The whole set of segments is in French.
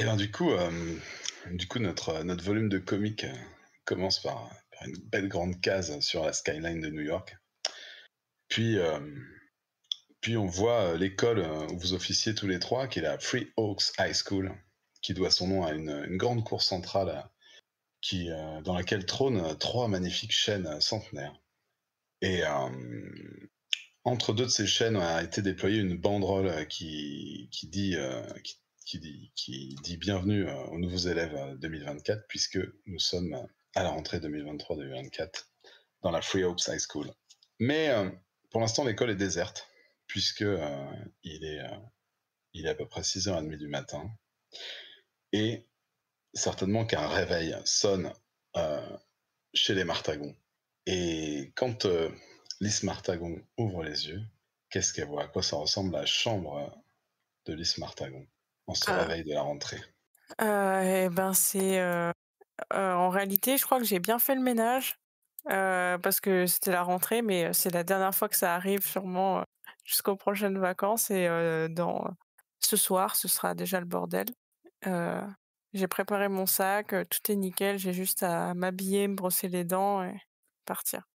Et ben du coup notre volume de comique commence par une belle grande case sur la skyline de New York. Puis, puis on voit l'école où vous officiez tous les trois, qui est la Free Oaks High School, qui doit son nom à une grande cour centrale dans laquelle trônent trois magnifiques chênes centenaires. Et entre deux de ces chaînes a été déployée une banderole qui dit bienvenue aux nouveaux élèves 2024, puisque nous sommes à la rentrée 2023-2024 dans la Free Oaks High School. Mais pour l'instant, l'école est déserte, puisque il est à peu près 6h30 du matin, et certainement qu'un réveil sonne euh, chez les Martagons. Et quand Lys Martagon ouvre les yeux, qu'est-ce qu'elle voit? À quoi ça ressemble la chambre de Lys Martagon en ce Ah, réveil de la rentrée? et ben, en réalité, je crois que j'ai bien fait le ménage, parce que c'était la rentrée, mais c'est la dernière fois que ça arrive sûrement, jusqu'aux prochaines vacances et ce soir, ce sera déjà le bordel. Heu, j'ai préparé mon sac, tout est nickel, j'ai juste à m'habiller, me brosser les dents et partir.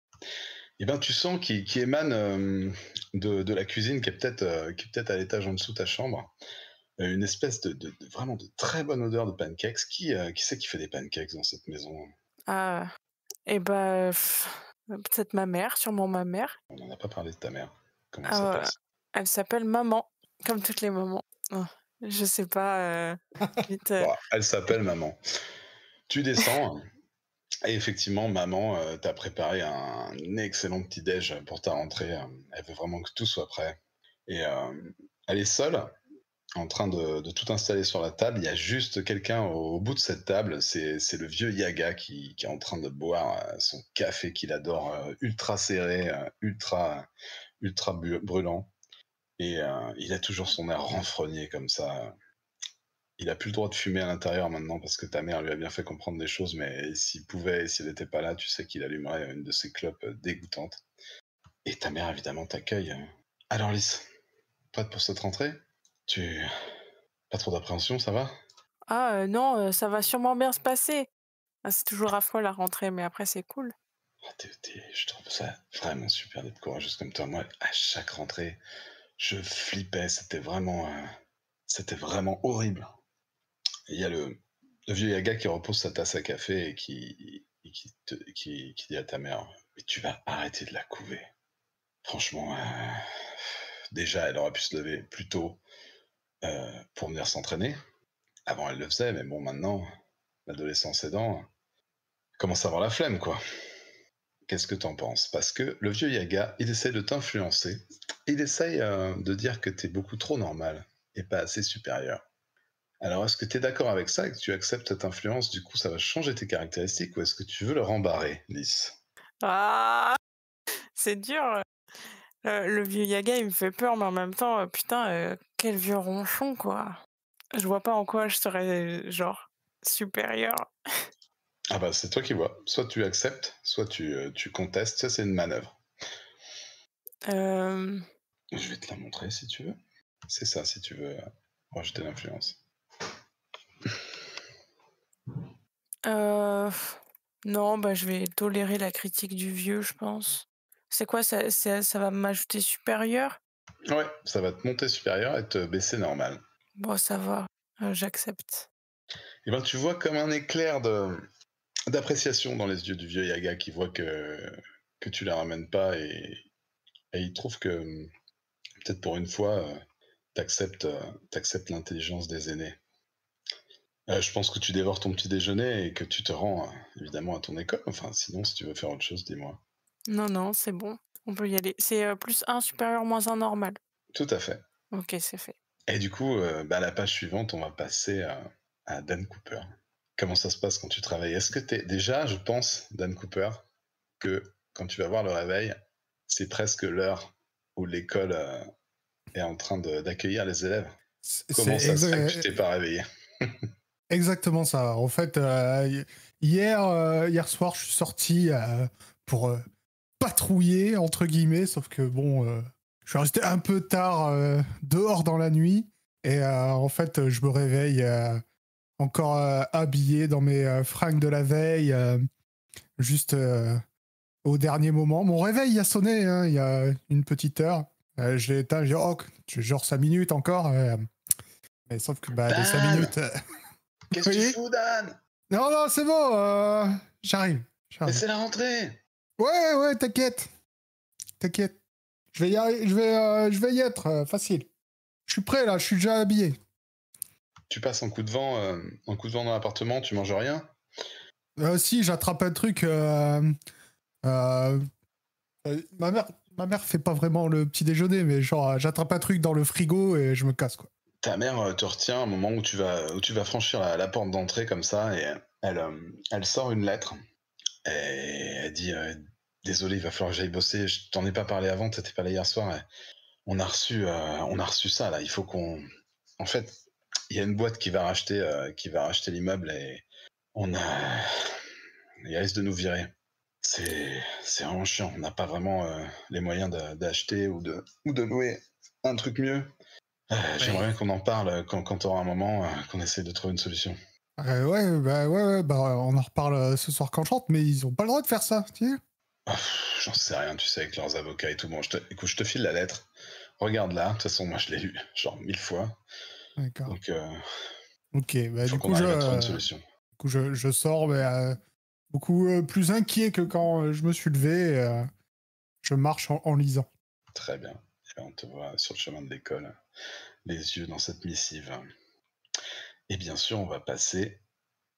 Eh ben, tu sens qu'il émane de la cuisine qui est peut-être à l'étage en dessous de ta chambre, une espèce vraiment de très bonne odeur de pancakes. Qui c'est qui fait des pancakes dans cette maison? Ah, et bah, peut-être ma mère, sûrement ma mère. On n'en a pas parlé de ta mère. Comment elle s'appelle? Heu, elle s'appelle maman, comme toutes les mamans. Je sais pas, limite, Bon, elle s'appelle maman. Tu descends. Et effectivement, maman t'a préparé un excellent petit déj pour ta rentrée. Elle veut vraiment que tout soit prêt. Et elle est seule, en train de tout installer sur la table. Il y a juste quelqu'un au bout de cette table. C'est le vieux Yaga qui est en train de boire son café qu'il adore, ultra serré, ultra brûlant. Et il a toujours son air renfrogné comme ça. Il a plus le droit de fumer à l'intérieur maintenant parce que ta mère lui a bien fait comprendre des choses, mais s'il pouvait, s'il n'était pas là, tu sais qu'il allumerait une de ces clopes dégoûtantes. Et ta mère, évidemment, t'accueille. Alors, Lys, prête pour cette rentrée? Tu... Pas trop d'appréhension, ça va? «Ah, non, ça va sûrement bien se passer». Ah, c'est toujours affreux la rentrée, mais après c'est cool. Ah, je trouve ça vraiment super d'être courageuse comme toi. Moi, à chaque rentrée, je flippais. C'était vraiment horrible. Et il y a le vieux Yaga qui repose sa tasse à café et qui dit à ta mère, mais tu vas arrêter de la couver. Franchement, déjà, elle aurait pu se lever plus tôt pour venir s'entraîner. Avant, elle le faisait, mais bon, maintenant, l'adolescence aidant, elle commence à avoir la flemme, quoi. Qu'est-ce que t'en penses? Parce que le vieux Yaga, il essaie de t'influencer. Il essaye de dire que t'es beaucoup trop normal et pas assez supérieur. Alors, est-ce que tu es d'accord avec ça et que tu acceptes cette influence? Du coup, ça va changer tes caractéristiques ou est-ce que tu veux le rembarrer, Lys? Ah! C'est dur, le vieux Yaga, il me fait peur, mais en même temps, putain, quel vieux ronchon, quoi. Je vois pas en quoi je serais, genre, supérieure. Ah bah, c'est toi qui vois. Soit tu acceptes, soit tu contestes. Ça, c'est une manœuvre. Hem, Je vais te la montrer si tu veux. C'est ça, si tu veux rejeter l'influence. heu, non, bah, je vais tolérer la critique du vieux, je pense. C'est quoi, ça va m'ajouter supérieure? Ouais, ça va te monter supérieur et te baisser normal. Bon, ça va, j'accepte. Et ben, tu vois comme un éclair d'appréciation dans les yeux du vieux Yaga qui voit que tu la ramènes pas et il trouve que peut-être pour une fois, t'acceptes l'intelligence des aînés. Je pense que tu dévores ton petit déjeuner et que tu te rends, évidemment à ton école. Enfin, sinon, si tu veux faire autre chose, dis-moi. Non, non, c'est bon, on peut y aller. C'est, +1 supérieur, -1 normal. Tout à fait. OK, c'est fait. Et du coup, bah, la page suivante, on va passer à Dan Cooper. Comment ça se passe quand tu travailles? Est-ce que tu déjà, je pense, Dan Cooper, que quand tu vas voir le réveil, c'est presque l'heure où l'école, est en train d'accueillir les élèves? Comment C'est ça se fait que tu t'es pas réveillé? exactement ça. En fait, hier soir, je suis sorti pour patrouiller, entre guillemets, sauf que bon, je suis resté un peu tard dehors dans la nuit. Et en fait, je me réveille. encore habillé dans mes fringues de la veille, juste au dernier moment. Mon réveil a sonné il y a une petite heure. Je l'ai éteint, j'ai dit, oh, genre 5 minutes encore. Mais sauf que les 5 Dan, minutes. qu'est-ce que tu Oui. fous, Dan? Non, c'est bon, j'arrive. Mais c'est la rentrée. Ouais, t'inquiète. Je vais je vais y être, facile. Je suis prêt là, je suis déjà habillé. Tu passes un coup de vent dans l'appartement, tu manges rien? Si, j'attrape un truc. Ma mère fait pas vraiment le petit déjeuner, mais genre j'attrape un truc dans le frigo et je me casse quoi. Ta mère te retient au moment où tu vas franchir la porte d'entrée comme ça et elle sort une lettre et elle dit désolé, il va falloir que j'aille bosser. Je t'en ai pas parlé avant, t'étais pas là hier soir. Et on a reçu ça là. Il faut qu'on. En fait, il y a une boîte qui va racheter l'immeuble et on a. Il risque de nous virer. C'est vraiment chiant. On n'a pas vraiment les moyens d'acheter ou de louer un truc mieux. J'aimerais bien qu'on en parle quand tu auras un moment, qu'on essaie de trouver une solution. Ouais, on en reparle ce soir quand je rentre, mais ils ont pas le droit de faire ça, tu sais. J'en sais rien, tu sais, avec leurs avocats et tout. Bon, écoute, je te file la lettre. Regarde-la. De toute façon, moi, je l'ai lue genre 1000 fois. D'accord. Donc, Ok, il faut qu'on arrive à trouver une solution. Du coup, je sors, mais beaucoup plus inquiet que quand je me suis levé. Je marche en lisant. Très bien. Et on te voit sur le chemin de l'école, les yeux dans cette missive. Et bien sûr, on va passer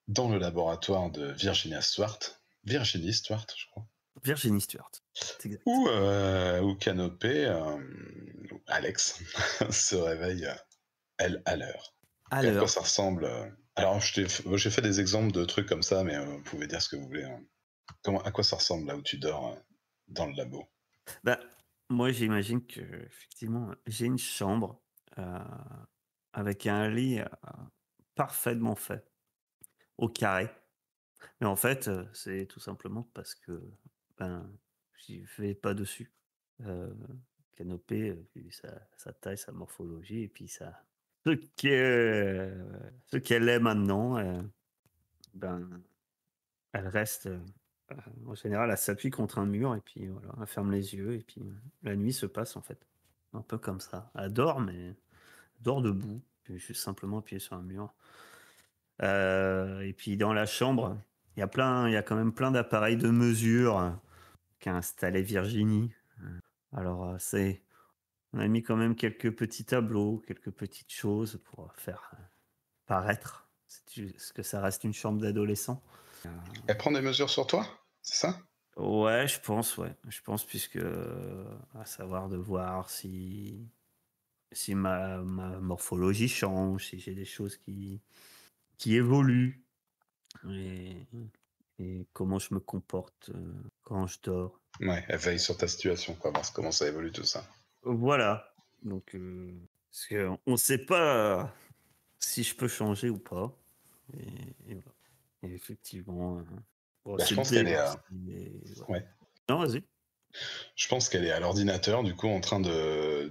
dans le laboratoire de Virginia Stewart. Virginie Stewart, je crois. Virginie Stewart. C'est exact. Ou Canopée, Alex, se réveille, elle, à l'heure. À Et à quoi l'heure. ça ressemble Alors, j'ai fait des exemples de trucs comme ça, mais vous pouvez dire ce que vous voulez. À quoi ça ressemble là où tu dors dans le labo? Bah, moi, j'imagine que effectivement, j'ai une chambre avec un lit parfaitement fait, au carré. Mais en fait, c'est tout simplement parce que ben, j'y vais pas dessus. Euh, Canopée, puis sa taille, sa morphologie, et puis ça. Ce qu'elle est maintenant, ben, elle reste, en général, elle s'appuie contre un mur et puis voilà, elle ferme les yeux et puis, la nuit se passe, en fait. Un peu comme ça. Elle dort, mais elle dort debout, puis juste simplement appuyée sur un mur. Et puis dans la chambre, il y a quand même plein d'appareils de mesure qu'a installé Virginie. Alors, on a mis quand même quelques petits tableaux, quelques petites choses pour faire, paraître ce que ça reste une chambre d'adolescent. Elle prend des mesures sur toi? C'est ça? Ouais, je pense, ouais. Je pense puisque, à savoir de voir si ma morphologie change, si j'ai des choses qui évoluent et comment je me comporte, quand je dors. Ouais, elle veille sur ta situation, quoi, voir comment ça évolue tout ça. Voilà, donc parce qu'on ne sait pas si je peux changer ou pas et voilà et effectivement, bon, Bah, je c'est le pense qu'elle est, début, mais voilà. ouais. Non, vas-y. Je pense qu'elle est à l'ordinateur, du coup, en train de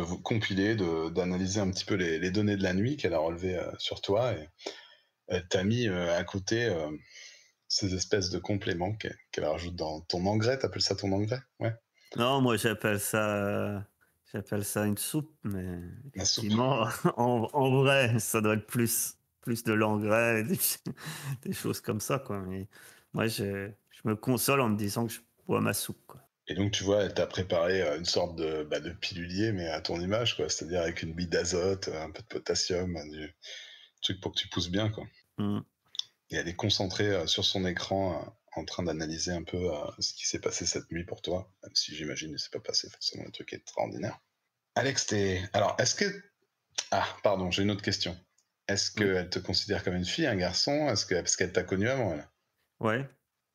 vous compiler, d'analyser un petit peu les données de la nuit qu'elle a relevées sur toi. Et elle t'a mis à côté ces espèces de compléments qu'elle rajoute dans ton engrais. T'appelles ça ton engrais? Ouais, Non, moi j'appelle ça une soupe, mais la soupe. effectivement, en vrai, ça doit être plus de l'engrais, des choses comme ça, quoi. Mais moi, je me console en me disant que je bois ma soupe, quoi. Et donc, tu vois, elle t'a préparé une sorte de pilulier, mais à ton image, quoi. C'est-à-dire avec une bille d'azote, un peu de potassium, du truc pour que tu pousses bien, quoi. Mm. Et elle est concentrée sur son écran, en train d'analyser un peu ce qui s'est passé cette nuit pour toi, même si j'imagine ne s'est pas passé forcément un truc extraordinaire. Alex, alors, est-ce que... Ah, pardon, j'ai une autre question. Est-ce Oui. qu'elle te considère comme une fille, un garçon? Parce qu'elle t'a connu avant, elle? Ouais.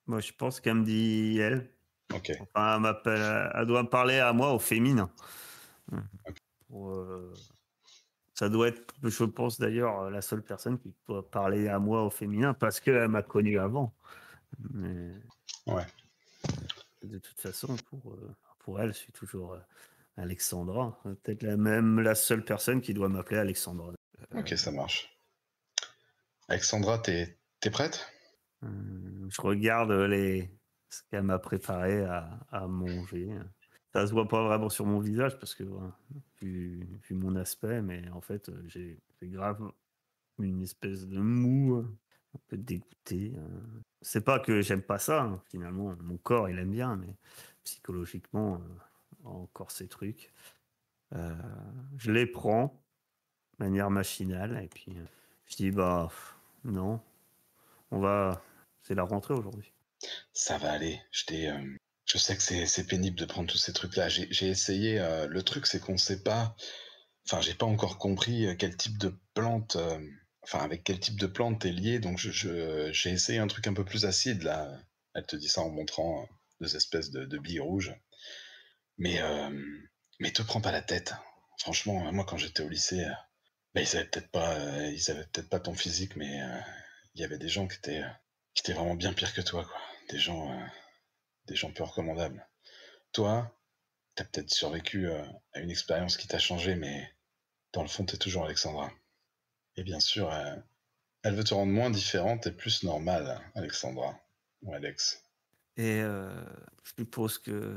Moi, je pense qu'elle me dit elle. Ok. Enfin, elle doit parler à moi au féminin. Mm. Ok. Ça doit être, je pense d'ailleurs, la seule personne qui doit parler à moi au féminin parce qu'elle m'a connu avant. Mais Ouais. de toute façon, pour elle, je suis toujours Alexandra. Peut-être la seule personne qui doit m'appeler Alexandra. Ok, ça marche. Alexandra, t'es prête? Je regarde ce qu'elle m'a préparé à manger. Ça se voit pas vraiment sur mon visage parce que voilà, vu mon aspect, mais en fait, j'ai grave une espèce de mou, un peu dégoûté. C'est pas que j'aime pas ça, hein, finalement. Mon corps, il aime bien, mais psychologiquement, encore ces trucs. Euh, je les prends de manière machinale et puis je dis, bah non, c'est la rentrée aujourd'hui. Ça va aller. Je sais que c'est pénible de prendre tous ces trucs-là. J'ai essayé. Le truc, c'est qu'on sait pas. Enfin, j'ai pas encore compris quel type de plante. Enfin, avec quel type de plante t'es lié. Donc, j'ai essayé un truc un peu plus acide là. Elle te dit ça en montrant deux espèces de billes rouges. Mais te prends pas la tête. Franchement, moi, quand j'étais au lycée, ils avaient peut-être pas ton physique, mais il y avait des gens qui étaient vraiment bien pires que toi, quoi. Des gens peu recommandables. Toi, t'as peut-être survécu à une expérience qui t'a changé, mais dans le fond, t'es toujours Alexandra. Et bien sûr, elle veut te rendre moins différente et plus normale, Alexandra. Ou Alex. Et je suppose que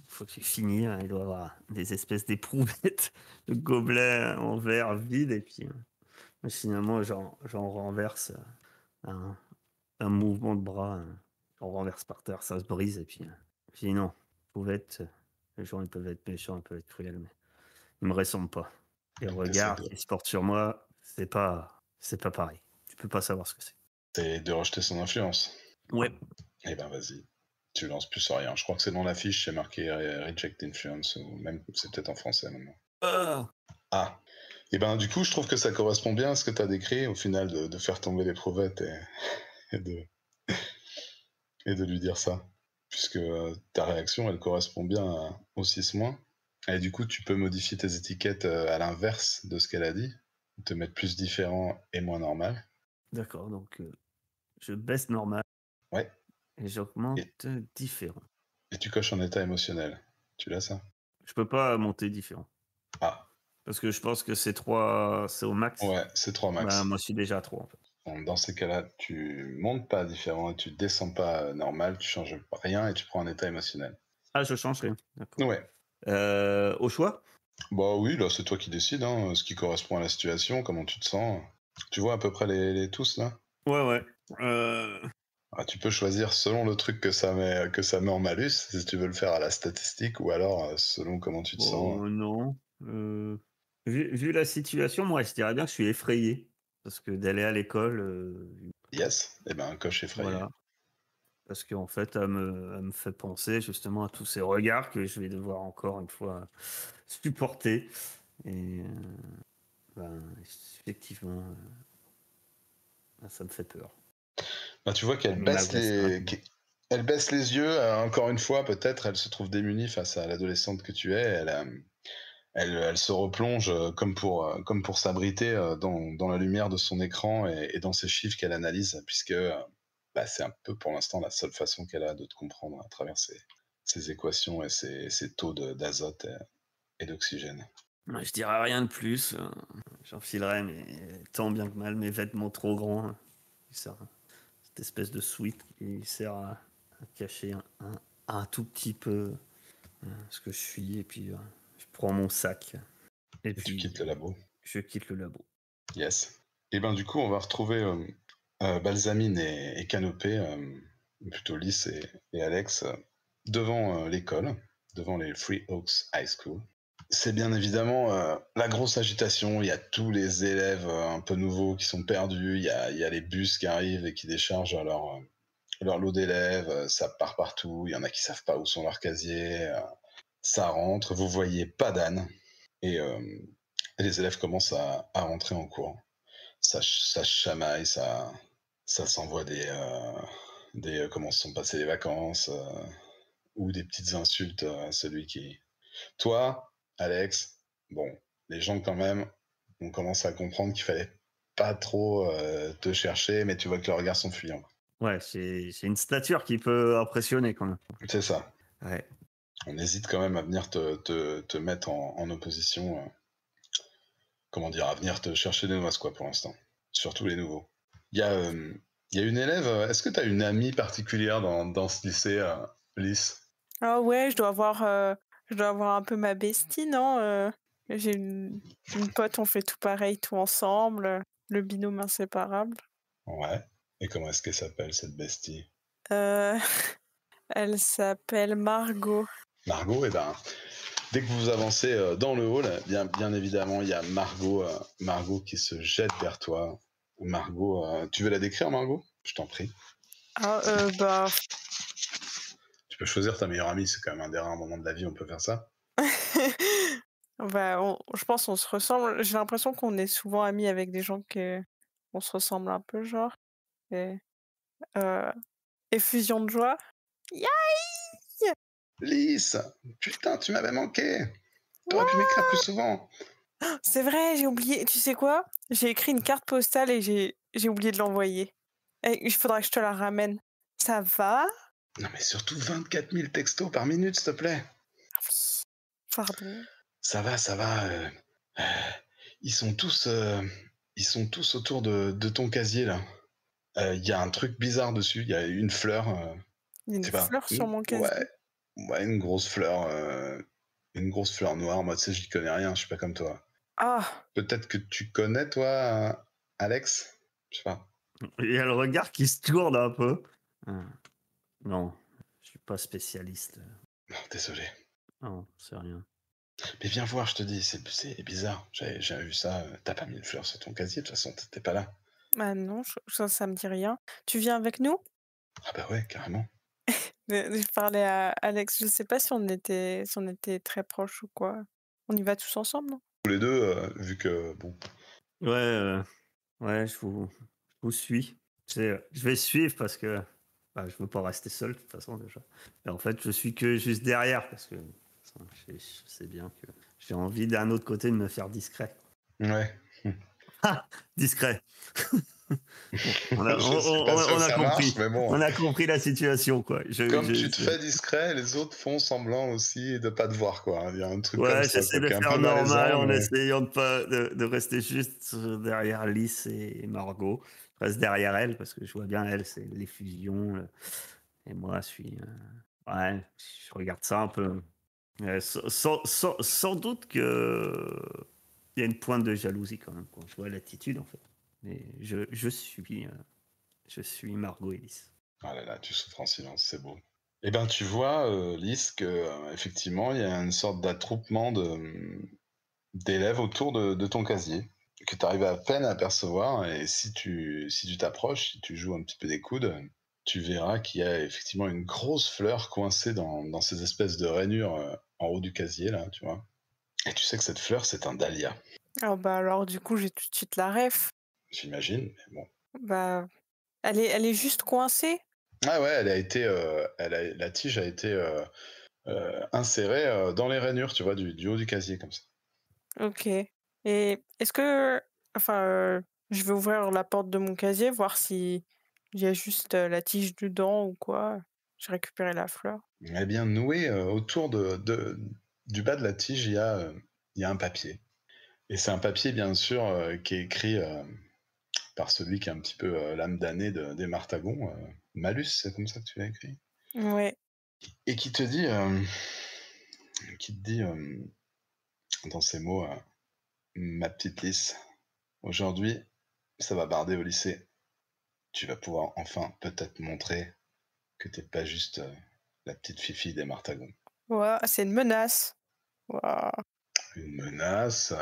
faut que j'ai fini. Il doit y avoir des espèces d'éprouvettes de gobelets en verre vide. Et puis, finalement, j'en renverse un mouvement de bras. J'en renverse par terre, ça se brise. Et puis, je dis non, les gens ils peuvent être méchants, ils peuvent être cruels, mais ils me ressemblent pas. Et le Donc, regard qu'ils se portent sur moi, c'est pas pareil. Tu peux pas savoir ce que c'est. t'essaies de rejeter son influence. Ouais. Eh ben, vas-y. Tu lances plus sur rien. Je crois que c'est dans l'affiche, c'est marqué Reject Influence, ou même c'est peut-être en français maintenant. Ah. Et ben, du coup, je trouve que ça correspond bien à ce que tu as décrit, au final, de faire tomber l'éprouvette et de lui dire ça. Puisque ta réaction, elle correspond bien au 6-. Et du coup, tu peux modifier tes étiquettes à l'inverse de ce qu'elle a dit, te mettre plus différent et moins normal. D'accord, donc je baisse normal. Ouais. Et j'augmente différent. Et tu coches en état émotionnel. Tu l'as, ça? Je peux pas monter différent. Ah. Parce que je pense que c'est 3, c'est au max. Ouais, c'est 3 max. Bah, moi, je suis déjà à 3, en fait. Donc, dans ces cas-là, tu montes pas différent et tu descends pas normal, tu changes rien et tu prends un état émotionnel. Ah, je change rien. D'accord. Ouais. Au choix? Bah oui, là, c'est toi qui décides, hein, ce qui correspond à la situation, comment tu te sens. Tu vois à peu près les tous, là? Ouais. Ah, tu peux choisir selon le truc que ça met en malus, si tu veux le faire à la statistique, ou alors selon comment tu te sens. Non. Vu la situation, moi, je dirais bien que je suis effrayé. Parce que d'aller à l'école... Yes. Eh ben, un coche effrayé. Voilà. Parce qu'en fait, elle me fait penser justement à tous ces regards que je vais devoir encore une fois supporter. Et effectivement, ça me fait peur. Bah, tu vois qu'elle baisse elle baisse les yeux, encore une fois, peut-être, elle se trouve démunie face à l'adolescente que tu es. Elle se replonge comme pour s'abriter dans la lumière de son écran et dans ces chiffres qu'elle analyse, puisque c'est un peu pour l'instant la seule façon qu'elle a de te comprendre à travers ces équations et ces taux d'azote et d'oxygène. Je dirais rien de plus. J'enfilerai tant bien que mal mes vêtements trop grands. Cette espèce de sweat qui sert à cacher un tout petit peu ce que je suis. Et puis je prends mon sac. Et puis tu quittes le labo. Je quitte le labo. Yes. Et ben du coup, on va retrouver Balsamine et Canopée, plutôt Lys et Alex, devant l'école, devant les Three Oaks High School. C'est bien évidemment la grosse agitation. Il y a tous les élèves un peu nouveaux qui sont perdus. Il y a les bus qui arrivent et qui déchargent leur lot d'élèves. Ça part partout. Il y en a qui savent pas où sont leurs casiers. Ça rentre. Vous voyez pas d'âne. Et les élèves commencent à rentrer en cours. Ça chamaille, ça s'envoie des comment se sont passées les vacances, ou des petites insultes à celui qui... Toi, Alex, bon, les gens quand même, on commence à comprendre qu'il fallait pas trop te chercher, mais tu vois que leurs regards sont fuyants. Ouais, c'est une stature qui peut impressionner quand même. C'est ça. Ouais. On hésite quand même à venir te mettre en opposition, comment dire, à venir te chercher des noix, quoi, pour l'instant. Surtout les nouveaux. Il y a, il y a une élève. Est-ce que tu as une amie particulière dans ce lycée, Lys? Ah ouais, je dois avoir un peu ma bestie, non? J'ai une pote, on fait tout pareil, tout ensemble, le binôme inséparable. Ouais. Et comment est-ce qu'elle s'appelle, cette bestie? Euh, Elle s'appelle Margot. Margot, eh ben, dès que vous avancez dans le hall, bien évidemment, il y a Margot qui se jette vers toi. Margot, tu veux la décrire, Margot? Je t'en prie. Ah, bah, Tu peux choisir ta meilleure amie, c'est quand même un des rares moments de la vie où on peut faire ça. bah, je pense qu'on se ressemble. J'ai l'impression qu'on est souvent amis avec des gens on se ressemble un peu, genre. Et, euh, effusion de joie. Yeah! Lys, putain, tu m'avais manqué. T'aurais pu m'écrire plus souvent. C'est vrai, j'ai oublié. Tu sais quoi? J'ai écrit une carte postale et j'ai oublié de l'envoyer. Il faudra que je te la ramène. Ça va? Non, mais surtout 24 000 textos par minute, s'il te plaît. Ah oui. Pardon. Ça va, ça va. Euh, ils sont tous, autour de ton casier là. Il y a un truc bizarre dessus. Il y a une fleur. Il y a Je une sais pas. fleur sur mon casier. Ouais, une grosse fleur. Une grosse fleur noire. Moi, tu sais, j'y connais rien. Je suis pas comme toi. Ah, Peut-être que tu connais, toi, Alex. Je sais pas. Il y a le regard qui se tourne un peu. Non, je suis pas spécialiste. Oh, désolé. Non, c'est rien. Mais viens voir, je te dis, c'est bizarre. J'avais vu ça. T'as pas mis une fleur sur ton casier. De toute façon, t'étais pas là. bah non, ça me dit rien. Tu viens avec nous? Ah bah ouais, carrément. Je parlais à Alex, je sais pas si on était très proches ou quoi. On y va tous ensemble, non? Tous les deux, vu que bon. Ouais, je vous suis. Je vais suivre parce que bah, je veux pas rester seul de toute façon déjà. Et en fait, je suis que juste derrière parce que je sais bien que j'ai envie d'un autre côté de me faire discret. Ouais. Ah, discret. On a, Je suis pas sûr on que a ça compris. marche, mais bon. On a compris la situation, quoi. Comme tu te fais discret, les autres font semblant aussi de pas te voir, quoi. Il y a un truc comme Ouais, ça, j'essaie quoi, de qui est un faire peu normal malaisant, en mais... essayant de rester juste derrière Lys et Margot. Je reste derrière elle parce que je vois bien, elle, c'est l'effusion. Et moi, je suis. Ouais, je regarde ça un peu. Sans doute que il y a une pointe de jalousie quand même, quand je vois l'attitude, en fait. Mais je suis Margot et Lys. Ah là là, tu souffres en silence, c'est beau. Eh ben, tu vois, Lys, que effectivement, il y a une sorte d'attroupement d'élèves autour de ton casier, que tu arrives à peine à apercevoir, et si tu t'approches, si tu joues un petit peu des coudes, tu verras qu'il y a effectivement une grosse fleur coincée dans ces espèces de rainures en haut du casier, là, tu vois. Et tu sais que cette fleur, c'est un dahlia, Ah bah alors du coup j'ai tout de suite la ref. j'imagine, mais bon. Bah elle est juste coincée. Ah ouais, la tige a été insérée dans les rainures, tu vois, du haut du casier, comme ça. Ok. Et est-ce que, enfin, je vais ouvrir la porte de mon casier, voir si il y a juste la tige dedans ou quoi. J'ai récupéré la fleur. Eh bien, noué autour du bas de la tige, il y a un papier. Et c'est un papier, bien sûr, qui est écrit par celui qui est un petit peu l'âme damnée des Martagons, Malus, c'est comme ça que tu l'as écrit. Ouais. Et qui te dit dans ces mots, ma petite Lys, aujourd'hui, ça va barder au lycée. Tu vas pouvoir enfin peut-être montrer que t'es pas juste la petite fifi des Martagons. Ouais, c'est une menace. Ouah. Une menace,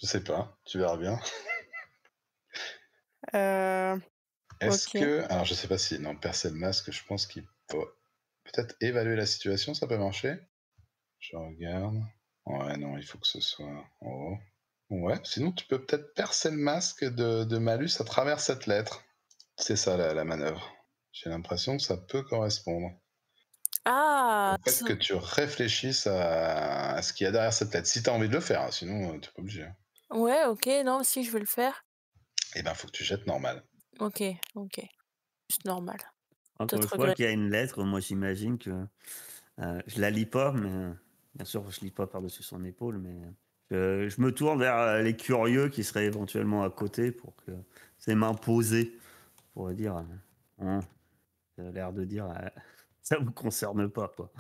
je sais pas, tu verras bien. Euh, Est-ce ok. que, alors je sais pas si, non, percer le masque, je pense qu'il faut peut-être évaluer la situation, ça peut marcher. Je regarde. Ouais, non, il faut que ce soit en haut. Ouais, sinon tu peux peut-être percer le masque de Malus à travers cette lettre. C'est ça la manœuvre. J'ai l'impression que ça peut correspondre. Ah, Au fait que tu réfléchisses à ce qu'il y a derrière cette lettre. Si tu as envie de le faire, hein, sinon tu n'es pas obligé. ouais, ok, non, si je vais le faire. Eh ben, faut que tu jettes normal. Ok, ok. Juste normal. Encore une D'autres fois regrets. qu'il y a une lettre, moi j'imagine que je la lis pas, mais bien sûr je lis pas par-dessus son épaule, mais que je me tourne vers les curieux qui seraient éventuellement à côté pour que c'est m'imposer, pour dire, hein, ça a l'air de dire, ça vous concerne pas, quoi.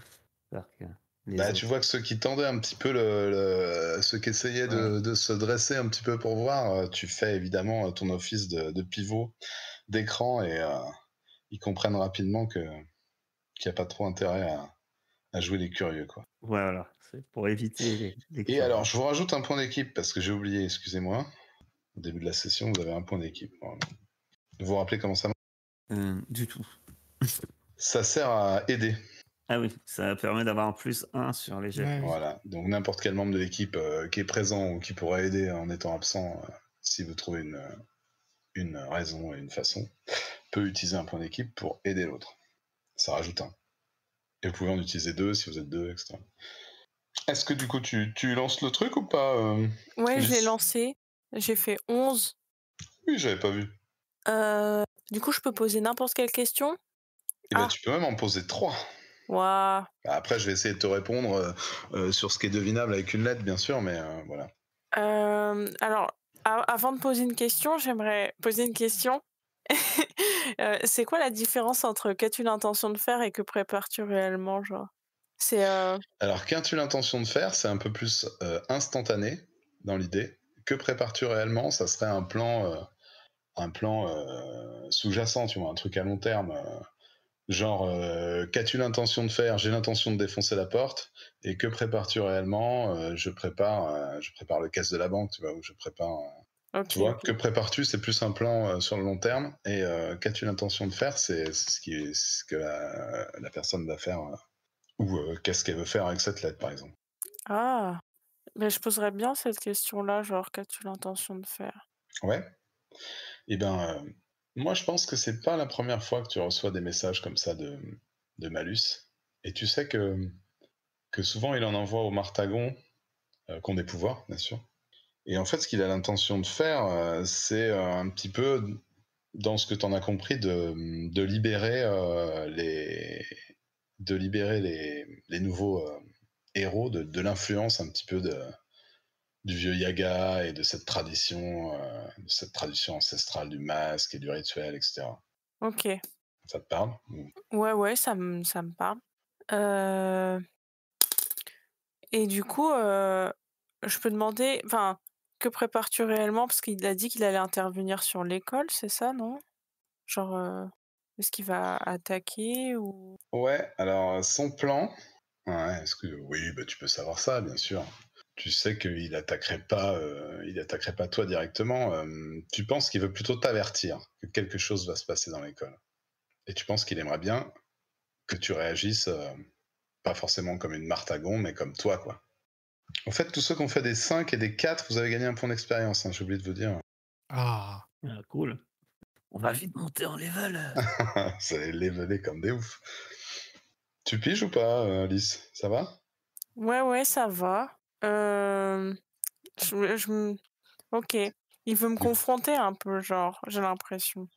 Alors que les Bah, autres. tu vois que ceux qui tendaient un petit peu ceux qui essayaient Ouais. de se dresser un petit peu pour voir, tu fais évidemment ton office de pivot d'écran et ils comprennent rapidement qu'il n'y a pas trop intérêt à jouer les curieux, quoi. Voilà, c'est pour éviter les Et alors, curieux. je vous rajoute un point d'équipe parce que j'ai oublié, excusez-moi. Au début de la session, vous avez un point d'équipe. Voilà. Vous vous rappelez comment ça marche? Du tout. Ça sert à aider. Ah oui, ça permet d'avoir un +1 sur les jets. Ouais. Voilà. Donc n'importe quel membre de l'équipe qui est présent ou qui pourrait aider en étant absent, si vous trouvez une raison et une façon, peut utiliser un point d'équipe pour aider l'autre. Ça rajoute un. Et vous pouvez en utiliser 2 si vous êtes 2, etc. Est-ce que du coup tu lances le truc ou pas Ouais, je l'ai Lys lancé. J'ai fait 11. Oui, j'avais pas vu. Du coup, je peux poser n'importe quelle question? Et ben Ah, tu peux même en poser 3. waouh. Après, je vais essayer de te répondre sur ce qui est devinable avec une lettre, bien sûr, mais voilà. Alors, avant de poser une question, j'aimerais poser une question. C'est quoi la différence entre qu'as-tu l'intention de faire et que prépares-tu réellement, genre? C'est, Alors, qu'as-tu l'intention de faire? C'est un peu plus instantané dans l'idée. Que prépares-tu réellement? Ça serait un plan sous-jacent, tu vois, un truc à long terme. Genre, qu'as-tu l'intention de faire? J'ai l'intention de défoncer la porte. Et que prépares-tu réellement? Je prépare le caisse de la banque, tu vois, ou je prépare. Tu OK, vois, OK. que prépares-tu? C'est plus un plan sur le long terme. Et qu'as-tu l'intention de faire? C'est ce que la personne va faire. Ou qu'est-ce qu'elle veut faire avec cette lettre, par exemple. Ah! Mais je poserais bien cette question-là, genre: «Qu'as-tu l'intention de faire?» Ouais. Et ben, moi, je pense que c'est pas la première fois que tu reçois des messages comme ça de Malus. Et tu sais que souvent, il en envoie aux Martagons, qui ont des pouvoirs, bien sûr. Et en fait, ce qu'il a l'intention de faire, c'est un petit peu, dans ce que tu en as compris, de libérer les nouveaux héros de l'influence un petit peu du vieux Yaga et de cette tradition ancestrale du masque et du rituel, etc. OK. Ça te parle? Ouais, ouais, ça me parle. Heu et du coup, je peux demander enfin, que prépares-tu réellement? Parce qu'il a dit qu'il allait intervenir sur l'école, c'est ça, non? Genre, est-ce qu'il va attaquer ou Ouais, alors son plan, ouais, oui, bah, tu peux savoir ça, bien sûr. Tu sais il attaquerait pas toi directement. Tu penses qu'il veut plutôt t'avertir que quelque chose va se passer dans l'école. Et tu penses qu'il aimerait bien que tu réagisses, pas forcément comme une Martagon, mais comme toi, quoi. En fait, tous ceux qui ont fait des 5 et des 4, vous avez gagné un point d'expérience, hein, j'ai oublié de vous dire. Ah. Ah, cool. On va vite monter en level. Vous allez leveler comme des oufs. Tu piges ou pas, Lys? Ça va? ouais, ouais, ça va. Je me OK. Il veut me Il- confronter un peu, genre, j'ai l'impression.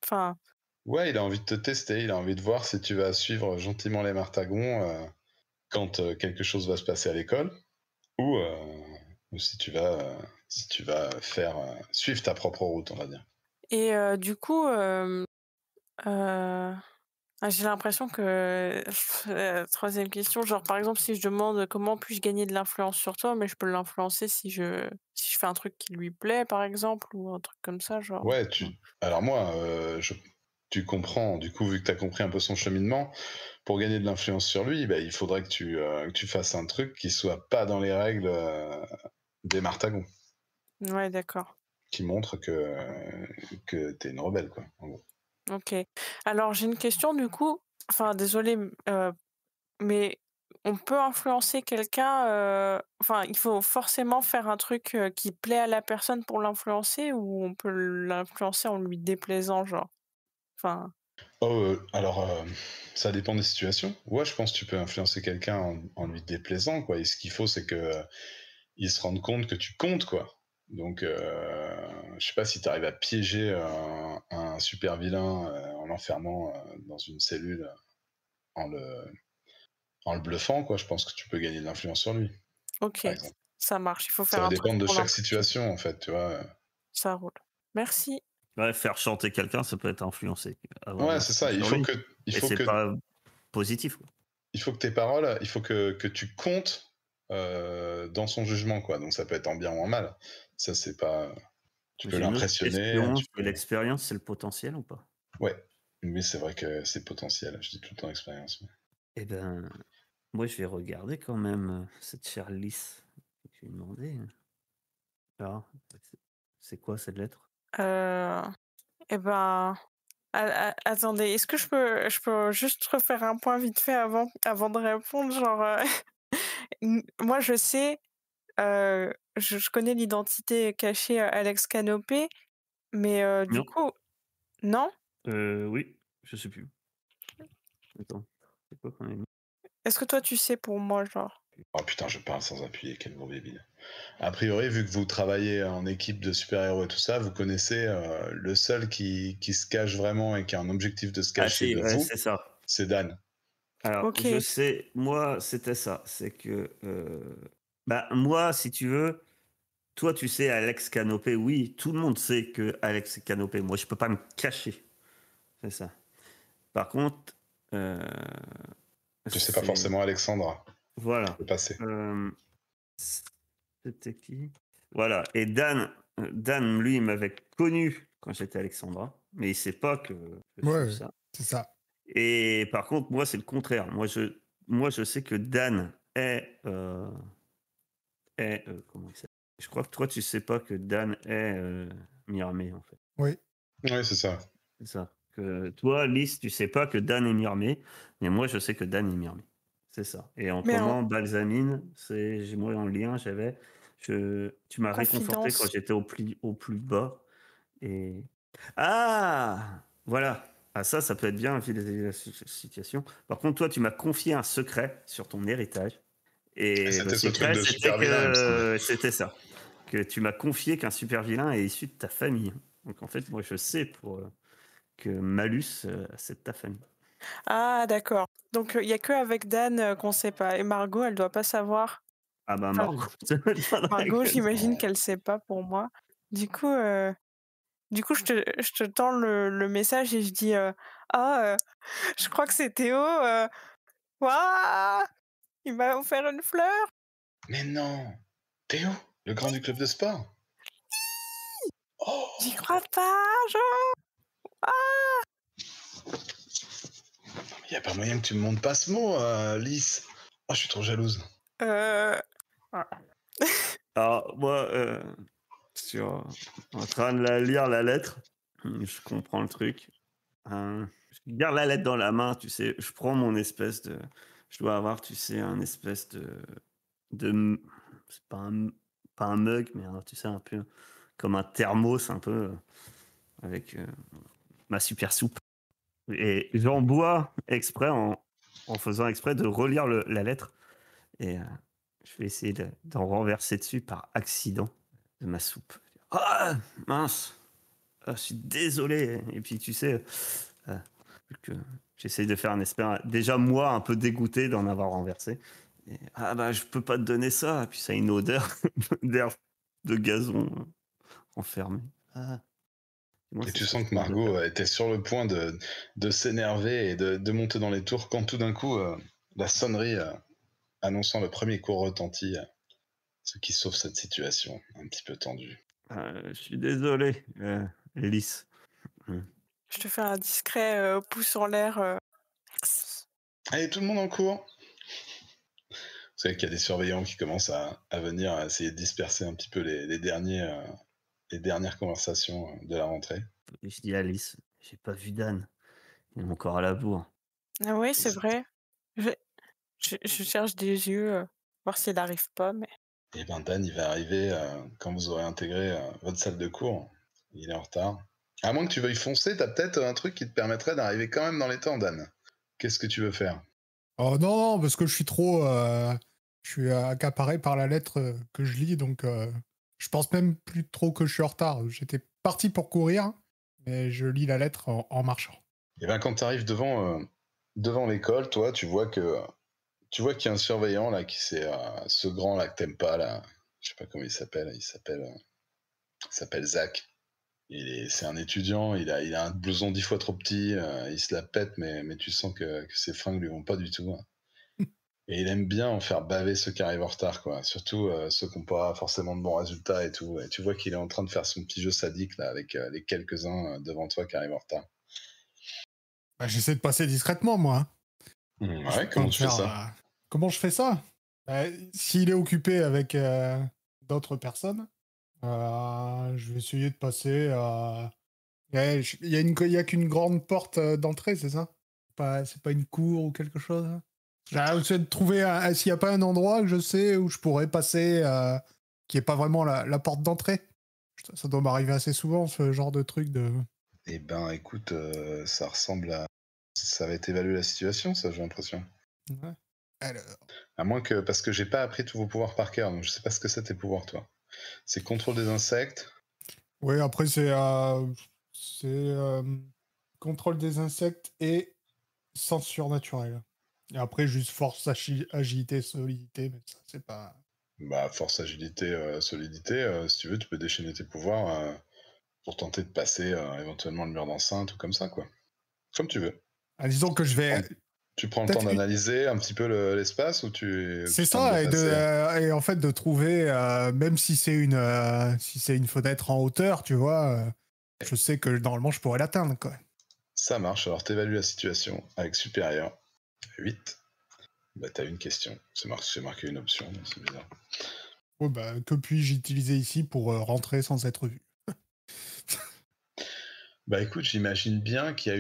Enfin, Ouais, il a envie de te tester, il a envie de voir si tu vas suivre gentiment les Martagons quand quelque chose va se passer à l'école, ou, ou si tu vas faire suivre ta propre route, on va dire. et du coup, j'ai l'impression que 3e question, genre, par exemple, si je demande: «Comment puis-je gagner de l'influence sur toi?» mais je peux l'influencer si je fais un truc qui lui plaît, par exemple, ou un truc comme ça, genre. Ouais, alors moi, tu comprends, du coup, vu que tu as compris un peu son cheminement, pour gagner de l'influence sur lui, bah, il faudrait que tu fasses un truc qui soit pas dans les règles des Martagons, Ouais, d'accord. qui montre que t'es une rebelle, quoi, en gros. OK. Alors j'ai une question du coup, enfin désolée, mais on peut influencer quelqu'un, enfin il faut forcément faire un truc, qui plaît à la personne pour l'influencer ou on peut l'influencer en lui déplaisant genre? Enfin Oh, alors, ça dépend des situations. Ouais, je pense que tu peux influencer quelqu'un en lui déplaisant, quoi. Et ce qu'il faut, c'est que il se rende compte que tu comptes, quoi. Donc, je sais pas si tu arrives à piéger un super vilain en l'enfermant dans une cellule, en le, en le bluffant, quoi. Je pense que tu peux gagner de l'influence sur lui, par OK. exemple. Ça marche, il faut Ça faire va un truc dépendre de pour chaque l'impulsion. situation, en fait, tu vois. Ça roule. Merci. Ouais, faire chanter quelqu'un, ça peut être influencé. Avoir de Ouais, c'est ça. l'influence Il sur faut lui. que, Et c'est pas positif, quoi. il faut que tes paroles, il faut que tu comptes dans son jugement, quoi. Donc ça peut être en bien ou en mal. Ça, c'est pas. Tu peux J'ai une autre l'impressionner. question. Tu peux... L'expérience, c'est le potentiel ou pas? Ouais. Mais c'est vrai que c'est potentiel. Je dis tout le temps expérience. Eh ben, moi, je vais regarder quand même cette chère Lys. Je vais lui demander. Alors, c'est quoi cette lettre? Et ben, attendez, est-ce que je peux juste refaire un point vite fait avant de répondre, genre, moi je sais, je connais l'identité cachée, Alex Canopé, mais du Non. coup non? Oui, je sais plus. Attends, c'est quoi qu'on a mis? Est-ce que toi tu sais pour moi, genre? Oh putain, je parle sans appuyer, quel gros débile. A priori, vu que vous travaillez en équipe de super-héros et tout ça, vous connaissez le seul qui se cache vraiment et qui a un objectif de se Ah cacher si, de ouais, vous, c'est ça. c'est Dan. Alors, OK. je sais, moi, c'était ça. C'est que, bah, moi, si tu veux, toi, tu sais, Alex Canopé, oui, tout le monde sait que Alex Canopé. Moi, je peux pas me cacher. C'est ça. Par contre, Je sais pas c'est. forcément Alexandra. Voilà. Je peux passer. C'était qui? Voilà. Et Dan, lui, il m'avait connu quand j'étais Alexandra, mais il sait pas que je suis Ouais, ça. c'est ça. Et par contre, moi, c'est le contraire. Moi, je sais que Dan comment il s'appelle? Je crois que toi, tu sais pas que Dan est Miramé, en fait. Oui. Oui, c'est ça. C'est ça. Que toi, Lys, tu sais pas que Dan est Miramé, mais moi, je sais que Dan est Miramé. C'est ça. Et Mais en autrement, Balsamine, moi en lien, tu m'as réconforté quand confidence. j'étais au plus bas. Et ah, voilà. Ah ça peut être bien vu la situation. Par contre, toi, tu m'as confié un secret sur ton héritage. Et le C'était ce truc secret, de c'était super vilain, il me semble. que c'était ça. Que tu m'as confié qu'un super vilain est issu de ta famille. Donc en fait, moi, je sais que Malus, c'est de ta famille. Ah d'accord. Donc il y a qu'avec Dan, qu'on sait pas et Margot, elle doit pas savoir. Ah bah Enfin, Margot, ça me donnerait Margot, que- j'imagine qu'elle sait pas pour moi. Du coup, je te tends le message et je dis, «Ah, je crois que c'est Théo, waouh! Il m'a offert une fleur!» Mais non! Théo, le grand du club de sport? Oh! «J'y crois pas, genre! Il y a pas moyen que tu me montres pas ce mot, Lys. Oh, je suis trop jalouse. Ah». Alors moi, en train de lire la lettre, je comprends le truc. Je garde la lettre dans la main, tu sais, je prends mon espèce de, je dois avoir, tu sais, un espèce de, c'est pas un mug, mais tu sais, un peu comme un thermos, un peu avec ma super soupe. Et j'en bois exprès en faisant exprès de relire la lettre. Et je vais essayer d'en renverser dessus par accident de ma soupe. Ah mince, ah, je suis désolé. Et puis tu sais, vu que j'essaye de faire un espèce, déjà moi un peu dégoûté d'en avoir renversé. Et, ah bah je peux pas te donner ça. Et puis ça a une odeur d'air de gazon enfermé. Ah. Moi, Et c'est tu ce que sens je que tente de Margot faire. était sur le point de s'énerver et de monter dans les tours quand tout d'un coup, la sonnerie annonçant le premier cours retentit, ce qui sauve cette situation un petit peu tendue. Je suis désolé, Lys. Je te fais un discret, pouce en l'air, merci. Allez, tout le monde en cours! Vous savez qu'il y a des surveillants qui commencent à venir à essayer de disperser un petit peu les dernières conversations de la rentrée. Et je dis à Lys, j'ai pas vu Dan. Il est encore à la bourre. Ah ouais, c'est vrai. Je je cherche des yeux, voir s'il arrive pas, mais Et ben Dan, il va arriver quand vous aurez intégré votre salle de cours. Il est en retard. À moins que tu veuilles foncer, t'as peut-être un truc qui te permettrait d'arriver quand même dans les temps, Dan. Qu'est-ce que tu veux faire? Oh non, non, parce que je suis trop. Je suis accaparé par la lettre que je lis, donc je pense même plus trop que je suis en retard. J'étais parti pour courir, mais je lis la lettre en marchant. Et ben quand tu arrives devant l'école, toi, tu vois qu'il y a un surveillant là qui c'est ce grand là que t'aimes pas là, Je sais pas comment il s'appelle. Il s'appelle Zach. C'est un étudiant, il a un blouson 10 fois trop petit, il se la pète, mais tu sens que ses fringues lui vont pas du tout, hein. Et il aime bien en faire baver ceux qui arrivent en retard, quoi. Surtout ceux qui n'ont pas forcément de bons résultats et tout. Et tu vois qu'il est en train de faire son petit jeu sadique là, avec les quelques-uns devant toi qui arrivent en retard. Bah, j'essaie de passer discrètement, moi. Je Ouais, peux pas comment me tu fais faire, ça? Comment je fais ça? S'il est occupé avec d'autres personnes, je vais essayer de passer. Il y a qu'une grande porte d'entrée, c'est ça? C'est pas une cour ou quelque chose, hein? J'essaie de trouver s'il n'y a pas un endroit que je sais où je pourrais passer qui est pas vraiment la porte d'entrée. Ça doit m'arriver assez souvent, ce genre de truc de. Eh ben, écoute, ça ressemble à... Ça va évaluer la situation, ça, j'ai l'impression. Ouais. Alors. À moins que... Parce que j'ai pas appris tous vos pouvoirs par cœur, donc je sais pas ce que c'est tes pouvoirs, toi. C'est contrôle des insectes. Oui, après, c'est contrôle des insectes et sens surnaturel. Et après, juste force, agilité, solidité, mais ça, c'est pas. Bah, force, agilité, solidité, si tu veux, tu peux déchaîner tes pouvoirs pour tenter de passer éventuellement le mur d'enceinte ou comme ça, quoi. Comme tu veux. Disons que je vais. Tu prends le Peut-être temps d'analyser un petit peu l'espace ou C'est tu tentes ça, de passer et en fait de trouver, même si c'est une fenêtre en hauteur, tu vois, je sais que normalement je pourrais l'atteindre, quoi. Ça marche, alors t'évalues la situation avec supérieur. 8. Bah, t'as une question. C'est marqué une option, donc c'est bizarre. Oh, bah, que puis-je utiliser ici pour rentrer sans être vu? Bah écoute, j'imagine bien qu'il y a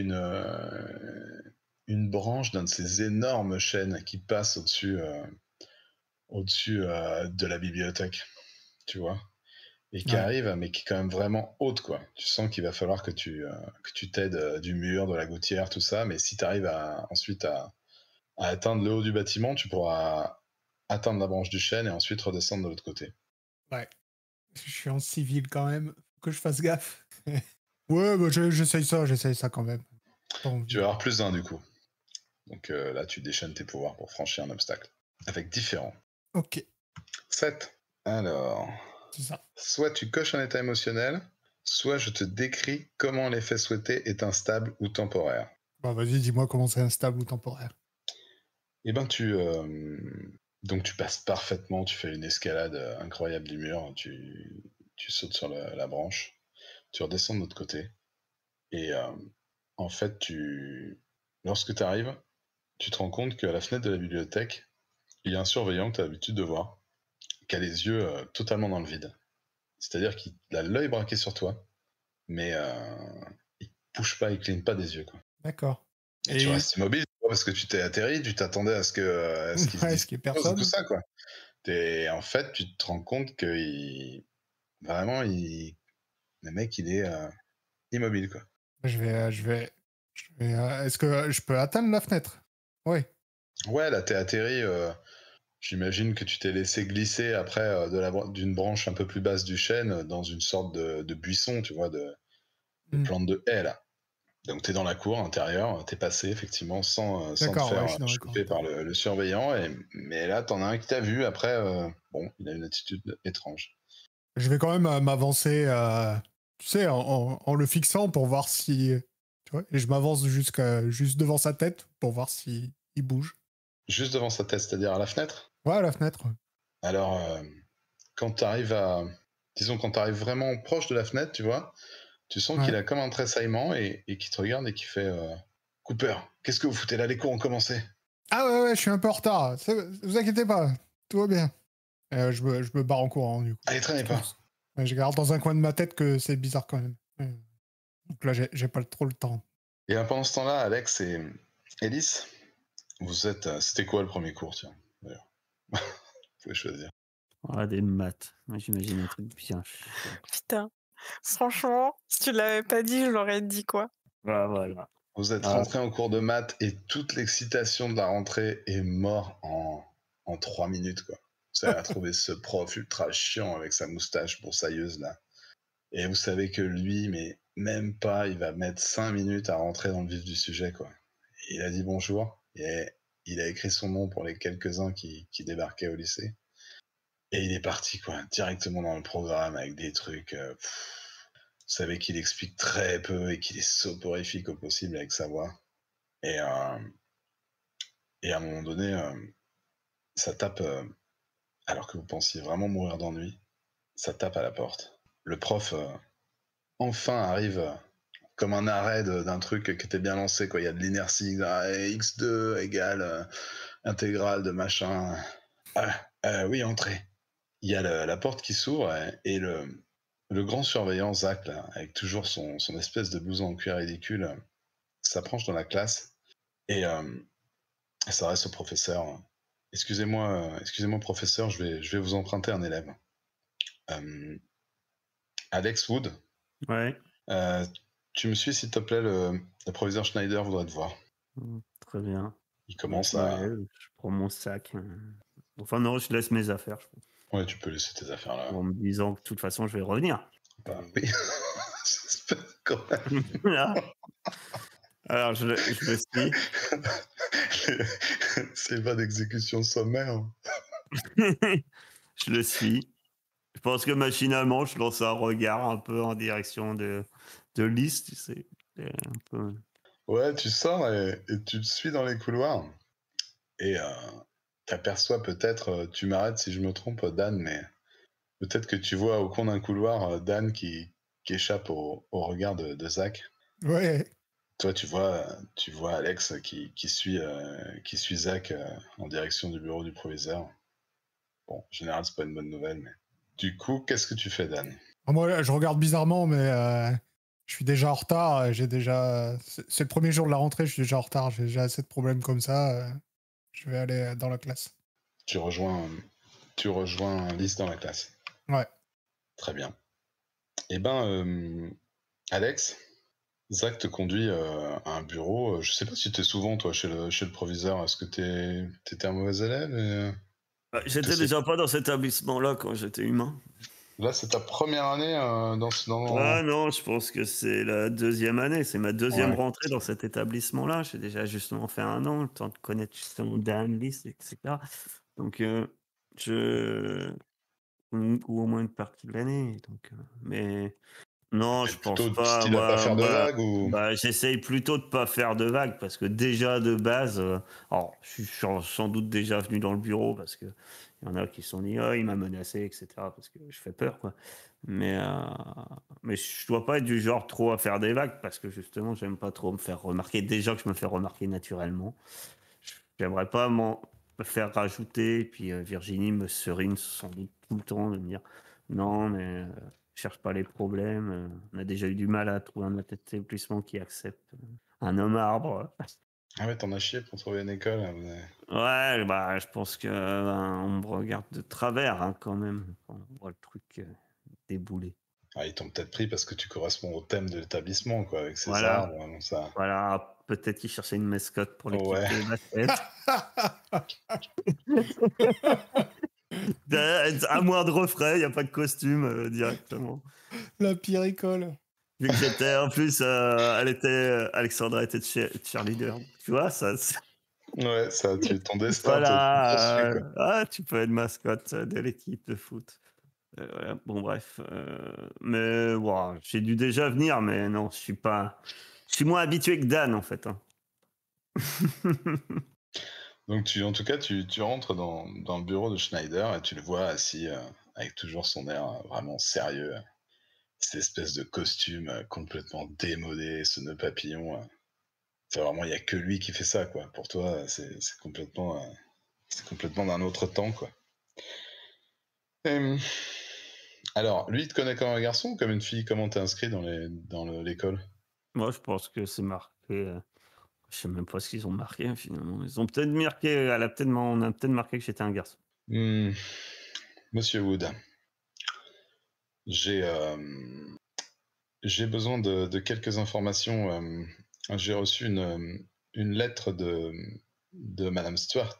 une branche d'un de ces énormes chaînes qui passe au-dessus de la bibliothèque, tu vois, et qui Ouais. arrive, mais qui est quand même vraiment haute, quoi. Tu sens qu'il va falloir que tu t'aides du mur, de la gouttière, tout ça, mais si tu arrives ensuite à atteindre le haut du bâtiment, tu pourras atteindre la branche du chêne et ensuite redescendre de l'autre côté. Ouais. Je suis en civil quand même, faut que je fasse gaffe. Ouais, bah, j'essaye ça quand même. Tu vas avoir plus d'un du coup. Donc là, tu déchaînes tes pouvoirs pour franchir un obstacle. Avec différents. Ok, 7. Alors, c'est ça. soit tu coches un état émotionnel, soit je te décris comment l'effet souhaité est instable ou temporaire. Bah vas-y, dis-moi comment c'est instable ou temporaire. Eh ben donc tu passes parfaitement, tu fais une escalade incroyable du mur, tu sautes sur la branche, tu redescends de l'autre côté, et en fait, lorsque tu arrives, tu te rends compte qu'à la fenêtre de la bibliothèque, il y a un surveillant que tu as l'habitude de voir, qui a les yeux totalement dans le vide. C'est-à-dire qu'il a l'œil braqué sur toi, mais il bouge pas, il cligne pas des yeux, quoi. D'accord. Et tu restes immobile, parce que tu t'es atterri, tu t'attendais à ce qu'il se dise qu'il y ait quelque chose, personne. tout ça, quoi. En fait, tu te rends compte que vraiment, le mec, il est immobile, quoi. Est-ce que je peux atteindre la fenêtre? Oui. Ouais, là, t'es atterri. J'imagine que tu t'es laissé glisser après d'une branche un peu plus basse du chêne dans une sorte de buisson, tu vois, de plante de haie, là. Donc t'es dans la cour intérieure, t'es passé effectivement sans te D'accord, ouais, faire je suis dans la cour choper par le surveillant, mais là t'en as un qui t'a vu, après, bon, il a une attitude étrange. Je vais quand même m'avancer, tu sais, en le fixant pour voir si. Tu vois, et je m'avance juste devant sa tête pour voir si il bouge. Juste devant sa tête, c'est-à-dire à la fenêtre? Ouais, à la fenêtre. Alors, quand t'arrives disons, quand t'arrives vraiment proche de la fenêtre, tu vois, tu sens qu'il a comme un tressaillement et qu'il te regarde et qu'il fait Cooper, qu'est-ce que vous foutez là? Les cours ont commencé. Ah ouais, je suis un peu en retard. Vous inquiétez pas, tout va bien. Je me barre en courant, du coup. Allez, traînez pas. Je garde dans un coin de ma tête que c'est bizarre quand même. Donc là, j'ai pas trop le temps. Et pendant ce temps-là, Alex et Ellis, vous êtes... C'était quoi le premier cours, tiens, d'ailleurs? Vous pouvez choisir. Ah, des maths. Moi, j'imagine un truc bien. Putain, franchement, si tu l'avais pas dit, je l'aurais dit quoi. Ah, voilà. Vous êtes rentré en cours de maths et toute l'excitation de la rentrée est morte en 3 minutes, quoi. Vous avez trouvé ce prof ultra chiant avec sa moustache broussailleuse, là. Et vous savez que lui, mais même pas, il va mettre 5 minutes à rentrer dans le vif du sujet, quoi. Il a dit bonjour et il a écrit son nom pour les quelques-uns qui débarquaient au lycée. Et il est parti, quoi, directement dans le programme avec des trucs. Vous savez qu'il explique très peu et qu'il est soporifique au possible avec sa voix. Et à un moment donné, ça tape, alors que vous pensiez vraiment mourir d'ennui, ça tape à la porte. Le prof, enfin, arrive comme un arrêt d'un truc qui était bien lancé, quoi. Il y a de l'inertie, x2 égale intégrale de machin. Oui, entrez. Il y a la porte qui s'ouvre et le grand surveillant, Zach, là, avec toujours son espèce de blouson en cuir ridicule, s'approche dans la classe et s'adresse au professeur. Excusez-moi, professeur, je vais vous emprunter un élève. Alex Wood, Ouais. tu me suis, s'il te plaît, le proviseur Schneider voudrait te voir. Très bien. Il commence Je me lève, je prends mon sac. Enfin non, je laisse mes affaires, je pense. Ouais, tu peux laisser tes affaires là. En me disant que de toute façon, je vais revenir. Bah oui, j'espère quand même. Voilà. Alors, je le suis. C'est pas d'exécution sommaire. Je le suis. Je pense que machinalement, je lance un regard un peu en direction de Lys, tu sais. Un peu... Ouais, tu sors et tu te suis dans les couloirs. Et t'aperçois peut-être, tu m'arrêtes si je me trompe, Dan, mais peut-être que tu vois au coin d'un couloir Dan qui échappe au regard de Zach. Ouais. Toi, tu vois Alex qui suit Zach en direction du bureau du proviseur. Bon, en général, c'est pas une bonne nouvelle, mais... Du coup, qu'est-ce que tu fais, Dan? Moi, je regarde bizarrement, mais je suis déjà en retard. C'est le premier jour de la rentrée, je suis déjà en retard. J'ai déjà assez de problèmes comme ça. Je vais aller dans la classe. Tu rejoins Lys dans la classe. Ouais. Très bien. Eh ben, Alex, Zach te conduit à un bureau. Je sais pas si tu es souvent, toi, chez le proviseur. Est-ce que t'étais un mauvais élève J'étais déjà pas dans cet établissement-là quand j'étais humain. Là, c'est ta première année dans... Ah non, je pense que c'est la deuxième année. C'est ma deuxième Ouais. rentrée dans cet établissement-là. J'ai déjà justement fait 1 an, le temps de connaître justement Dan, Lys, etc. Donc, ou au moins une partie de l'année. Donc, mais non, je pense Plutôt pas. style à pas faire de vagues ou... J'essaye plutôt de pas faire de vagues parce que déjà de base, alors je suis sans doute déjà venu dans le bureau parce que il y en a qui se sont dit, oh, il m'a menacé, etc. Parce que je fais peur, quoi. Mais je dois pas être du genre trop à faire des vagues parce que justement, j'aime pas trop me faire remarquer. Déjà que je me fais remarquer naturellement. J'aimerais pas me faire rajouter. Et puis Virginie me serine sans doute tout le temps de me dire, non, mais cherche pas les problèmes. On a déjà eu du mal à trouver un établissement qui accepte un homme arbre. Ah ouais, t'en as chié pour trouver une école. Ouais, bah, je pense que on me regarde de travers hein, quand même quand on voit le truc débouler. Ah, ils t'ont peut-être pris parce que tu corresponds au thème de l'établissement, quoi, avec ces Voilà. arbres, vraiment, ça. Voilà, peut-être qu'ils cherchaient une mascotte pour l'équipe Ouais. de basket. À moindre frais, il n'y a pas de costume directement. La pire école. Vu que j'étais, en plus, Alexandra était cheerleader. Tu vois, ça. Ouais, ça, ton destin Voilà. te poursuit, quoi. Tu peux être mascotte de l'équipe de foot. Voilà, bon, bref. Mais wow, j'ai dû déjà venir, mais non, je suis moins habitué que Dan, en fait. Hein. Donc, en tout cas, tu rentres dans le bureau de Schneider et tu le vois assis avec toujours son air vraiment sérieux. Cette espèce de costume complètement démodé, ce nœud papillon. C'est vraiment, il n'y a que lui qui fait ça, quoi. Pour toi, c'est complètement d'un autre temps, quoi. Alors, lui, il te connaît comme un garçon ou comme une fille? Comment t'es inscrit dans l'école? Moi, je pense que c'est marqué. Je sais même pas ce qu'ils ont marqué, finalement. Ils ont peut-être marqué, on a peut-être marqué que j'étais un garçon. Monsieur Wood, j'ai besoin de quelques informations. J'ai reçu une lettre de Madame Stuart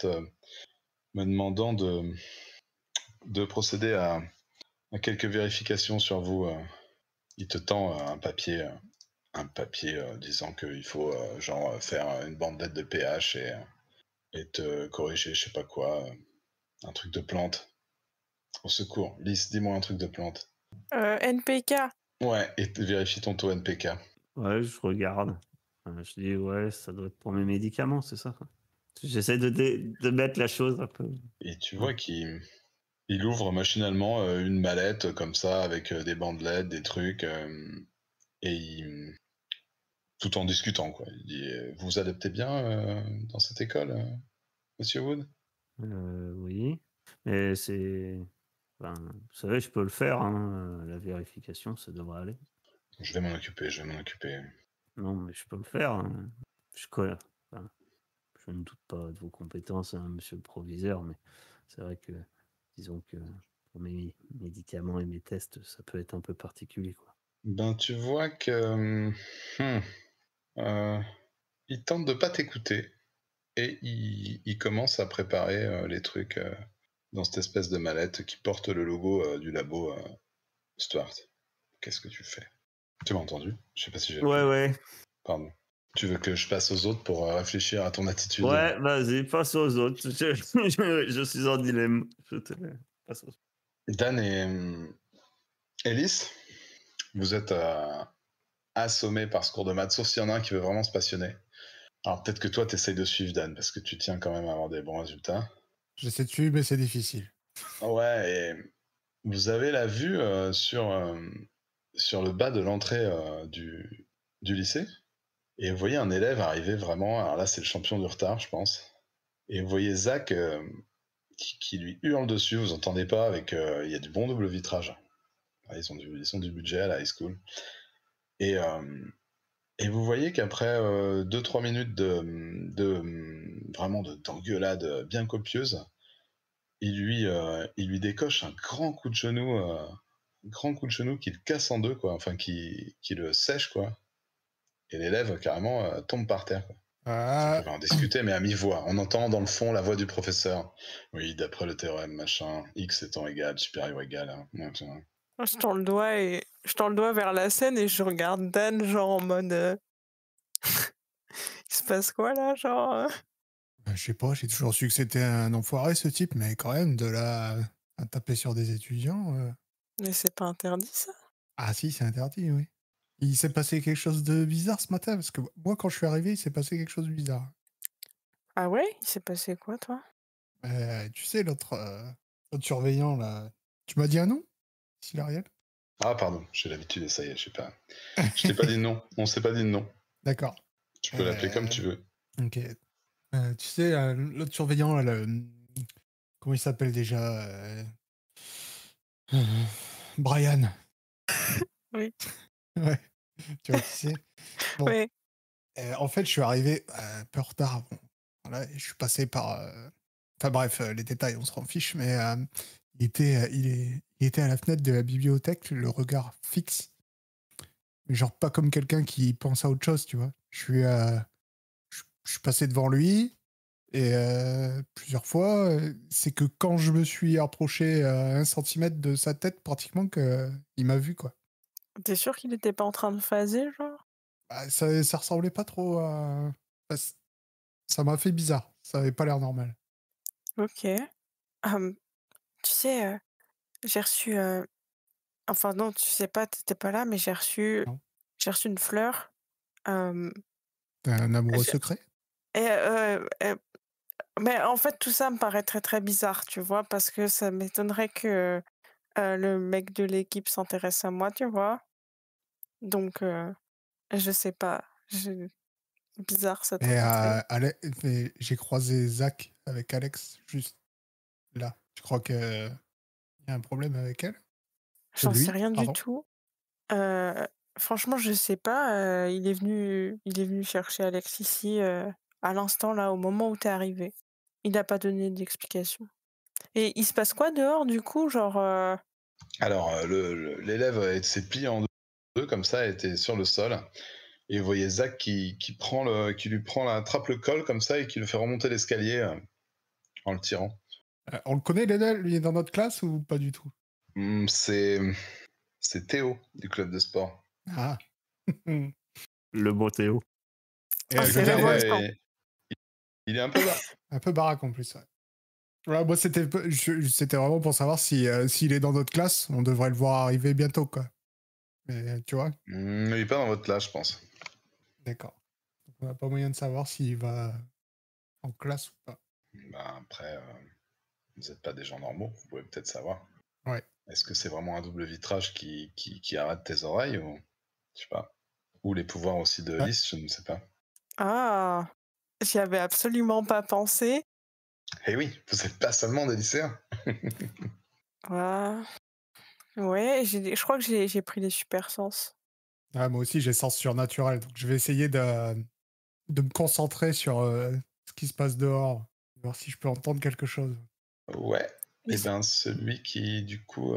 me demandant de procéder à quelques vérifications sur vous. Il te tend un papier disant qu'il faut faire une bandelette de pH et te corriger, je sais pas quoi, un truc de plante. Au secours. Lys, dis-moi un truc de plante. NPK. Ouais, et vérifie ton taux NPK. Ouais, je regarde. Je dis, ouais, ça doit être pour mes médicaments, c'est ça. J'essaie de mettre la chose un peu. Et tu vois qu'il ouvre machinalement une mallette comme ça, avec des bandelettes, des trucs, et tout en discutant, quoi. Il dit vous vous adaptez bien dans cette école, monsieur Wood? Oui. Mais c'est. Enfin, vous savez, je peux le faire, hein. La vérification, ça devrait aller. Je vais m'en occuper, je vais m'en occuper. Non, mais je peux le faire, hein. Enfin, je ne doute pas de vos compétences, hein, monsieur le proviseur, mais c'est vrai que, disons que pour mes médicaments et mes tests, ça peut être un peu particulier, quoi. Ben, tu vois que il tente de pas t'écouter et il commence à préparer les trucs dans cette espèce de mallette qui porte le logo du labo Stuart. Qu'est-ce que tu fais? Tu m'as entendu? Je sais pas si j'ai pu. Ouais. Pardon. Tu veux que je passe aux autres pour réfléchir à ton attitude? Ouais, vas-y, passe aux autres. Je suis en dilemme. Je te passe aux autres. Dan et Ellis, vous êtes assommés par ce cours de maths, sauf s'il y en a un qui veut vraiment se passionner. Alors peut-être que toi, t'essayes de suivre Dan, parce que tu tiens quand même à avoir des bons résultats. J'essaie de suivre, mais c'est difficile. Ouais, et vous avez la vue sur le bas de l'entrée du lycée, et vous voyez un élève arriver vraiment, alors là c'est le champion du retard, je pense, et vous voyez Zach qui lui hurle dessus, vous entendez pas, avec il y a du bon double vitrage. Ils ont du budget à la high school. Et vous voyez qu'après 2-3 minutes vraiment d'engueulade bien copieuse, il lui décoche un grand coup de genou, qui le casse en deux, quoi. Enfin, qui le sèche, quoi. Et l'élève carrément tombe par terre, quoi. Vous pouvez en discuter, mais à mi-voix. On entend dans le fond la voix du professeur. Oui, d'après le théorème, machin, x étant égal, supérieur égal. Hein. Je tends le doigt vers la scène et je regarde Dan, genre en mode. Il se passe quoi là, genre Je sais pas, j'ai toujours su que c'était un enfoiré ce type, mais quand même, de là à taper sur des étudiants. Mais c'est pas interdit ça? Ah si, c'est interdit, oui. Il s'est passé quelque chose de bizarre ce matin, parce que moi, quand je suis arrivé, il s'est passé quelque chose de bizarre. Ah ouais? Il s'est passé quoi, toi? Tu sais, l'autre surveillant, là. Tu m'as dit un nom, Silariel? Ah, pardon, j'ai l'habitude et ça y est, je sais pas. Je t'ai pas dit de nom, on s'est pas dit de nom. D'accord. Tu peux l'appeler comme tu veux. Ok. Tu sais, l'autre surveillant, là, comment il s'appelle déjà Brian. Oui. Ouais. Tu vois qui c'est? Bon. Oui. En fait, je suis arrivé un peu en retard. Bon, voilà, et je suis passé par. Enfin bref, les détails, on s'en fiche, mais il était à la fenêtre de la bibliothèque, le regard fixe. Mais genre pas comme quelqu'un qui pense à autre chose, tu vois. Je suis passé devant lui, et plusieurs fois, c'est que quand je me suis approché à 1 centimètre de sa tête, pratiquement, qu'il m'a vu, quoi. T'es sûr qu'il était pas en train de phaser, genre? Bah, ça ressemblait pas trop à. Enfin, ça m'a fait bizarre. Ça avait pas l'air normal. Ok. Tu sais, j'ai reçu. Enfin, non, tu sais pas, t'étais pas là, mais Non. j'ai reçu une fleur. euh, T'es un amoureux j'ai- secret? et, mais en fait, tout ça me paraît très très bizarre, tu vois, parce que ça m'étonnerait que le mec de l'équipe s'intéresse à moi, tu vois. Donc, je sais pas. Bizarre cette Mais, rencontre. mais j'ai croisé Zach avec Alex juste là. Je crois qu'il y a un problème avec elle. J'en sais Lui, rien du pardon. tout. Franchement, je sais pas. Il est venu chercher Alex ici à l'instant là, au moment où t'es arrivé. Il n'a pas donné d'explication. Et il se passe quoi dehors du coup, genre Alors, l'élève s'est plié en deux, comme ça, était sur le sol. Et vous voyez Zach qui lui attrape le col comme ça et qui le fait remonter l'escalier en le tirant. On le connaît, Lionel? Lui est dans notre classe ou pas du tout? C'est Théo du club de sport. Ah. Le beau Théo. Et Ah, je c'est veux dire, révoltant. Il est un peu bas. un peu baraque en plus. Ouais. Ouais, moi, c'était vraiment pour savoir si, s'il est dans notre classe. On devrait le voir arriver bientôt, quoi. Mais tu vois, Il est pas dans votre classe, je pense. d'accord. Donc, on n'a pas moyen de savoir s'il va en classe ou pas. Bah, après, vous n'êtes pas des gens normaux, vous pouvez peut-être savoir. Ouais. Est-ce que c'est vraiment un double vitrage qui arrête tes oreilles ou je sais pas. Ou les pouvoirs aussi de Ouais. Lys, je ne sais pas. Ah, j'y avais absolument pas pensé. Eh oui, vous n'êtes pas seulement des lycéens. Ah, ouais, je crois que j'ai pris les super sens. Ah, moi aussi, j'ai sens surnaturel. Donc, je vais essayer de me concentrer sur ce qui se passe dehors. Voir si je peux entendre quelque chose. Ouais. Et Et ben celui qui, du coup...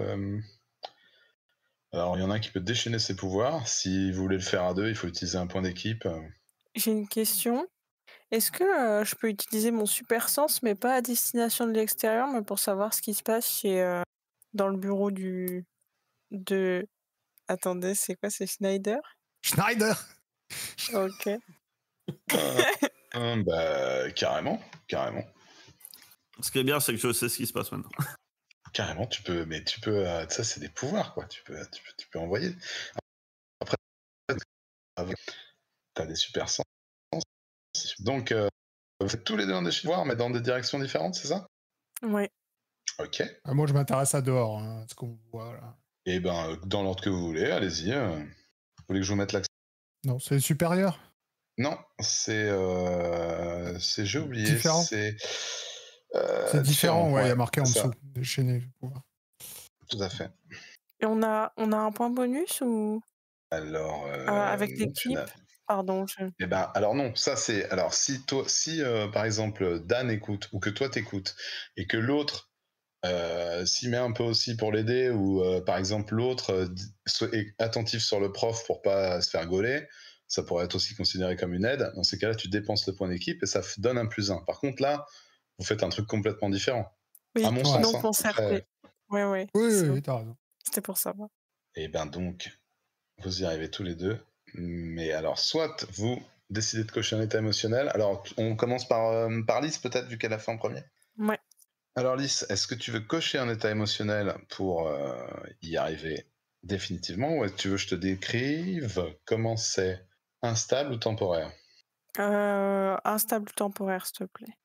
Alors, il y en a un qui peut déchaîner ses pouvoirs. Si vous voulez le faire à deux, il faut utiliser un point d'équipe. J'ai une question. Est-ce que je peux utiliser mon super sens, mais pas à destination de l'extérieur, mais pour savoir ce qui se passe dans le bureau de... Attendez, c'est quoi, c'est Schneider? Schneider! Ok. Bah, carrément. Ce qui est bien, c'est que je sais ce qui se passe maintenant. Carrément, tu peux... Mais tu peux... ça, c'est des pouvoirs, quoi. Tu peux envoyer. Après, t'as des super sens. Donc, vous faites tous les deux un déchiffroir, mais dans des directions différentes, c'est ça? Ouais. Ok. Ah, moi, je m'intéresse à dehors, hein, ce qu'on voit là. Et ben, dans l'ordre que vous voulez, allez-y. Vous voulez que je vous mette l'accent? Non, c'est supérieur. Non, c'est j'ai oublié. Différent. C'est C'est différent, ouais, il y a marqué en c'est ça, dessous. Déchaîner le pouvoir. tout à fait. Et on a un point bonus ou Alors, avec non, tu l'équipe? n'as. Pardon, Eh ben, alors non, ça c'est. Alors, si par exemple Dan écoute ou que toi t'écoutes et que l'autre s'y met un peu aussi pour l'aider ou par exemple l'autre est attentif sur le prof pour pas se faire gauler, ça pourrait être aussi considéré comme une aide. Dans ces cas-là, tu dépenses le point d'équipe et ça donne un +1. Par contre, là, vous faites un truc complètement différent. À Oui, mon Ouais. sens, donc hein. concerté. Après, Ouais, Oui, t'as raison. c'était pour savoir. et ben donc, vous y arrivez tous les deux. Mais alors, soit vous décidez de cocher un état émotionnel. Alors, on commence par Lys, peut-être, vu qu'elle a fait en premier. Ouais. Alors, Lys, est-ce que tu veux cocher un état émotionnel pour y arriver définitivement, ou est-ce que tu veux que je te décrive comment c'est instable ou temporaire? Instable temporaire, s'il te plaît.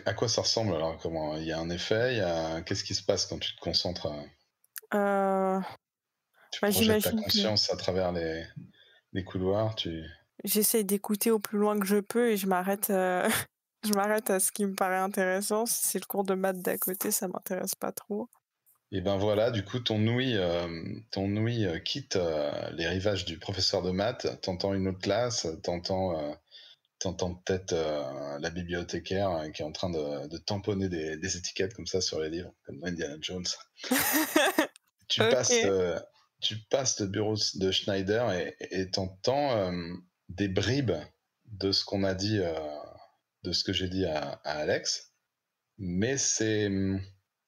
À quoi ça ressemble alors? Comment il y a un effet, qu'est-ce qui se passe quand tu te concentres, Euh, tu Bah, projettes ta j'imagine que conscience à travers les couloirs, j'essaye d'écouter au plus loin que je peux et je m'arrête je m'arrête à ce qui me paraît intéressant. Si c'est le cours de maths d'à côté, ça m'intéresse pas trop. Et ben voilà, du coup, ton ouïe quitte les rivages du professeur de maths, t'entends une autre classe, t'entends peut-être la bibliothécaire qui est en train de tamponner des étiquettes comme ça sur les livres, comme dans Indiana Jones. Tu passes, Ok. tu passes le bureau de Schneider et t'entends des bribes de ce qu'on a dit, de ce que j'ai dit à Alex, mais c'est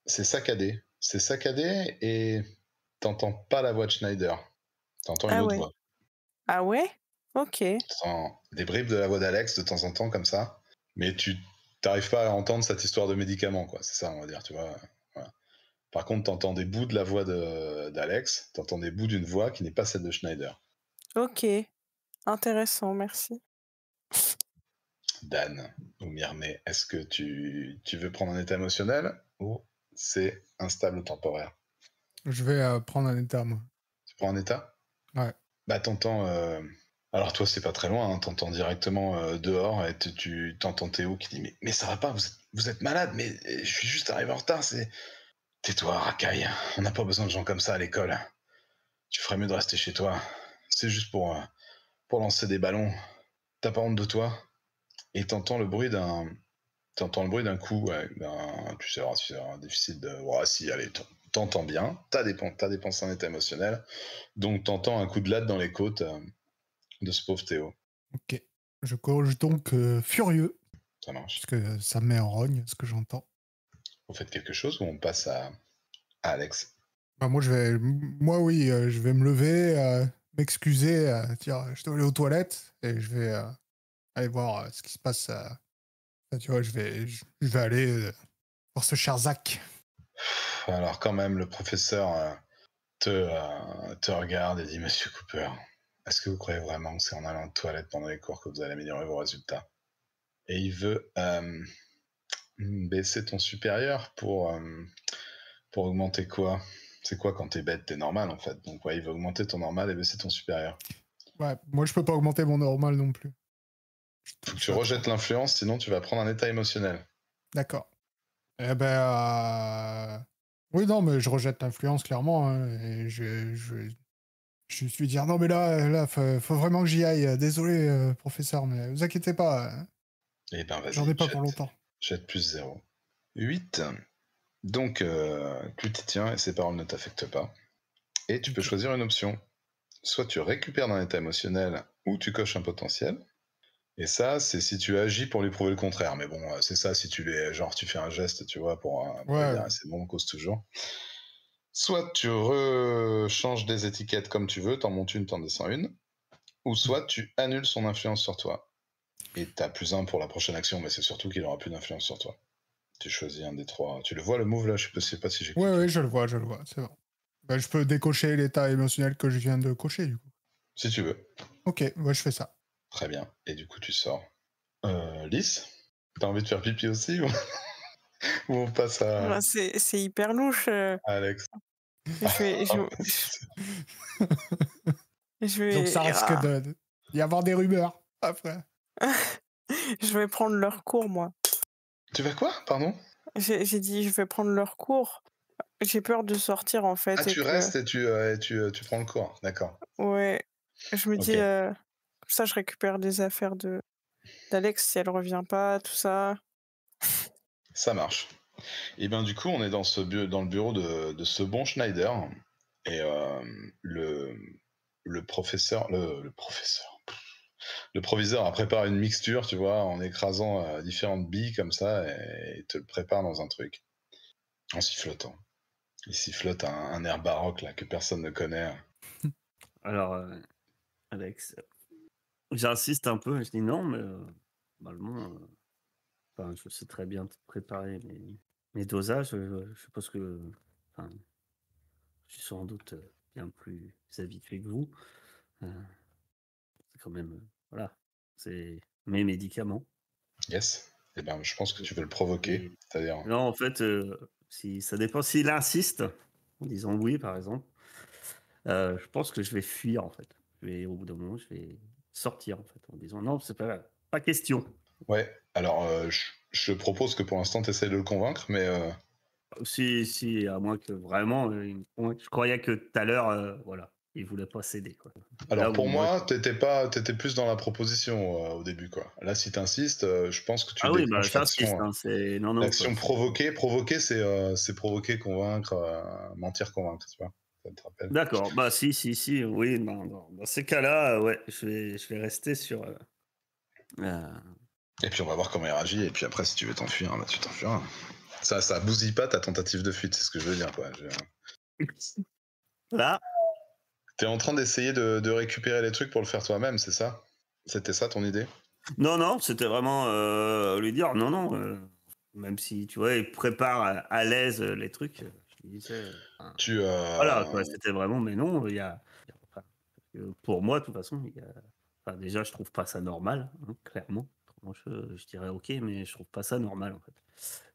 saccadé. C'est saccadé et t'entends pas la voix de Schneider. T'entends une Ah autre ouais. voix. Ah ouais? Ok. T'entends des bribes de la voix d'Alex de temps en temps comme ça, mais tu t'arrives pas à entendre cette histoire de médicament, quoi. C'est ça, on va dire, tu vois. Voilà. Par contre, t'entends des bouts de la voix d'Alex, t'entends des bouts d'une voix qui n'est pas celle de Schneider. Ok. Intéressant, merci. Dan ou Myrmé, est-ce que tu veux prendre un état émotionnel ou c'est instable ou temporaire? Je vais prendre un état, moi. Tu prends un état? Ouais. Bah, t'entends. Alors, toi, c'est pas très loin, hein, t'entends directement dehors et tu t'entends Théo qui dit mais ça va pas, vous êtes malade, mais je suis juste arrivé en retard, c'est. Tais-toi, racaille, on n'a pas besoin de gens comme ça à l'école. Tu ferais mieux de rester chez toi. C'est juste pour lancer des ballons. T'as pas honte de toi? Et t'entends le bruit d'un coup, ouais, tu sais, c'est difficile de. Ouais, si, allez, t'entends bien, t'as dépensé un état émotionnel, donc t'entends un coup de latte dans les côtes de ce pauvre Théo. Ok. Je coche donc furieux, Ça marche. parce que ça me met en rogne, ce que j'entends. Vous faites quelque chose ou on passe à Alex? Bah, moi, oui, je vais me lever, m'excuser, dire, je dois aller aux toilettes, et je vais aller voir ce qui se passe. Tu vois, je vais aller pour ce cher Zach. Alors quand même, le professeur te regarde et dit, Monsieur Cooper, est-ce que vous croyez vraiment que c'est en allant aux toilettes pendant les cours que vous allez améliorer vos résultats? Et il veut baisser ton supérieur pour augmenter quoi? C'est quoi quand t'es bête? T'es normal en fait. Donc ouais, il veut augmenter ton normal et baisser ton supérieur. Ouais, moi je peux pas augmenter mon normal non plus. Faut que tu rejettes l'influence, sinon tu vas prendre un état émotionnel. D'accord. Eh ben... Oui, non, mais je rejette l'influence, clairement. Hein, et je suis dire, non, mais là faut vraiment que j'y aille. Désolé, professeur, mais vous inquiétez pas. Eh ben vas-y, J'en ai pas pour longtemps. jette plus 0. 8. Donc, tu t'y tiens et ces paroles ne t'affectent pas. Et tu peux choisir une option. Soit tu récupères d'un état émotionnel ou tu coches un potentiel. Et ça, c'est si tu agis pour lui prouver le contraire. Mais bon, c'est ça, si tu fais un geste, tu vois, pour lui dire c'est bon, on cause toujours. Soit tu rechanges des étiquettes comme tu veux, t'en montes une, t'en descends une. Ou soit tu annules son influence sur toi. Et t'as plus 1 pour la prochaine action, mais c'est surtout qu'il aura plus d'influence sur toi. Tu choisis un des 3. Tu le vois le move là? Je sais pas si j'ai cliqué. Ouais, je le vois, c'est bon. Ben, je peux décocher l'état émotionnel que je viens de cocher, du coup. Si tu veux. Ok, ouais, je fais ça. Très bien. Et du coup, tu sors. Lys, t'as envie de faire pipi aussi ou on passe à C'est hyper louche. Alex? Je vais... Donc ça risque d'y avoir des rumeurs après. Je vais prendre leur cours, moi. Tu vas quoi? Pardon? J'ai dit, je vais prendre leur cours. J'ai peur de sortir, en fait. Ah, tu restes et tu prends le cours. D'accord. Ouais. Je me dis, ça, je récupère des affaires d'Alex si elle revient pas, tout ça. Ça marche. Et bien du coup, on est dans le bureau de ce bon Schneider. Et le professeur... Le proviseur a préparé une mixture, tu vois, en écrasant différentes billes comme ça, et il te le prépare dans un truc. En sifflotant. Il sifflote un air baroque là que personne ne connaît. Alors, Alex, j'insiste un peu, je dis non, mais normalement, je sais très bien préparer mes dosages. Je suppose que je suis sans doute bien plus habitué que vous. C'est quand même, voilà, c'est mes médicaments. Yes. Eh ben, je pense que tu veux le provoquer. C'est-à-dire... Non, en fait, si ça dépend. S'il insiste, en disant oui, par exemple, je pense que je vais fuir, en fait. Au bout d'un moment, je vais sortir, en fait, en disant non, c'est pas question. Ouais, alors je propose que pour l'instant, tu essaies de le convaincre, mais... Si, à moins que vraiment, il me convainque. Je croyais que tout à l'heure, voilà, il voulait pas céder, quoi. Alors Là pour où moi, t'étais plus dans la proposition au début, quoi. Là, si t'insistes, je pense que tu Ah oui, déclenches j'insiste, l'action. c'est non, L'action quoi, provoquer. Provoquer, c'est provoquer, convaincre, mentir, convaincre, tu vois. Ça te rappelle? d'accord, si, oui, dans ces cas-là, ouais, je vais rester sur, Et puis on va voir comment il réagit, et puis après, si tu veux t'enfuir, bah, tu t'enfuiras. Ça bousille pas ta tentative de fuite, c'est ce que je veux dire, quoi. Là, T'es en train d'essayer de récupérer les trucs pour le faire toi-même, c'est ça? C'était ça ton idée? non, c'était vraiment, lui dire: «Non, même si, tu vois, il prépare à l'aise, les trucs», je lui disais, Tu voilà, quoi, c'était vraiment mais non, enfin, pour moi, de toute façon, déjà, je trouve pas ça normal, hein, clairement. Autrement, je dirais: «OK», mais je trouve pas ça normal, en fait,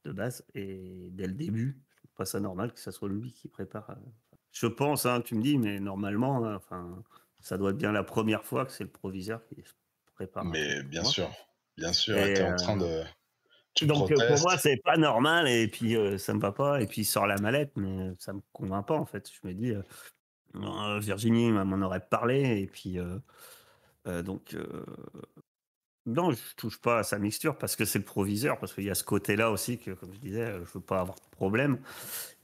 de base et dès le début, je trouve pas ça normal que ça soit lui qui prépare, je pense, hein, tu me dis, mais normalement, ça doit être bien la première fois que c'est le proviseur qui prépare un truc Mais pour bien moi sûr, et et t'es en train de... Tu donc pour moi, protestes. c'est pas normal et puis, ça me va pas et puis il sort la mallette, mais ça me convainc pas, en fait. Je me dis, Virginie m'en aurait parlé et puis, donc, non, je touche pas à sa mixture parce que c'est le proviseur, parce qu'il y a ce côté-là aussi que, comme je disais, je veux pas avoir de problème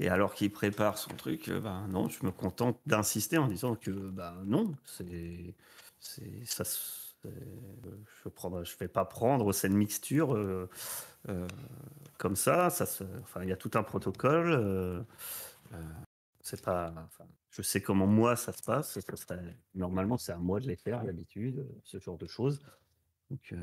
et alors qu'il prépare son truc, ben, non, je me contente d'insister en disant que, ben, non, c'est ça se je vais pas prendre cette mixture, heu, comme ça il y a tout un protocole, heu, c'est pas je sais comment moi ça se passe et normalement, c'est à moi de les faire d'habitude, ce genre de choses donc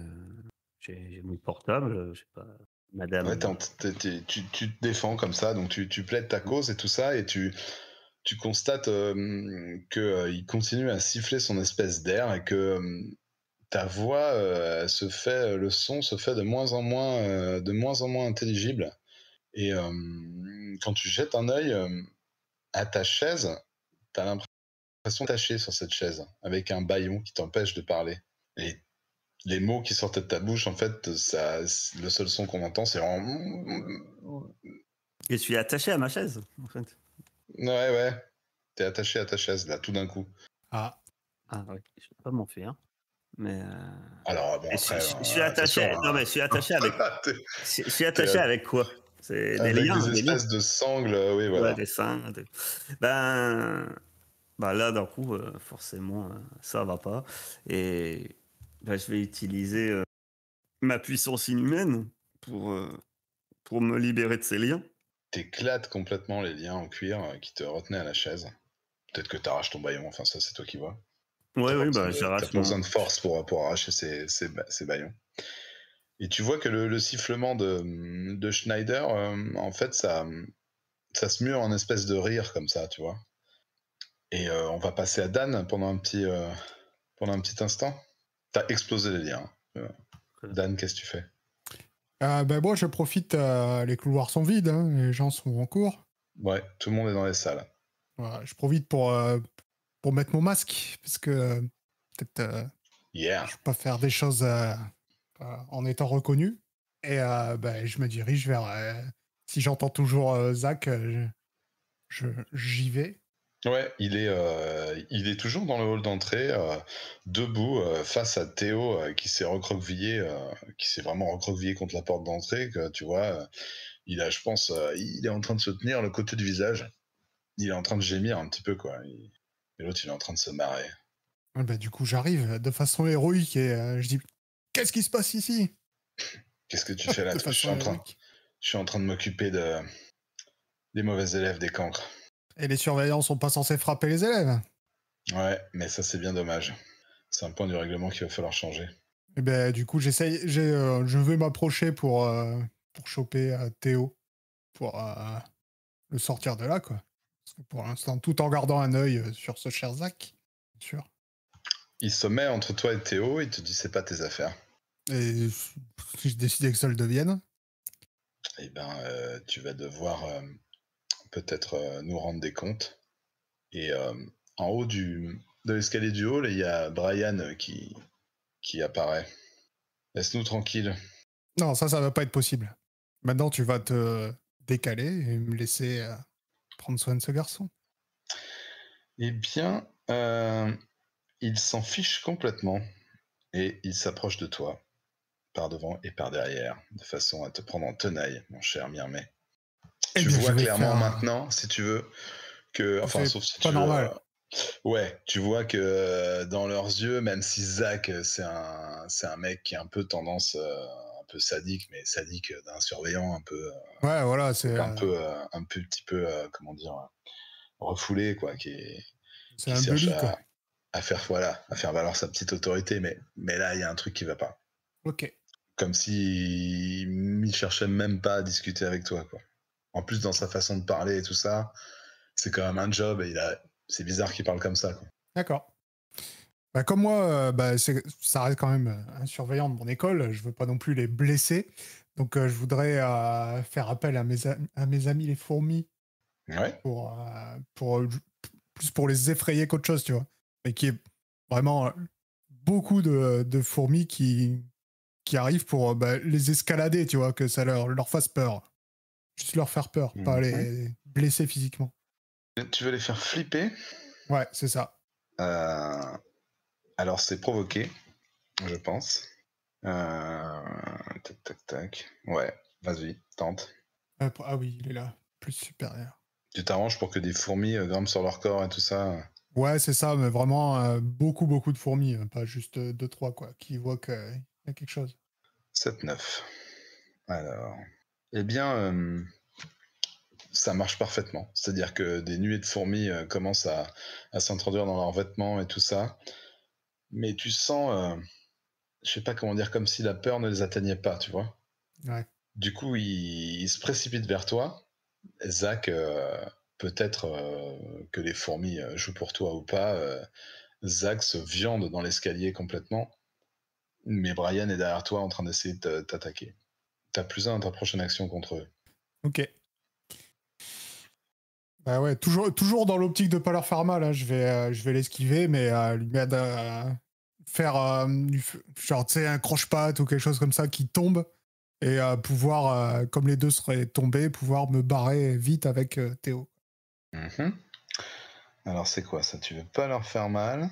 j'ai mon portable, j'ai pas Madame. Tu te défends comme ça, donc tu plaides ta cause et tout ça, et tu constates qu'il continue à siffler son espèce d'air et que ta voix le son se fait de moins en moins intelligible. Et quand tu jettes un œil à ta chaise, t'as l'impression d'attacher sur cette chaise avec un bâillon qui t'empêche de parler. Et les mots qui sortent de ta bouche, en fait, le seul son qu'on entend, c'est vraiment... Je suis attaché à ma chaise, en fait. Ouais. T'es attaché à ta chaise, là, tout d'un coup. Ah, Oui, je vais pas m'en faire. Mais Alors, bon, je après... suis attaché. Non, mais je suis attaché avec. Je suis attaché avec quoi? C'est des avec liens, des des liens. espèces de sangles, oui, voilà. Ouais, des seins. Ben là, d'un coup, forcément, ça va pas. Et je vais utiliser ma puissance inhumaine pour me libérer de ces liens. T'éclates complètement les liens en cuir qui te retenaient à la chaise. Peut-être que t'arraches ton bâillon, enfin ça c'est toi qui vois. Oui, T'as j'arrache pas besoin de force pour arracher ces bâillons. Et tu vois que le sifflement de Schneider, en fait, ça se mue en espèce de rire comme ça, tu vois. Et on va passer à Dan pendant un petit instant. T'as explosé les liens. Dan, qu'est-ce que tu fais? moi, je profite, les couloirs sont vides, hein, les gens sont en cours. Ouais, tout le monde est dans les salles. Voilà, je profite pour mettre mon masque, parce que peut-être Yeah. je peux pas faire des choses en étant reconnu. Et je me dirige vers... si j'entends toujours Zach, j'y vais. Ouais, il est toujours dans le hall d'entrée, debout, face à Théo, qui s'est vraiment recroquevillé contre la porte d'entrée, que tu vois, je pense, il est en train de se tenir le côté du visage. Il est en train de gémir un petit peu, quoi. Et l'autre, il est en train de se marrer. Du coup, j'arrive de façon héroïque et je dis, qu'est-ce qui se passe ici? Qu'est-ce que tu fais là? De façon héroïque. Je suis en train de m'occuper des mauvais élèves des cancres. Et les surveillants sont pas censés frapper les élèves. Ouais, mais ça, c'est bien dommage. C'est un point du règlement qu'il va falloir changer. Et du coup, je vais m'approcher pour choper Théo, pour le sortir de là, quoi. Parce que pour l'instant, tout en gardant un œil sur ce cher Zach, bien sûr. Il se met entre toi et Théo, il te dit c'est pas tes affaires. Et si je décidais que ça le devienne. Eh ben, tu vas devoir peut-être nous rendre des comptes. Et en haut de l'escalier du hall, il y a Brian qui apparaît. Laisse-nous tranquille. Non, ça va pas être possible. Maintenant, tu vas te décaler et me laisser prendre soin de ce garçon. Eh bien, il s'en fiche complètement et il s'approche de toi, par devant et par derrière, de façon à te prendre en tenaille, mon cher Mirmet. Eh Tu bien, vois je vais clairement faire maintenant, si tu veux, que... Enfin, c'est sauf si pas tu veux... normal. Ouais, tu vois que dans leurs yeux, même si Zach, c'est un mec qui a un peu tendance, un peu sadique, mais sadique d'un surveillant un peu... Ouais, voilà, c'est un petit peu, comment dire, refoulé, quoi, qui un cherche bully, quoi. à faire valoir sa petite autorité, mais là, il y a un truc qui va pas. Ok. Comme si il cherchait même pas à discuter avec toi, quoi. En plus, dans sa façon de parler et tout ça, c'est quand même un job et c'est bizarre qu'il parle comme ça, quoi. D'accord. Comme moi, ça reste quand même un surveillant de mon école. Je veux pas non plus les blesser. Donc, je voudrais faire appel à mes amis les fourmis Ouais. plus pour les effrayer qu'autre chose, tu vois. Mais qui est vraiment beaucoup de fourmis qui arrivent pour les escalader, tu vois, que ça leur fasse peur. Juste leur faire peur, pas les blesser physiquement. Tu veux les faire flipper? Ouais, c'est ça. Alors, c'est provoqué, je pense. Tac, tac, tac. Ouais, vas-y, tente. Ah oui, il est là. Plus supérieur. Tu t'arranges pour que des fourmis grimpent sur leur corps et tout ça? Ouais, c'est ça, mais vraiment beaucoup de fourmis, pas juste 2-3, quoi, qui voient qu'il y a quelque chose. 7-9. Alors... Eh bien, ça marche parfaitement. C'est-à-dire que des nuées de fourmis commencent à s'introduire dans leurs vêtements et tout ça. Mais tu sens, je sais pas comment dire, comme si la peur ne les atteignait pas, tu vois. Ouais. Du coup, il se précipite vers toi. Zach, peut-être que les fourmis jouent pour toi ou pas. Zach se viande dans l'escalier complètement. Mais Brian est derrière toi en train d'essayer de t'attaquer. T'as +1 à ta prochaine action contre eux. Ok. Bah ouais, toujours dans l'optique de pas leur faire mal. Hein. Je vais l'esquiver, mais lui mettre faire genre tu sais un croche-patte ou quelque chose comme ça qui tombe et pouvoir, comme les deux seraient tombés, pouvoir me barrer vite avec Théo. Mhm. Alors c'est quoi ça? Tu veux pas leur faire mal?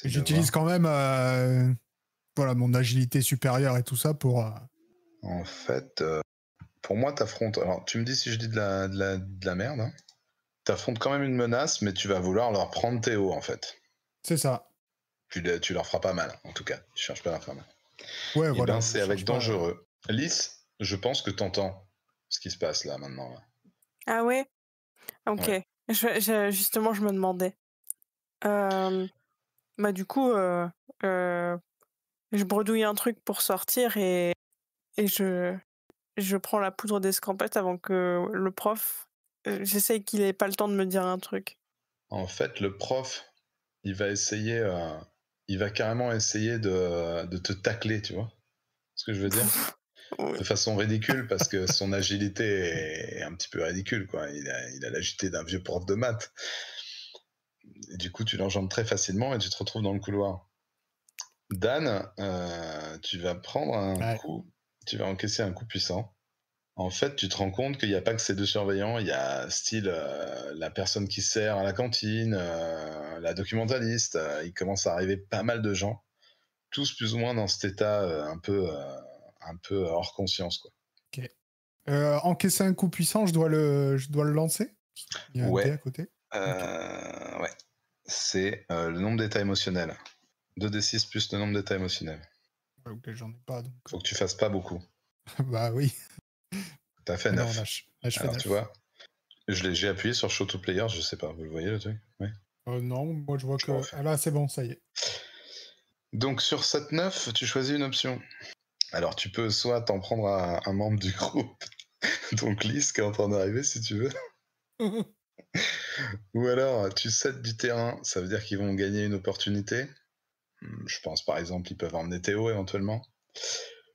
Et j'utilise quand même voilà mon agilité supérieure et tout ça pour. En fait, pour moi t'affrontes. Alors tu me dis si je dis de la merde. Hein. T'affrontes quand même une menace, mais tu vas vouloir leur prendre Théo en fait. C'est ça. Tu leur feras pas mal, en tout cas. Tu cherches pas à leur faire mal. Ouais, Et voilà. ben c'est avec dangereux. Lys, je pense que t'entends ce qui se passe là maintenant. Là. Ah ouais? Ok. Ouais. Justement, je me demandais. Bah du coup, je bredouille un truc pour sortir et je prends la poudre d'escampette avant que le prof. J'essaye qu'il ait pas le temps de me dire un truc. En fait, le prof, il va essayer, il va carrément essayer de te tacler, tu vois ce que je veux dire? Oui. De façon ridicule, parce que son agilité est un petit peu ridicule, quoi. Il a l'agilité d'un vieux prof de maths. Et du coup, tu l'enjambes très facilement et tu te retrouves dans le couloir. Dan, tu vas prendre un coup, tu vas encaisser un coup puissant. En fait, tu te rends compte qu'il n'y a pas que ces deux surveillants, il y a style la personne qui sert à la cantine, la documentaliste, il commence à arriver pas mal de gens, tous plus ou moins dans cet état un peu hors conscience, quoi. Ok. Encaisser un coup puissant, je dois le lancer. Il y a un dé à côté. Ouais. C'est le nombre d'états émotionnels. 2d6 plus le nombre d'états émotionnels. Ouais, ok, j'en ai pas donc. Faut que tu fasses pas beaucoup. Bah oui. T'as fait 9. Non, là, je fais Alors 9. tu vois, j'ai appuyé sur Show to Player, je sais pas, vous le voyez le truc? Ouais. Non, moi je vois que. Ah là, c'est bon, ça y est. Donc sur cette 9, tu choisis une option. Alors tu peux soit t'en prendre à un membre du groupe, donc Lys qui est en train d'arriver si tu veux. Ou alors tu cèdes du terrain, ça veut dire qu'ils vont gagner une opportunité. Je pense par exemple ils peuvent emmener Théo éventuellement.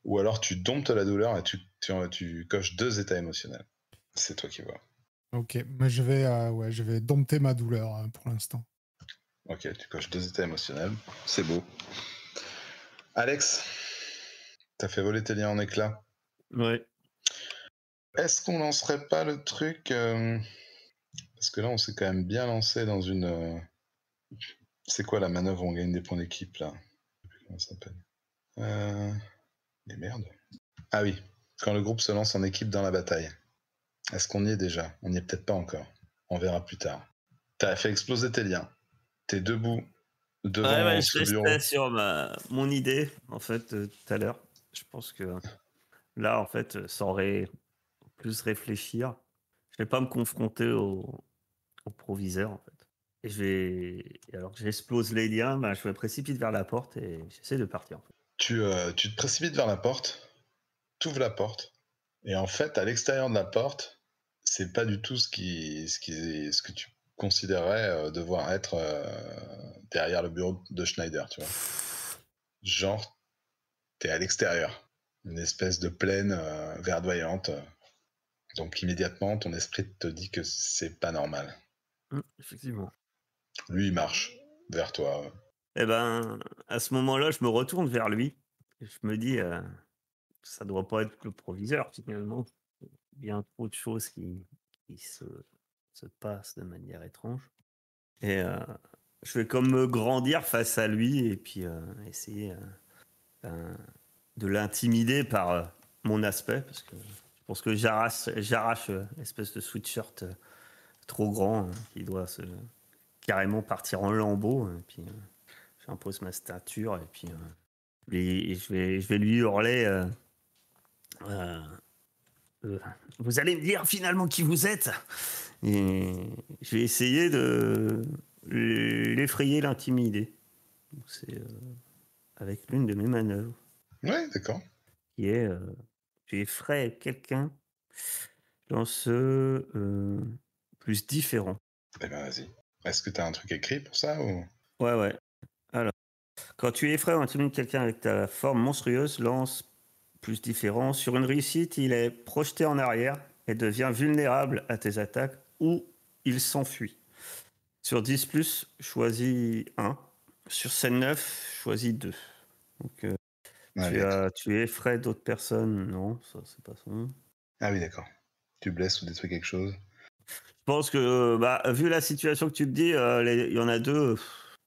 Ou alors tu domptes la douleur et tu coches 2 états émotionnels. C'est toi qui vois. Ok, mais je vais dompter ma douleur pour l'instant. Ok, tu coches 2 états émotionnels. C'est beau. Alex, t'as fait voler tes liens en éclats. Ouais. Est-ce qu'on lancerait pas le truc parce que là, on s'est quand même bien lancé dans une... C'est quoi la manœuvre où on gagne des points d'équipe, là? Comment ça s'appelle des merdes. Ah oui, quand le groupe se lance en équipe dans la bataille. Est-ce qu'on y est déjà? On n'y est peut-être pas encore. On verra plus tard. T'as fait exploser tes liens. T'es debout devant Je ce bureau. restais sur mon idée, en fait, tout à l'heure. Je pense que là, en fait, sans plus réfléchir, je vais pas me confronter au proviseur, en fait. Et alors que j'explose les liens, je me précipite vers la porte et j'essaie de partir, en fait. Tu te précipites vers la porte, t'ouvres la porte, et en fait, à l'extérieur de la porte, c'est pas du tout ce que tu considérerais devoir être derrière le bureau de Schneider, tu vois. Genre, t'es à l'extérieur, une espèce de plaine verdoyante. Donc immédiatement, ton esprit te dit que c'est pas normal. Effectivement. Lui, il marche vers toi. Et à ce moment-là, je me retourne vers lui. Et je me dis, ça doit pas être le proviseur, finalement. Bien trop de choses qui se passent de manière étrange. Et je vais comme me grandir face à lui et puis essayer de l'intimider par mon aspect, parce que je pense que j'arrache l'espèce de sweatshirt trop grand qui doit carrément partir en lambeaux. Et puis j'impose ma stature et puis je vais lui hurler. Vous allez me dire finalement qui vous êtes. Et je vais essayer de l'effrayer, l'intimider. C'est avec l'une de mes manœuvres. Ouais, d'accord. Qui est tu effraies quelqu'un dans ce plus différent. Eh ben, vas-y. Est-ce que tu as un truc écrit pour ça ou... Ouais. Alors, quand tu effraies ou intimides quelqu'un avec ta forme monstrueuse, lance plus différent. Sur une réussite, il est projeté en arrière et devient vulnérable à tes attaques ou il s'enfuit. Sur 10+, choisis 1. Sur scène 9, choisis 2. Donc, Ah oui, d'accord. tu effraies d'autres personnes. Non, ça, c'est pas ça. Ah oui, d'accord. Tu blesses ou détruis quelque chose. Je pense que, vu la situation que tu te dis, il y en a 2. Je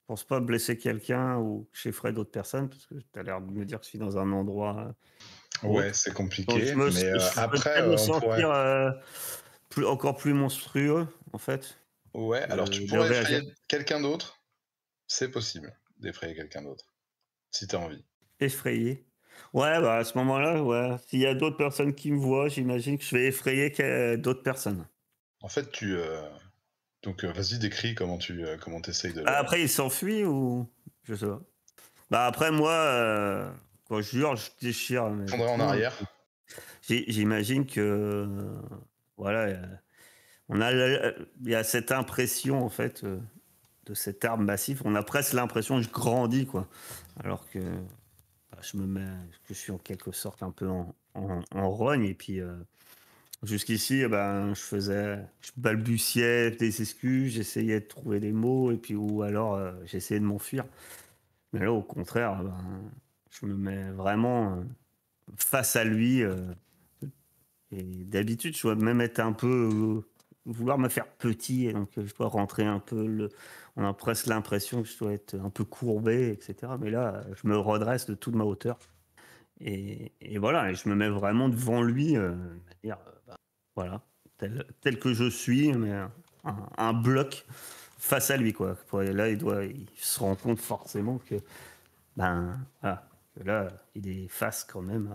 pense pas blesser quelqu'un ou que j'effraie d'autres personnes, parce que tu as l'air de me dire que je suis dans un endroit Ouais, autre. c'est Donc, compliqué, mais je peux après, peut-être me on pourrait... sentir encore plus monstrueux, en fait, Ouais, alors tu de pourrais réagir. effrayer quelqu'un d'autre. C'est possible d'effrayer quelqu'un d'autre, si tu as envie. Effrayé. Ouais, à ce moment-là, ouais. S'il y a d'autres personnes qui me voient, j'imagine que je vais effrayer d'autres personnes. En fait, donc, vas-y, décris comment t'essayes de le... Après, il s'enfuit ou je sais pas. Après, moi, quand je jure, je déchire mais Fondrait en tout, hein. arrière. J'imagine que voilà, il y a cette impression en fait de cette arme massive. On a presque l'impression que je grandis quoi, alors que je me mets, que je suis en quelque sorte un peu en rogne et puis jusqu'ici, je balbutiais des excuses, j'essayais de trouver des mots et puis ou alors j'essayais de m'enfuir. Mais là, au contraire, je me mets vraiment face à lui. Et d'habitude, je dois même être un peu vouloir me faire petit, et donc je dois rentrer un peu. On a presque l'impression que je dois être un peu courbé, etc. Mais là, je me redresse de toute ma hauteur. Et voilà, et je me mets vraiment devant lui, de manière, voilà, tel que je suis, mais un bloc face à lui, quoi. Là, il se rend compte forcément que, voilà, que là, il est face quand même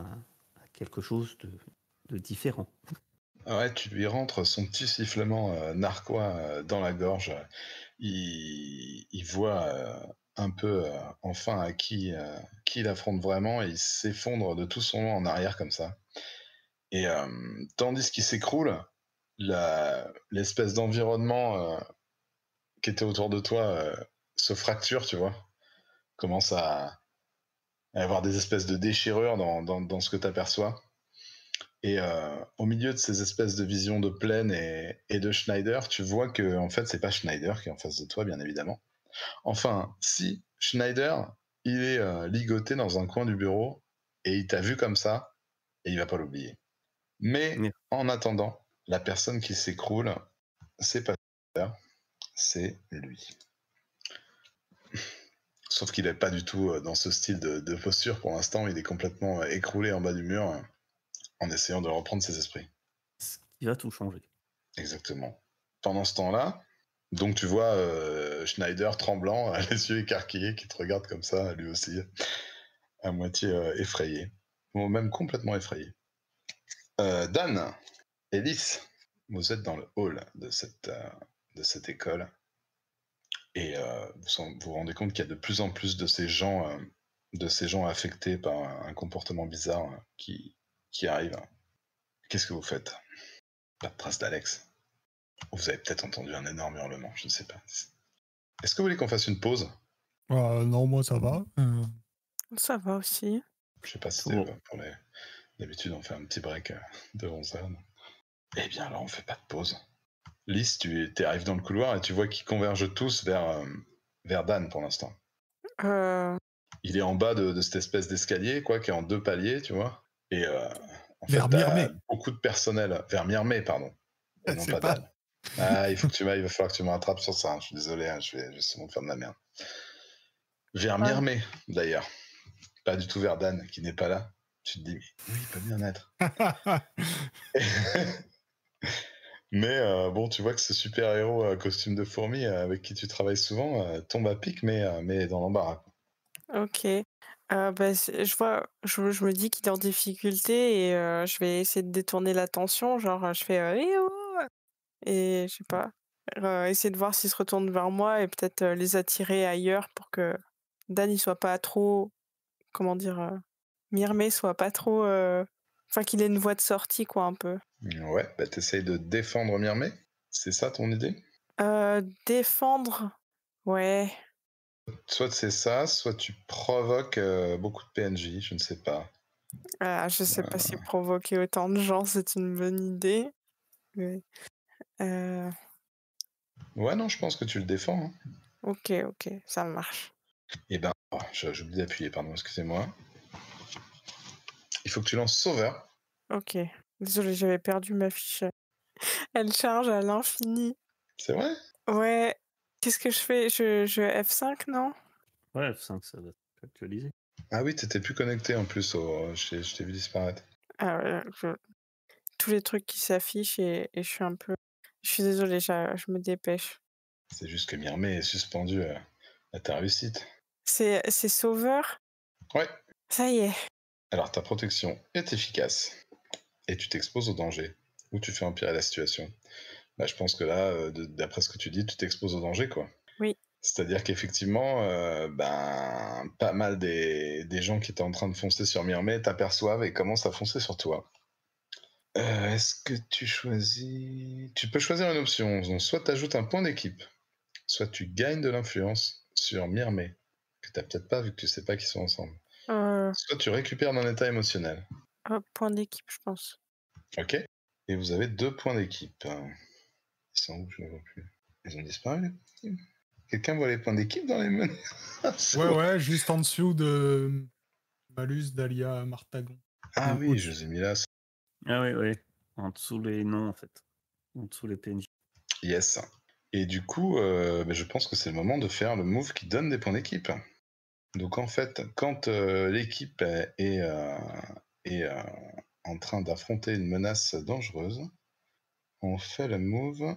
à quelque chose de différent. Ah ouais, tu lui rentres son petit sifflement narquois dans la gorge. Il voit un peu enfin à qui il affronte vraiment et il s'effondre de tout son long en arrière comme ça. Et tandis qu'il s'écroule, l'espèce d'environnement qui était autour de toi se fracture, tu vois. Commence à avoir des espèces de déchirures dans ce que tu aperçois. Et au milieu de ces espèces de visions de plaine et de Schneider, tu vois que en fait c'est pas Schneider qui est en face de toi, bien évidemment. Enfin, si Schneider, il est ligoté dans un coin du bureau et il t'a vu comme ça et il va pas l'oublier. Mais Ouais. en attendant, la personne qui s'écroule, c'est pas Schneider, c'est lui. Sauf qu'il est pas du tout dans ce style de posture pour l'instant. Il est complètement écroulé en bas du mur en essayant de reprendre ses esprits. Ce qui va tout changer. Exactement. Pendant ce temps-là, donc tu vois Schneider tremblant, les yeux écarquillés, qui te regarde comme ça, lui aussi, à moitié effrayé, ou même complètement effrayé. Dan, Ellis, vous êtes dans le hall de cette école, et vous vous rendez compte qu'il y a de plus en plus de ces gens affectés par un comportement bizarre qui arrive. Qu'est-ce que vous faites? Pas de trace d'Alex. Vous avez peut-être entendu un énorme hurlement, je ne sais pas. Est-ce que vous voulez qu'on fasse une pause? Non, moi ça va. Ça va aussi. Je sais pas si Bon. c'est pour les... D'habitude, on fait un petit break de 11 heures. Eh bien, alors, on fait pas de pause. Lys, tu arrives dans le couloir et tu vois qu'ils convergent tous vers Dan pour l'instant. Euh, Il est en bas de cette espèce d'escalier, quoi, qui est en 2 paliers, tu vois. Et en fait, Vers t'as Mirmé. beaucoup de personnel. Vers Mirmé, pardon. Et non C'est pas pas. Dan. Ah, il va falloir que tu me rattrapes sur ça. Hein. Je suis désolé, hein, je vais sûrement faire de la merde. Vers Mirmé, d'ailleurs. Pas du tout vers Dan, qui n'est pas là. Tu te dis, mais oui, il peut bien être. Mais bon, tu vois que ce super-héros costume de fourmi avec qui tu travailles souvent tombe à pic, mais dans l'embarras. ok. Je me dis qu'il est en difficulté et je vais essayer de détourner l'attention. Genre, je fais Eh oh et je sais pas, essayer de voir s'ils se retournent vers moi et peut-être les attirer ailleurs pour que Dan il soit pas trop, comment dire, Mirmé soit pas trop Enfin, qu'il ait une voie de sortie, quoi, un peu. Ouais, bah t'essayes de défendre Myrmé. C'est ça ton idée? Défendre, ouais. Soit c'est ça, soit tu provoques beaucoup de PNJ, je ne sais pas. Je sais pas si provoquer autant de gens, c'est une bonne idée. Mais, Ouais, non, je pense que tu le défends. Hein. ok, ça marche. Eh ben, j'ai oublié d'appuyer, pardon, excusez-moi. Il faut que tu lances Sauveur. Ok. Désolée, j'avais perdu ma fiche. Elle charge à l'infini. C'est vrai? Ouais. Qu'est-ce que je fais? Je F5, non? Ouais, F5, ça va actualiser. Ah oui, t'étais plus connecté en plus, je t'ai vu disparaître. Ah ouais, tous les trucs qui s'affichent et je suis un peu... Je suis désolée, je me dépêche. C'est juste que Myrmé est suspendu à ta réussite. C'est sauveur? Ouais. Ça y est. Alors ta protection est efficace et tu t'exposes au danger ou tu fais empirer la situation. Bah, je pense que là, d'après ce que tu dis, tu t'exposes au danger, quoi. Oui. C'est-à-dire qu'effectivement, pas mal des gens qui étaient en train de foncer sur Myrmé t'aperçoivent et commencent à foncer sur toi. Est-ce que tu choisis... Tu peux choisir une option. Donc, soit tu ajoutes un point d'équipe, soit tu gagnes de l'influence sur Myrmé, que tu n'as peut-être pas vu que tu sais pas qu'ils sont ensemble. Soit tu récupères d'un état émotionnel. Point d'équipe, je pense. Ok. Et vous avez 2 points d'équipe. Ils sont où? Je ne vois plus. Ils ont disparu. Quelqu'un voit les points d'équipe dans les menus? Ouais, juste en dessous de Malus, Dahlia, Martagon. Ah oui, je les ai mis là. Ah oui. En dessous les noms, en fait. En dessous les PNJ. Yes. Et du coup, je pense que c'est le moment de faire le move qui donne des points d'équipe. Donc en fait, quand l'équipe est en train d'affronter une menace dangereuse, on fait le move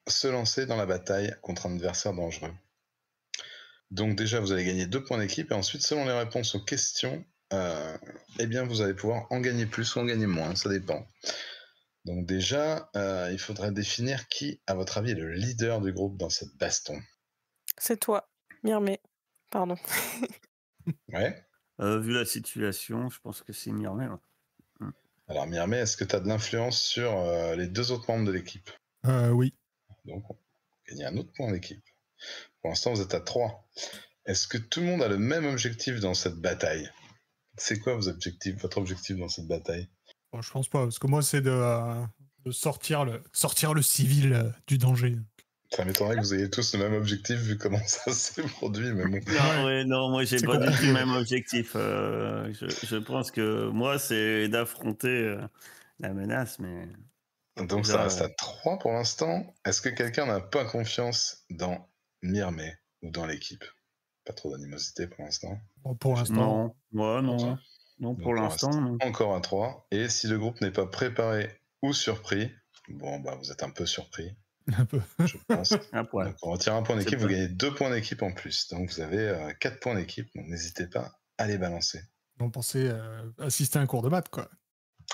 se lancer dans la bataille contre un adversaire dangereux. Donc déjà, vous allez gagner 2 points d'équipe et ensuite, selon les réponses aux questions, vous allez pouvoir en gagner plus ou en gagner moins, ça dépend. Donc déjà, il faudrait définir qui, à votre avis, est le leader du groupe dans cette baston. C'est toi, Myrmé. Pardon. Ouais. Vu la situation, je pense que c'est Myrmé. Ouais. Alors Myrmé, est-ce que tu as de l'influence sur les 2 autres membres de l'équipe? Oui. Donc on gagne un autre point d'équipe. Pour l'instant, vous êtes à 3. Est-ce que tout le monde a le même objectif dans cette bataille? C'est quoi votre objectif dans cette bataille? Bon, je pense pas, parce que moi, c'est de sortir le civil du danger. Ça m'étonnerait que vous ayez tous le même objectif vu comment ça s'est produit, mais bon. Non, moi j'ai pas du tout le même objectif. Je pense que moi c'est d'affronter la menace, mais... Donc ça reste à 3 pour l'instant. Est-ce que quelqu'un n'a pas confiance dans Myrmé ou dans l'équipe? Pas trop d'animosité pour l'instant. Bon, pour l'instant. Non. Non, pour l'instant, non. Encore à 3. Et si le groupe n'est pas préparé ou surpris, vous êtes un peu surpris. Un peu. Je pense. Un point. Donc on retire un point d'équipe, vous gagnez 2 points d'équipe en plus. Donc vous avez 4 points d'équipe, donc n'hésitez pas à les balancer. On pensait assister à un cours de maths, quoi.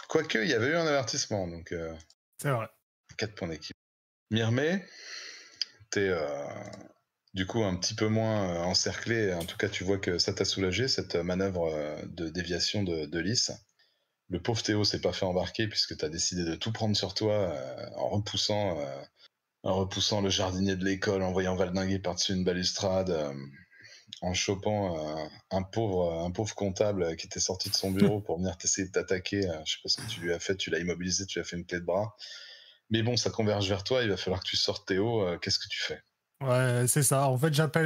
Quoique, il y avait eu un avertissement, donc... C'est vrai. 4 points d'équipe. Myrmé, t'es du coup un petit peu moins encerclé. En tout cas, tu vois que ça t'a soulagé, cette manœuvre de déviation de Lys. Le pauvre Théo s'est pas fait embarquer puisque t'as décidé de tout prendre sur toi en repoussant le jardinier de l'école, en voyant valdinguer par-dessus une balustrade, en chopant un pauvre comptable qui était sorti de son bureau pour venir t'essayer de t'attaquer. Je sais pas ce que tu lui as fait, tu l'as immobilisé, tu lui as fait une clé de bras. Mais bon, ça converge vers toi, il va falloir que tu sortes Théo. Qu'est-ce que tu fais? Ouais, c'est ça. En fait, j'appelle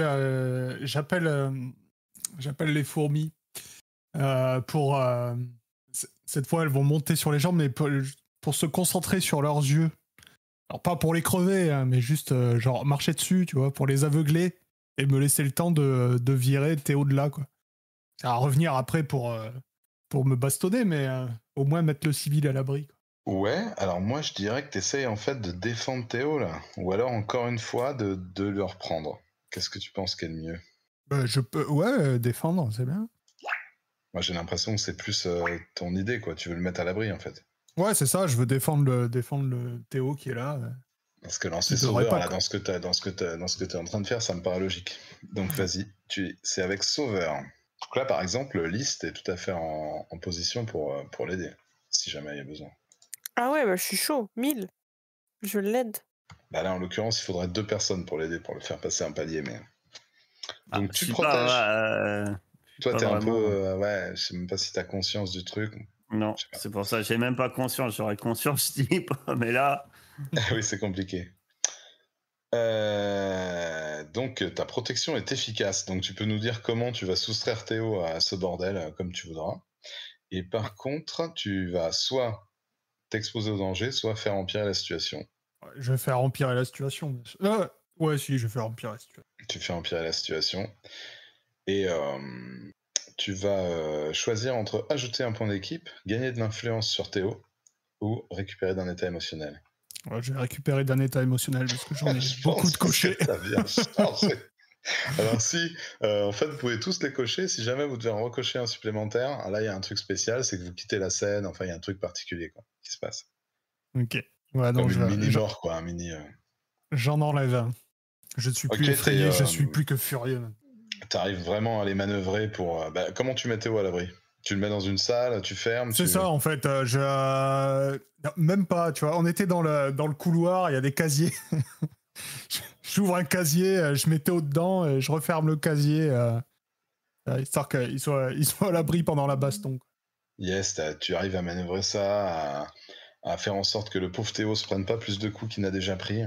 les fourmis pour... cette fois, elles vont monter sur les jambes, mais pour se concentrer sur leurs yeux. Alors, pas pour les crever, hein, mais juste genre marcher dessus, tu vois, pour les aveugler et me laisser le temps de virer Théo de là, quoi. À revenir après pour me bastonner, mais au moins mettre le civil à l'abri, quoi. Ouais, alors moi je dirais que t'essayes en fait de défendre Théo là, ou alors encore une fois de le reprendre. Qu'est-ce que tu penses qu'est le mieux? Je peux, défendre, c'est bien. Moi j'ai l'impression que c'est plus ton idée quoi, tu veux le mettre à l'abri en fait. Ouais, c'est ça, je veux défendre le Théo qui est là. Parce que lancer Sauveur là, dans ce que t'es en train de faire, ça me paraît logique. Donc vas-y, c'est avec Sauveur. Donc là par exemple, Lys est tout à fait en position pour l'aider. si jamais il y a besoin. Ah ouais, bah, je suis chaud. 1000. Je l'aide. Bah là, en l'occurrence, il faudrait 2 personnes pour l'aider, pour le faire passer un palier, mais... Donc Je tu suis protèges. je suis Toi, pas t'es un vraiment. peu... ouais, je sais même pas si t'as conscience du truc. Non, Je sais pas. c'est pour ça, j'ai même pas conscience. J'aurais conscience, je dis pas, mais là. Oui, c'est compliqué. Donc ta protection est efficace. Donc tu peux nous dire comment tu vas soustraire Théo à ce bordel, comme tu voudras. Et par contre, tu vas soit t'exposer au danger, soit faire empirer la situation. Ouais, je vais faire empirer la situation. bien sûr. Ouais, si, je vais faire empirer la situation. Tu fais empirer la situation. Et tu vas choisir entre ajouter un point d'équipe, gagner de l'influence sur Théo, ou récupérer d'un état émotionnel. Ouais, je vais récupérer d'un état émotionnel parce que j'en ai Je beaucoup pense de que cochers. ça vient changer. Alors si, en fait, vous pouvez tous les cocher. Si jamais vous devez en recocher un supplémentaire, là, il y a un truc spécial, c'est que vous quittez la scène. Enfin, il y a un truc particulier quoi, qui se passe. Ok. Ouais, non, Comme une mini-mort, quoi, un mini... j'en enlève un. Je ne suis plus Ok, effrayé, je suis plus que furieux. T'arrives vraiment à les manœuvrer pour... comment tu mets Théo à l'abri? Tu le mets dans une salle, tu fermes, C'est ça, en fait. Non, même pas, tu vois. On était dans le couloir, il y a des casiers. J'ouvre un casier, je mets Théo dedans, et je referme le casier, histoire qu'ils soient à l'abri pendant la baston. Quoi. Yes, tu arrives à manœuvrer ça, à faire en sorte que le pauvre Théo se prenne pas plus de coups qu'il n'a déjà pris.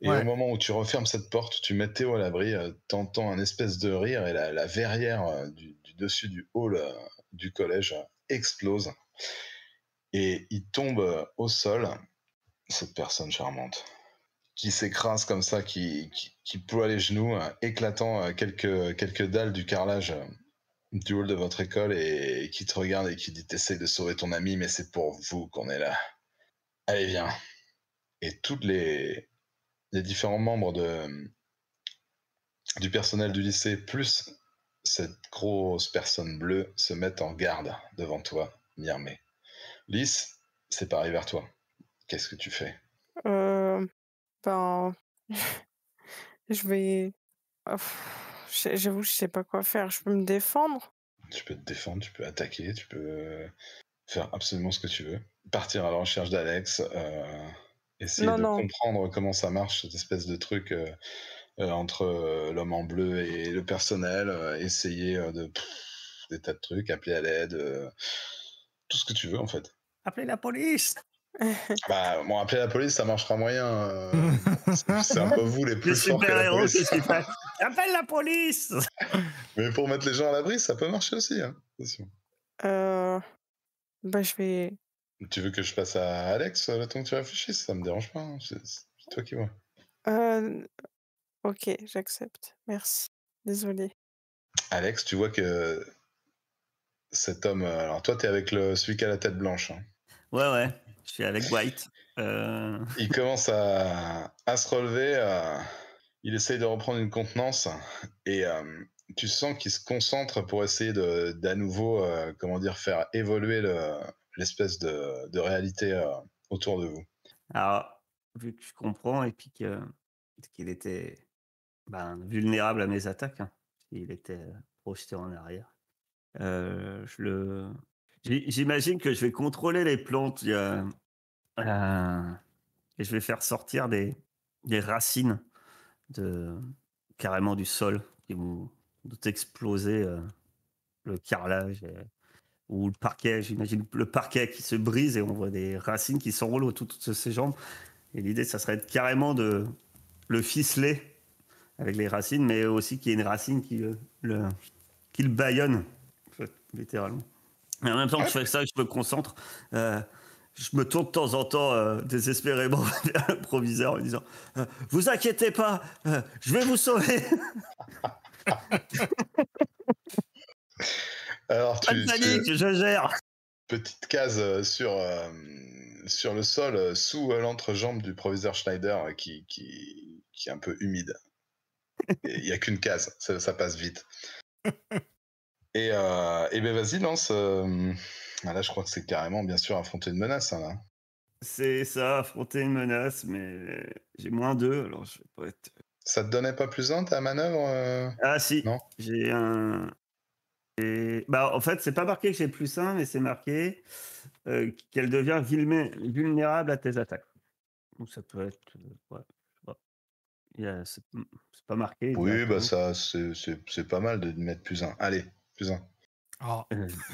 Et Ouais. au moment où tu refermes cette porte, tu mets Théo à l'abri, t'entends un espèce de rire et la verrière du dessus du hall du collège explose. Et il tombe au sol, cette personne charmante, qui s'écrase comme ça, qui ploie les genoux, éclatant quelques dalles du carrelage du hall de votre école et qui te regarde et qui dit t'essayes de sauver ton ami, mais c'est pour vous qu'on est là. Allez, viens. Et toutes les différents membres du personnel du lycée, plus cette grosse personne bleue, se mettent en garde devant toi, mi-armée. Lys, c'est pareil vers toi. Qu'est-ce que tu fais? Ben, je vais. J'avoue, je sais pas quoi faire. Je peux me défendre? Tu peux te défendre, tu peux attaquer, tu peux faire absolument ce que tu veux. Partir à la recherche d'Alex, essayer Non, de non. comprendre comment ça marche, cette espèce de truc entre l'homme en bleu et le personnel, essayer des tas de trucs, appeler à l'aide, tout ce que tu veux en fait. Appelez la police! Bah, bon, appeler la police, ça marchera moyen. C'est un peu vous les Le plus forts que la super-héros, police. qu'est-ce qu'il fait? Appelle la police! Mais pour mettre les gens à l'abri, ça peut marcher aussi. Hein. Attention. Bah, je vais. Tu veux que je passe à Alex le temps que tu réfléchisses? Ça me dérange pas. Hein. C'est toi qui vois. Ok, j'accepte. Merci. Désolée. Alex, tu vois que cet homme. Alors, toi, t'es avec celui qui a la tête blanche. Hein. Ouais, je suis avec White. Il commence à se relever. Il essaye de reprendre une contenance. Et tu sens qu'il se concentre pour essayer d'à nouveau, comment dire, faire évoluer l'espèce de réalité autour de vous. Alors, vu que je comprends et puis qu'il était vulnérable à mes attaques, hein, il était projeté en arrière. J'imagine que je vais contrôler les plantes et je vais faire sortir des racines carrément du sol qui vont exploser le carrelage ou le parquet. J'imagine le parquet qui se brise et on voit des racines qui s'enroulent autour de ses jambes. Et l'idée, ça serait carrément de le ficeler avec les racines, mais aussi qu'il y ait une racine qui le bâillonne, en fait, littéralement. Et en même temps que je fais ça, je me concentre. Je me tourne de temps en temps désespérément vers le proviseur en disant vous inquiétez pas, je vais vous sauver. Alors, Pas de panique, je gère. Petite case sur le sol sous l'entrejambe du proviseur Schneider qui est un peu humide. Il n'y a qu'une case, ça passe vite. Et ben vas-y, lance. Là, je crois que c'est carrément, bien sûr, affronter une menace. Hein, là. C'est ça, affronter une menace, mais j'ai -2, alors je vais pas être. Ça te donnait pas +1 ta manœuvre Ah si, Non. j'ai un. En fait, c'est pas marqué que j'ai +1, mais c'est marqué qu'elle devient vulnérable à tes attaques. Ou ça peut être, ouais, je sais pas. C'est pas marqué Oui, bah directement. ça, c'est pas mal de mettre +1. Allez, +1. Ah,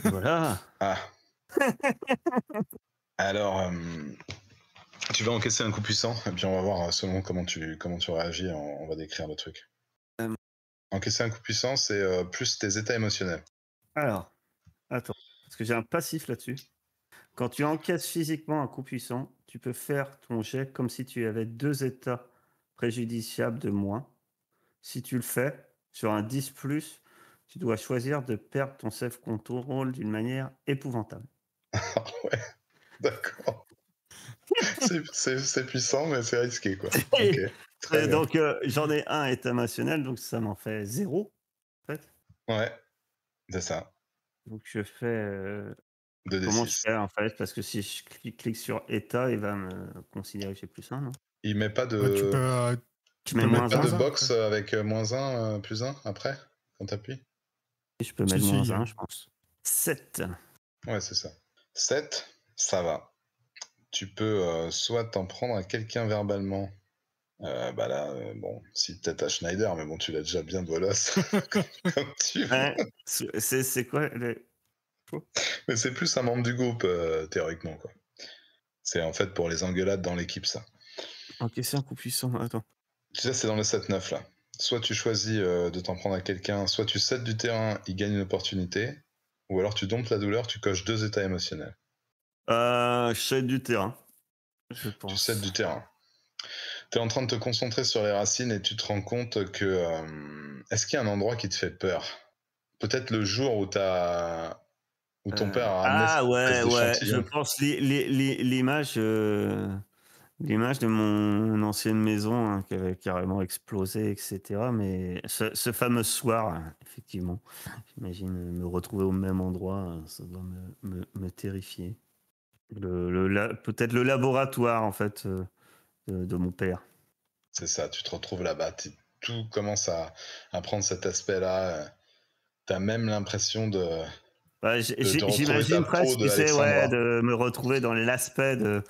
Voilà. Ah, alors, tu vas encaisser un coup puissant, et puis on va voir selon comment tu réagis, on va décrire le truc. Euh. Encaisser un coup puissant, c'est plus tes états émotionnels. Alors, attends, parce que j'ai un passif là-dessus. Quand tu encaisses physiquement un coup puissant, tu peux faire ton jet comme si tu avais 2 états préjudiciables de moins. Si tu le fais, sur un 10+, tu dois choisir de perdre ton self-control d'une manière épouvantable. Ah ouais, d'accord. C'est puissant, mais c'est risqué, quoi. Ok, très bien. Donc, j'en ai un état émotionnel, donc ça m'en fait 0, en fait. Ouais, c'est ça. Donc, je fais... 2d6. Comment je fais, en fait? Parce que si je clique sur état, il va me considérer que j'ai +1, non? Il met pas ouais, tu de, peux, Tu tu mets peux mettre moins pas de moins 1? un box après. avec -1, +1 après, quand t'appuies? Je peux Si, mettre si. -1, je pense. 7. Ouais, c'est ça. 7, ça va. Tu peux soit t'en prendre à quelqu'un verbalement. Bah là, bon, si peut-être à Schneider, mais bon, tu l'as déjà bien bolos, comme tu veux. Ouais, c'est quoi le... Mais c'est plus un membre du groupe, théoriquement, quoi. C'est en fait pour les engueulades dans l'équipe, ça. Encaisser un coup puissant, attends. Tu sais, c'est dans le 7-9, là. Soit tu choisis de t'en prendre à quelqu'un, soit tu cèdes du terrain, il gagne une opportunité, ou alors tu domptes la douleur, tu coches 2 états émotionnels. Je cède du terrain, je Tu cèdes pense. du terrain. Tu es en train de te concentrer sur les racines et tu te rends compte que... est-ce qu'il y a un endroit qui te fait peur? Peut-être le jour où ton père a ramené cette espèce Ouais, je d'échantillon. pense l'image de mon ancienne maison, hein, qui avait carrément explosé, etc. Mais ce fameux soir, hein, effectivement, j'imagine me retrouver au même endroit, ça doit me terrifier. Peut-être le laboratoire, en fait, de mon père. C'est ça, tu te retrouves là-bas. Tout commence à prendre cet aspect-là. T'as même l'impression de Ouais, retrouver ta j'imagine peau presque, de tu sais, ouais, Alexandra. de me retrouver dans l'aspect de...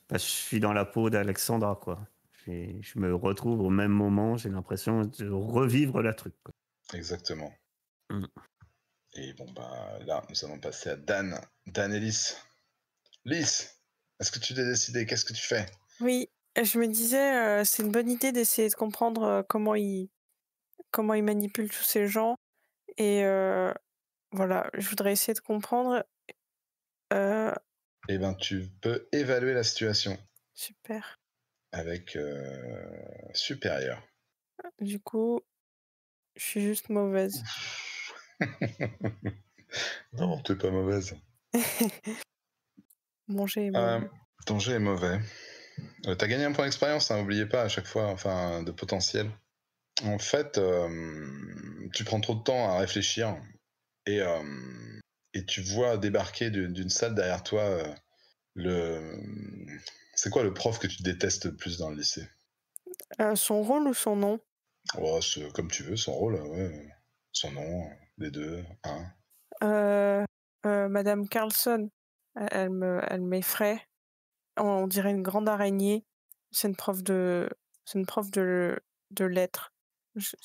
Bah, je suis dans la peau d'Alexandra, quoi. Je me retrouve au même moment, j'ai l'impression de revivre la truc, quoi. Exactement. Mm. Et bon, bah là, nous allons passer à Dan. Dan et Lys. Lys, est-ce que tu t'es décidé? Qu'est-ce que tu fais? Oui, je me disais, c'est une bonne idée d'essayer de comprendre comment il manipule tous ces gens. Et voilà, je voudrais essayer de comprendre. Eh ben, tu peux évaluer la situation Super. avec supérieur. Du coup, je suis juste mauvaise. Non, t'es pas mauvaise. Mon jet est mauvais. Ton jet est mauvais. T'as gagné un point d'expérience, hein, n'oubliez pas à chaque fois, enfin, de potentiel. En fait, tu prends trop de temps à réfléchir et, et tu vois débarquer d'une salle derrière toi le. C'est quoi le prof que tu détestes le plus dans le lycée? Son rôle ou son nom? Oh, comme tu veux, son rôle, ouais. Son nom, les deux, un. Madame Carlson. Elle m'effraie. On dirait une grande araignée. C'est une prof de lettres.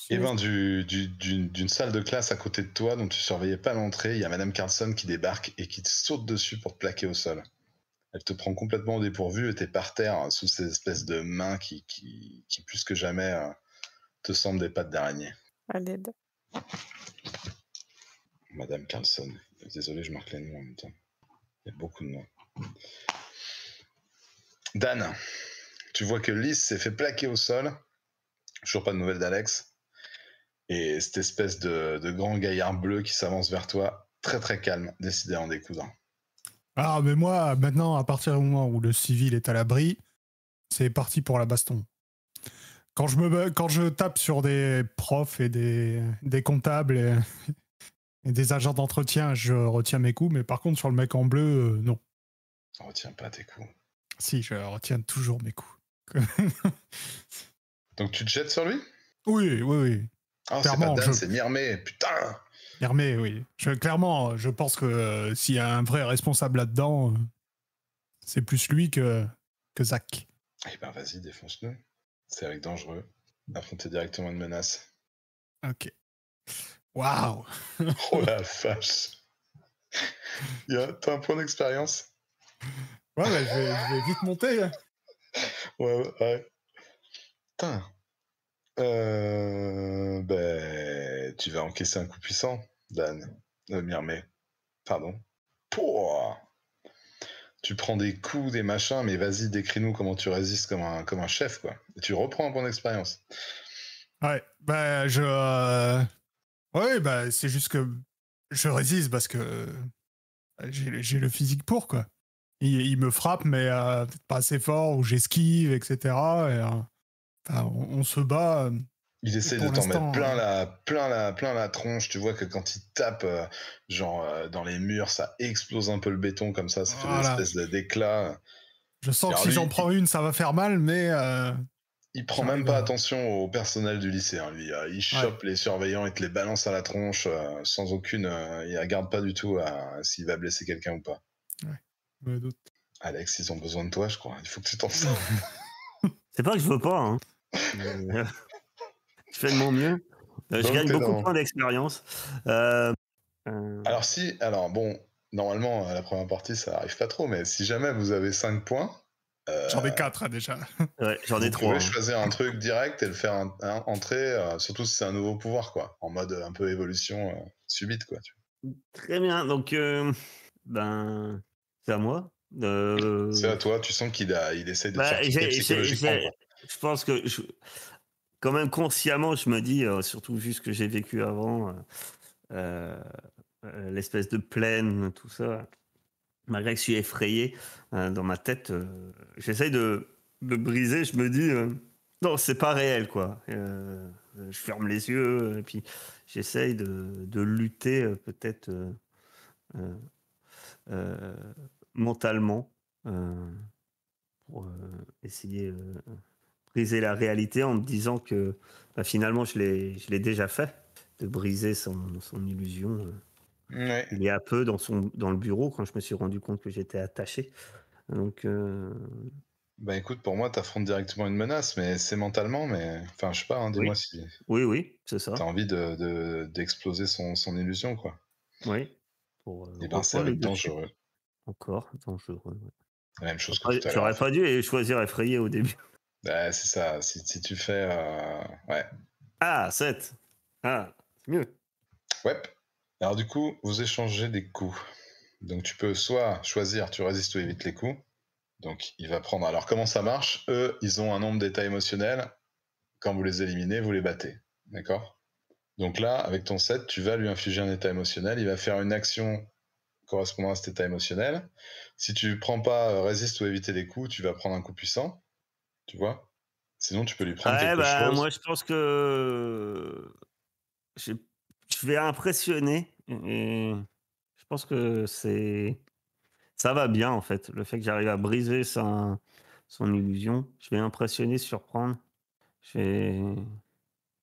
Et ben, d'une salle de classe à côté de toi, dont tu surveillais pas l'entrée, il y a Madame Carlson qui débarque et qui te saute dessus pour te plaquer au sol. Elle te prend complètement au dépourvu et t'es par terre sous ces espèces de mains qui plus que jamais te semblent des pattes d'araignée. À l'aide. Madame Carlson. Désolé, je marque les noms en même temps. Il y a beaucoup de noms. Dan, tu vois que Lys s'est fait plaquer au sol. Toujours pas de nouvelles d'Alex. Et cette espèce de grand gaillard bleu qui s'avance vers toi, très très calme, décidé à en découdre. Ah, mais moi, maintenant, à partir du moment où le civil est à l'abri, c'est parti pour la baston. Quand je tape sur des profs et des comptables et des agents d'entretien, je retiens mes coups, mais par contre, sur le mec en bleu, non. Retiens pas tes coups. Si, je retiens toujours mes coups. Donc tu te jettes sur lui? Oui. Oh, c'est pas Dan, c'est Myrmé, putain! Myrmé, oui. Clairement, je pense que s'il y a un vrai responsable là-dedans, C'est plus lui que Zach. Eh ben vas-y, défonce-le. C'est avec dangereux. Affronter directement une menace. Ok. Waouh. Oh la vache. T'as un point d'expérience? Ouais, bah, je vais vite monter. Hein. Ouais. Putain. Tu vas encaisser un coup puissant, Dan. Myrmé. Pardon. Pouah. Tu prends des coups, des machins, mais vas-y, décris-nous comment tu résistes comme un chef, quoi. Et tu reprends un point d'expérience. Ouais, bah ouais, bah c'est juste que je résiste parce que j'ai le physique pour, quoi. Il me frappe, mais peut-être pas assez fort, ou j'esquive, etc. Et, enfin, on se bat. Il essaie de pour t'en mettre l'instant, plein la tronche. Tu vois que quand il tape, dans les murs, ça explose un peu le béton comme ça fait des voilà. espèces d'éclats. Je sens que Alors si lui, j'en prends une, ça va faire mal, mais il prend même j'arrive pas à... attention au personnel du lycée. Hein, lui, il chope les surveillants et te les balance à la tronche sans aucune. Il regarde pas du tout s'il va blesser quelqu'un ou pas. Ouais, je me doute. Alex, ils ont besoin de toi, je crois. Il faut que tu t'en sortes. C'est pas que je veux pas, hein. Je fais de mon mieux. Je Donc, gagne t'es beaucoup de dans- points d'expérience. Alors bon, normalement, la première partie, ça arrive pas trop, mais si jamais vous avez 5 points, J'en ai 4 déjà. Ouais, j'en ai vous 3. pouvez choisir un truc direct et le faire entrer, surtout si c'est un nouveau pouvoir, quoi, en mode un peu évolution subite, quoi. Très bien, donc c'est à moi. C'est à toi, tu sens qu'il essaie de te faire Bah, quitter psychologiquement, quoi. je pense que quand même consciemment, je me dis, surtout vu ce que j'ai vécu avant, l'espèce de plaine, tout ça, malgré que je suis effrayé dans ma tête, j'essaye de briser, je me dis, non, c'est pas réel, quoi. Je ferme les yeux, et puis j'essaye de lutter peut-être euh, mentalement pour essayer de briser la réalité en me disant que finalement je l'ai déjà fait, de briser son illusion Ouais. il y a peu dans le bureau quand je me suis rendu compte que j'étais attaché. Donc Bah écoute, pour moi, t'affrontes directement une menace, mais c'est mentalement, mais... Enfin, je sais pas, hein, dis-moi oui, si c'est ça. t'as envie d'exploser son illusion, quoi. Oui, pour Et ben, c'est reprendre le avec dessus. dangereux. Encore dangereux. Ouais. La même chose que tout à l'heure, J'aurais en fait. pas dû choisir effrayé au début. Bah, c'est ça, si tu fais... Ouais. Ah, 7. Ah, c'est mieux. Ouais. Alors du coup, vous échangez des coups. Donc tu peux soit choisir, tu résistes ou évites les coups. Donc il va prendre... Alors comment ça marche? Eux, ils ont un nombre d'états émotionnels. Quand vous les éliminez, vous les battez. D'accord? Donc là, avec ton set, tu vas lui infliger un état émotionnel. Il va faire une action correspondant à cet état émotionnel. Si tu prends pas résiste ou éviter les coups, tu vas prendre un coup puissant. Tu vois? Sinon, tu peux lui prendre Ouais, quelque bah, chose. moi, je pense que je je vais impressionner et je pense que ça va bien, en fait. Le fait que j'arrive à briser son illusion, je vais impressionner, surprendre. Je vais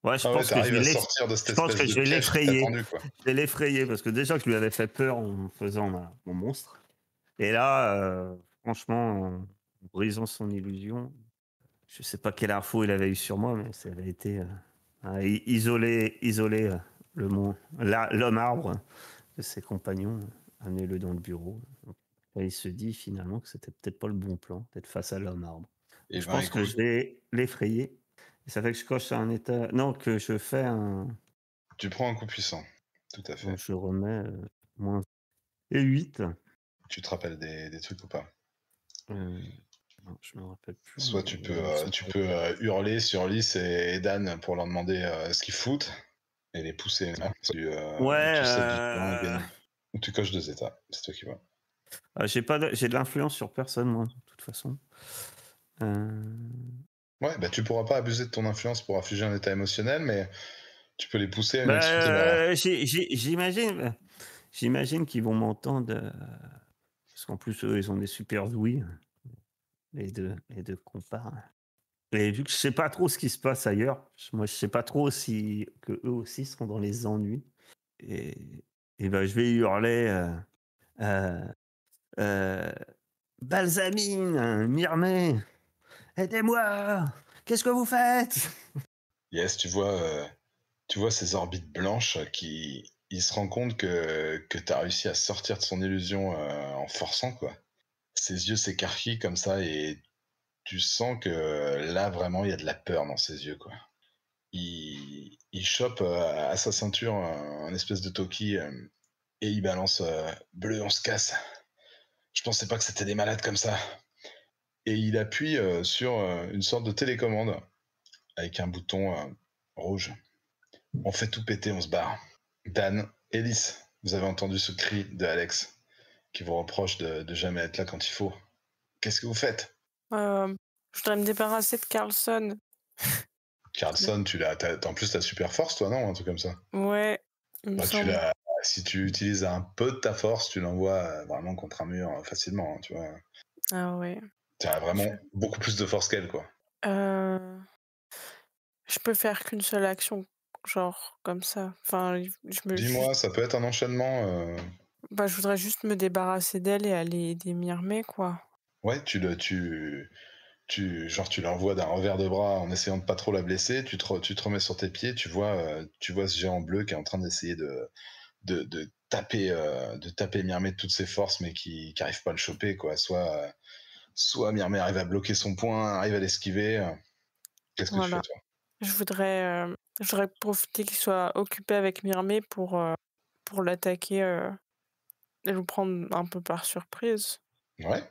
ouais, Ah ouais, t'arrives à sortir de cette je pense espèce que de je vais piège qui t'a l'effrayer. tendu, quoi. Je vais l'effrayer parce que déjà que je lui avais fait peur en faisant mon monstre et là, franchement, en brisant son illusion, je sais pas quelle info il avait eu sur moi, mais ça avait été, isoler, l'homme arbre de ses compagnons, amener-le dans le bureau. Donc, là, il se dit finalement que c'était peut-être pas le bon plan, d'être face à l'homme arbre. Et Je ben pense que écoute, je vais l'effrayer. Et ça fait que je coche un état. Non, que je fais un. tu prends un coup puissant. Tout à fait. Donc je remets moins. Et 8. Tu te rappelles des trucs ou pas? Non, je me rappelle plus. Soit Mais ils sont tu pas- peux hurler sur Lys et Dan pour leur demander ce qu'ils foutent et les pousser. Hein. Ouais, Tu sais du plan et gagner. Ou tu coches 2 états, c'est toi qui vois. j'ai de l'influence sur personne, moi, de toute façon. Euh, Ouais, bah tu pourras pas abuser de ton influence pour affliger un état émotionnel, mais tu peux les pousser à une Bah, action téméraire. j'imagine qu'ils vont m'entendre. Parce qu'en plus, eux, ils ont des super ouïes, les deux compas. Et vu que je sais pas trop ce qui se passe ailleurs, moi, je sais pas trop si que eux aussi sont dans les ennuis. Et, et ben, je vais hurler. Euh, Balsamine, Myrmé, aidez-moi! Qu'est-ce que vous faites? Yes, tu vois ces orbites blanches qui... Il se rend compte que t'as réussi à sortir de son illusion en forçant, quoi. Ses yeux s'écarquillent comme ça et tu sens que là, vraiment, il y a de la peur dans ses yeux, quoi. Il chope à sa ceinture un espèce de toki et il balance bleu, on se casse. Je pensais pas que c'était des malades comme ça. Et il appuie sur une sorte de télécommande avec un bouton rouge. On fait tout péter, on se barre. Dan, Ellis, vous avez entendu ce cri de Alex qui vous reproche de jamais être là quand il faut. Qu'est-ce que vous faites? Je voudrais me débarrasser de Carlson. Carlson, en plus t'as super force, toi, non? Un truc comme ça. Ouais, il me Bah, semble. si tu utilises un peu de ta force, tu l'envoies vraiment contre un mur facilement, hein, tu vois. Ah ouais. Tu as vraiment beaucoup plus de force qu'elle, quoi. Je peux faire qu'une seule action, genre comme ça. Enfin, Dis-moi, ça peut être un enchaînement. Bah, je voudrais juste me débarrasser d'elle et aller aider Myrmé, quoi. Ouais, tu l'envoies d'un revers de bras en essayant de pas trop la blesser, tu te remets sur tes pieds, tu vois ce géant bleu qui est en train d'essayer de taper Myrmé de toutes ses forces, mais qui arrive pas à le choper, quoi. Soit Myrmé arrive à bloquer son poing, arrive à l'esquiver. Qu'est-ce que tu fais, toi? Je voudrais profiter qu'il soit occupé avec Myrmé pour l'attaquer et le prendre un peu par surprise. Ouais,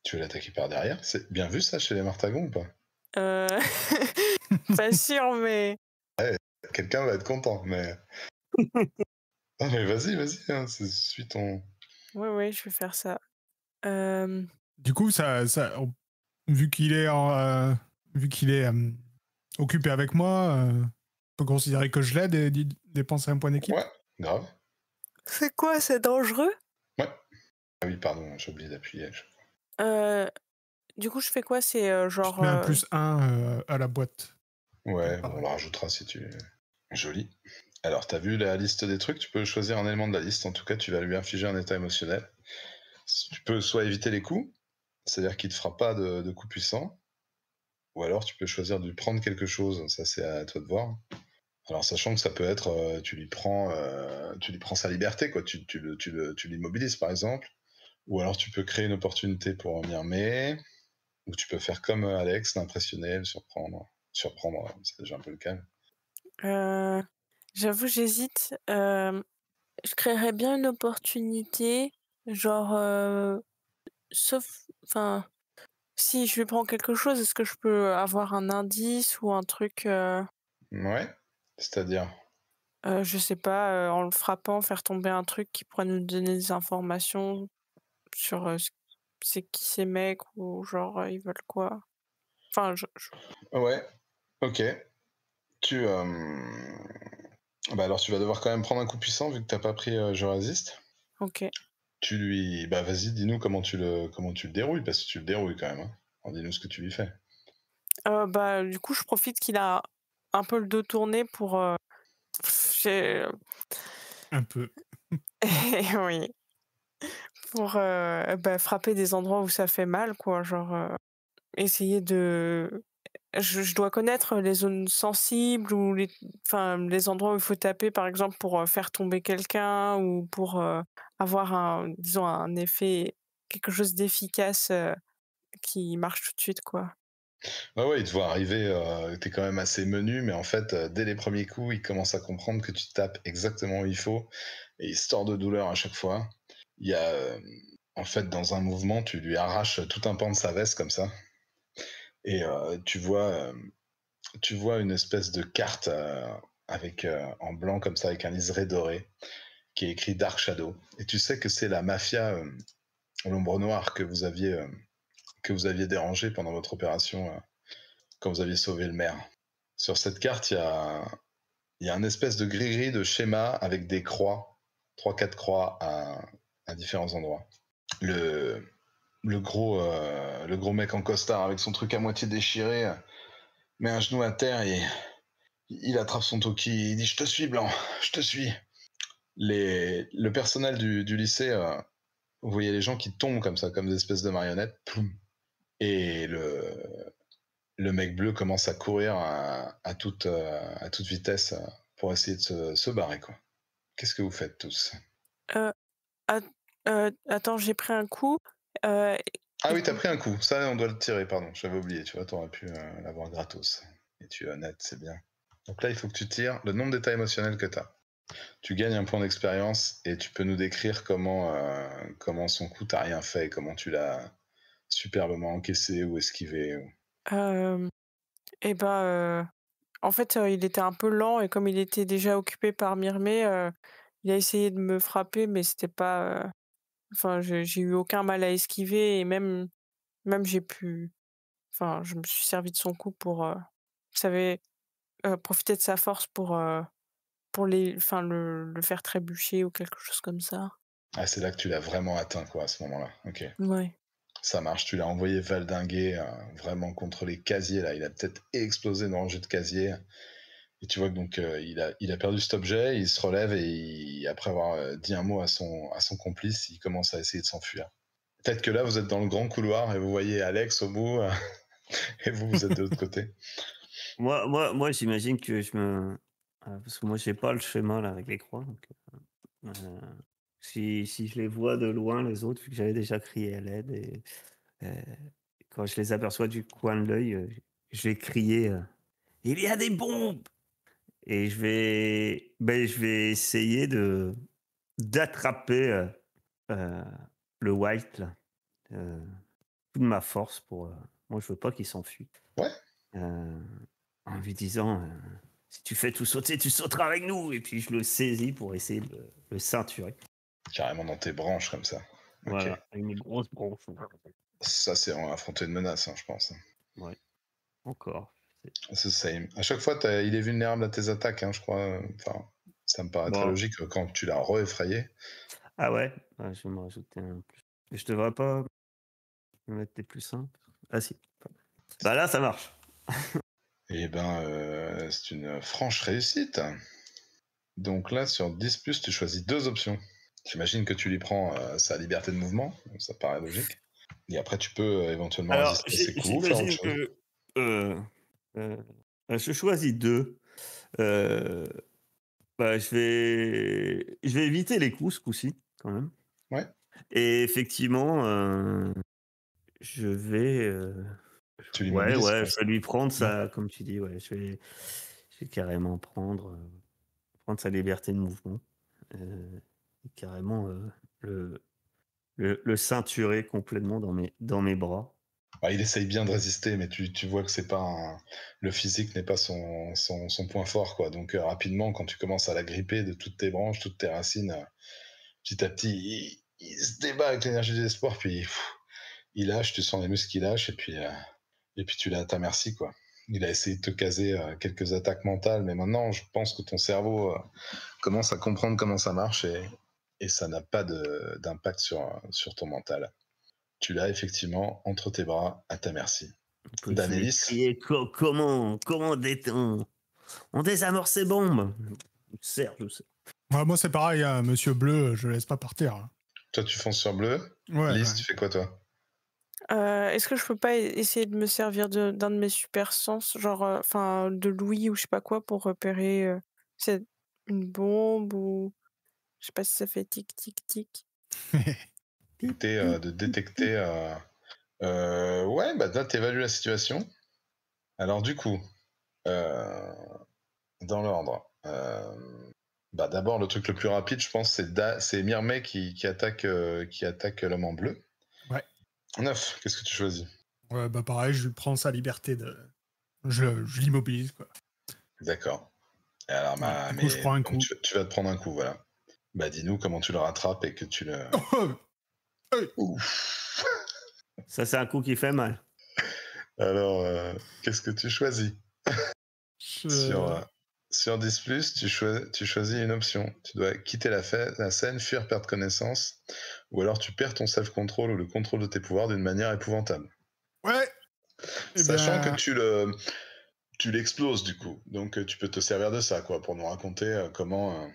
tu veux l'attaquer par derrière? C'est bien vu ça chez les Martagons ou pas? Pas sûr, mais... Quelqu'un va être content, mais... Ah mais vas-y, hein, suis ton... Ouais, je vais faire ça. Du coup, vu qu'il est occupé avec moi, on peut considérer que je l'aide et dépenser un point d'équipe. Ouais, grave. C'est quoi, c'est dangereux? Ouais. Ah oui, pardon, j'ai oublié d'appuyer. Du coup, je fais quoi? C'est genre... Je te mets un +1 à la boîte. Ouais, on le rajoutera si tu... Joli. Alors, t'as vu la liste des trucs? Tu peux choisir un élément de la liste. En tout cas, tu vas lui infliger un état émotionnel. Tu peux soit éviter les coups, c'est-à-dire qu'il ne te fera pas de coups puissants, ou alors tu peux choisir de lui prendre quelque chose. Ça, c'est à toi de voir. Alors, sachant que ça peut être, tu lui prends sa liberté, quoi. Tu l'immobilises, par exemple. Ou alors, tu peux créer une opportunité pour Myrmé, ou tu peux faire comme Alex, l'impressionner, le surprendre. C'est déjà un peu le cas. J'avoue, j'hésite. Je créerais bien une opportunité, genre, sauf... Enfin, si je lui prends quelque chose, est-ce que je peux avoir un indice ou un truc, Ouais, c'est-à-dire... je sais pas, en le frappant, faire tomber un truc qui pourrait nous donner des informations sur c'est qui ces mecs ou genre ils veulent quoi? Enfin, Ouais, ok. Bah alors tu vas devoir quand même prendre un coup puissant vu que t'as pas pris je résiste. Ok. Bah vas-y, dis-nous comment tu le dérouilles, parce que tu le dérouilles quand même, hein. Alors, dis-nous ce que tu lui fais. Bah, du coup, je profite qu'il a un peu le dos tourné pour j'ai... Un peu. oui, pour frapper des endroits où ça fait mal, quoi. Genre essayer de... Je dois connaître les zones sensibles ou les endroits où il faut taper, par exemple, pour faire tomber quelqu'un ou pour avoir disons, un effet, quelque chose d'efficace qui marche tout de suite, quoi. Ouais, il te voit arriver, t'es quand même assez menu, mais en fait, dès les premiers coups, il commence à comprendre que tu tapes exactement où il faut, et il se tord de douleur à chaque fois. Il y a, en fait, dans un mouvement, tu lui arraches tout un pan de sa veste comme ça, et tu vois une espèce de carte avec en blanc comme ça, avec un liseré doré, qui est écrit Dark Shadow. Et tu sais que c'est la mafia l'ombre noire que vous aviez dérangé pendant votre opération quand vous aviez sauvé le maire. Sur cette carte, il y a un espèce de gris-gris de schéma avec des croix, 3-4 croix à différents endroits. Le gros mec en costard avec son truc à moitié déchiré met un genou à terre et il attrape son toki, il dit « Je te suis, Blanc, je te suis ». Le personnel du lycée vous voyez les gens qui tombent comme ça, comme des espèces de marionnettes, ploum, et le mec bleu commence à courir à toute vitesse pour essayer de se barrer, quoi. Qu'est-ce que vous faites tous? Heu, at attends, j'ai pris un coup, heu, Ah et oui, t'as pris un coup, ça on doit le tirer, pardon, j'avais oublié, tu vois, t'aurais pu l'avoir gratos. Et tu es honnête, c'est bien. Donc là, il faut que tu tires le nombre d'états émotionnels que t'as. Tu gagnes un point d'expérience et tu peux nous décrire comment son coup t'a rien fait, comment tu l'as superbement encaissé ou esquivé. hem et ben, en fait, il était un peu lent et comme il était déjà occupé par Myrmé, il a essayé de me frapper mais c'était pas, enfin j'ai eu aucun mal à esquiver et même j'ai pu enfin je me suis servi de son coup pour, vous savez, profiter de sa force pour le faire trébucher ou quelque chose comme ça. Ah, c'est là que tu l'as vraiment atteint, quoi, à ce moment-là. Ok, Ouais. ça marche. Tu l'as envoyé valdinguer vraiment contre les casiers, là. Il a peut-être explosé dans le jeu de casier. Et tu vois que donc il a perdu cet objet, il se relève et après avoir dit un mot à son complice, il commence à essayer de s'enfuir. Peut-être que là, vous êtes dans le grand couloir et vous voyez Alex au bout et vous êtes de l'autre côté. Moi, j'imagine que parce que moi, j'ai pas le schéma là avec les croix. Donc, si je les vois de loin, les autres, vu que j'avais déjà crié à l'aide, et euh, quand je les aperçois du coin de l'œil, je vais crier il y a des bombes! Et je vais essayer d'attraper euh, le white là, euh, toute ma force pour. Moi, je veux pas qu'il s'enfuit. Ouais, Euh, En lui disant si tu fais tout sauter, tu sauteras avec nous. Et puis je le saisis pour essayer de le ceinturer. carrément dans tes branches comme ça. Ok. Voilà, avec mes grosses branches. Ça, c'est affronter une menace, hein, je pense. Ouais, encore. C'est same. À chaque fois, il est vulnérable à tes attaques, hein, je crois. Enfin, ça me paraît très Bon. logique quand tu l'as re-effrayé. Ah ouais, je vais me rajouter un plus. Et je devrais pas me mettre des plus simples. Ah si. Bah là, ça marche. Eh ben, c'est une franche réussite. Donc là, sur 10+, tu choisis 2 options. J'imagine que tu lui prends sa liberté de mouvement, ça paraît logique. Et après, tu peux éventuellement Alors, résister à ses coups ou faire autre j'imagine chose. que euh, euh, je choisis deux. Euh, je vais éviter les coups ce coup-ci, quand même. Ouais. Et effectivement, je vais, Tu l'immobilises, quoi. je vais lui prendre ça, comme tu dis, ouais, je vais carrément prendre sa liberté de mouvement, et carrément le ceinturer complètement dans mes bras. Bah, il essaye bien de résister, mais tu vois que c'est pas le physique n'est pas son point fort, quoi. Donc rapidement, quand tu commences à la gripper de toutes tes branches, toutes tes racines, petit à petit, il se débat avec l'énergie de l'espoir, puis il lâche, tu sens les muscles qui lâchent, et puis tu l'as à ta merci, quoi. Il a essayé de te caser quelques attaques mentales, mais maintenant, je pense que ton cerveau commence à comprendre comment ça marche, et ça n'a pas d'impact sur ton mental. Tu l'as effectivement entre tes bras, à ta merci. Je vais Danélis, crier comment on désamorce ces bombes. Certes, je sais. Ouais, moi, c'est pareil, hein, Monsieur Bleu, je le laisse pas partir. Hein. toi tu fonces sur bleu. Ouais, Lys, ouais. tu fais quoi toi? Est-ce que je peux pas essayer de me servir d'un de mes super sens, genre, enfin, de l'ouïe ou je sais pas quoi pour repérer, c'est une bombe ou je sais pas si ça fait tic tic tic? De détecter. Ouais, bah là t'évalues la situation. Alors du coup, euh, dans l'ordre, bah d'abord le truc le plus rapide, je pense, c'est Myrmé qui attaque l'homme en bleu. Ouais. 9, qu'est-ce que tu choisis? Ouais, bah pareil, je lui prends sa liberté de. Je l'immobilise, quoi. D'accord. Alors, Voilà. Du coup, je prends un donc coup. tu vas te prendre un coup, voilà. Bah dis-nous comment tu le rattrapes et que tu le. Ouf. Ça, c'est un coup qui fait mal. Alors, qu'est-ce que tu choisis? Je- Sur 10+, tu choisis une option. Tu dois quitter la scène, fuir, perdre connaissance, ou alors tu perds ton self-control ou le contrôle de tes pouvoirs d'une manière épouvantable. Ouais. Eh Sachant que bien, tu l'exploses du coup. Donc tu peux te servir de ça, quoi, pour nous raconter comment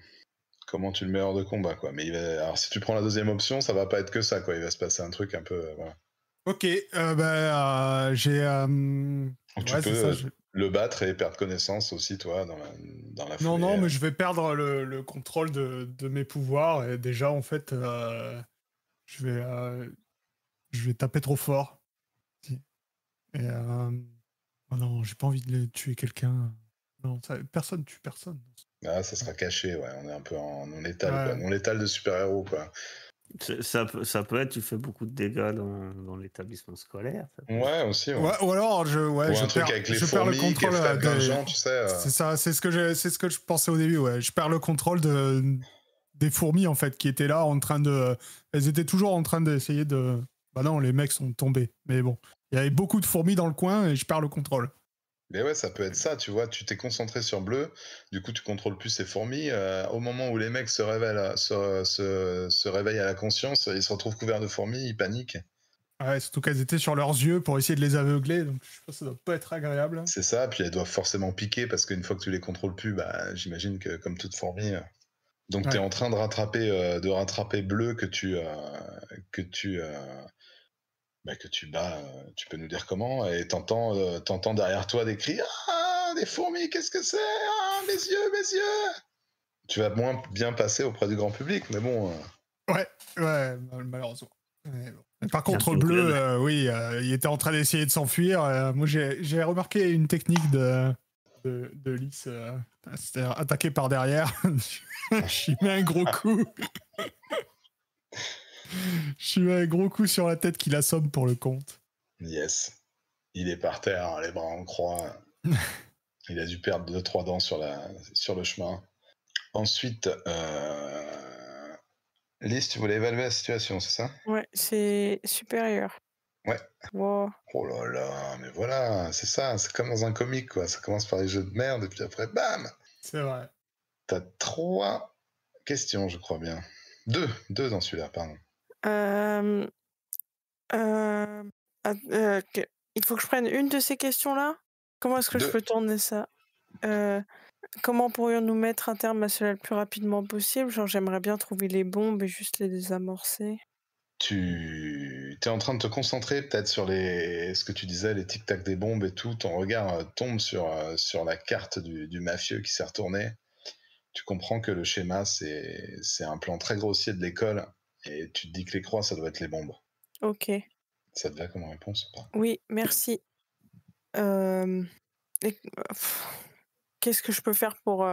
comment tu le mets hors de combat, quoi. Mais alors, si tu prends la deuxième option, ça va pas être que ça, quoi. Il va se passer un truc un peu... voilà. Ok, j'ai... Donc tu ouais, c'est ça. peux le battre et perdre connaissance aussi, toi, dans la foulée. Non, mais je vais perdre le contrôle de mes pouvoirs. Et déjà, en fait, je vais taper trop fort. Et, oh non, j'ai pas envie de tuer quelqu'un. Non, personne tue personne. Ah, ça sera caché, ouais. On est un peu en non létal, Ouais. quoi. Non létal de super-héros, quoi. Ça peut être, tu fais beaucoup de dégâts dans l'établissement scolaire. Ouais, aussi, ouais. Ou alors, Ou un truc perds, avec les je perds le fourmis qui contrôle effraient plein de gens, tu sais. C'est ça, c'est ce que je pensais au début, ouais. Je perds le contrôle des fourmis, en fait, qui étaient là en train de... Elles étaient toujours en train d'essayer de... Bah non, les mecs sont tombés. Mais bon, il y avait beaucoup de fourmis dans le coin et je perds le contrôle. Mais ouais, ça peut être ça, tu vois. Tu t'es concentré sur bleu, du coup, tu contrôles plus ces fourmis. Au moment où les mecs se réveillent à la conscience, ils se retrouvent couverts de fourmis, ils paniquent. Ouais, surtout qu'elles étaient sur leurs yeux pour essayer de les aveugler, donc je pense que ça doit pas être agréable. C'est ça, puis elles doivent forcément piquer parce qu'une fois que tu les contrôles plus, bah, j'imagine que comme toute fourmi. Donc Ouais. tu es en train de rattraper bleu que tu bats, tu peux nous dire comment, et t'entends derrière toi des cris: ah, des fourmis, qu'est-ce que c'est? Ah, mes yeux, mes yeux! Tu vas moins bien passer auprès du grand public, mais bon. Ouais, malheureusement. Ouais, bon. Par contre, Merci, bleu, oui, il était en train d'essayer de s'enfuir. Moi, j'ai remarqué une technique de Lys, c'est-à-dire attaquer par derrière. Je lui mets un gros coup. Je lui mets un gros coup sur la tête qui l'assomme pour le compte. Yes. Il est par terre, les bras en croix. Il a dû perdre 2-3 dents sur le chemin. Ensuite, Lys, tu voulais évaluer la situation, c'est ça? Ouais, c'est supérieur. Ouais. Wow. Oh là là, mais voilà, c'est ça, c'est comme dans un comic, quoi. Ça commence par des jeux de merde, et puis après, bam! C'est vrai. T'as 3 questions, je crois bien. 2 dans celui-là, pardon. Euh, euh, il faut que je prenne une de ces questions-là? Comment est-ce que je 2. peux tourner ça? Comment pourrions-nous mettre un terme à cela le plus rapidement possible? Genre, j'aimerais bien trouver les bombes et juste les désamorcer. Tu es en train de te concentrer peut-être sur ce que tu disais, les tic-tac des bombes et tout. Ton regard tombe sur la carte du mafieux qui s'est retourné. Tu comprends que le schéma, c'est un plan très grossier de l'école, et tu te dis que les croix, ça doit être les bombes. Ok. Ça te va comme réponse ou pas? Oui, merci. Qu'est-ce que je peux faire pour...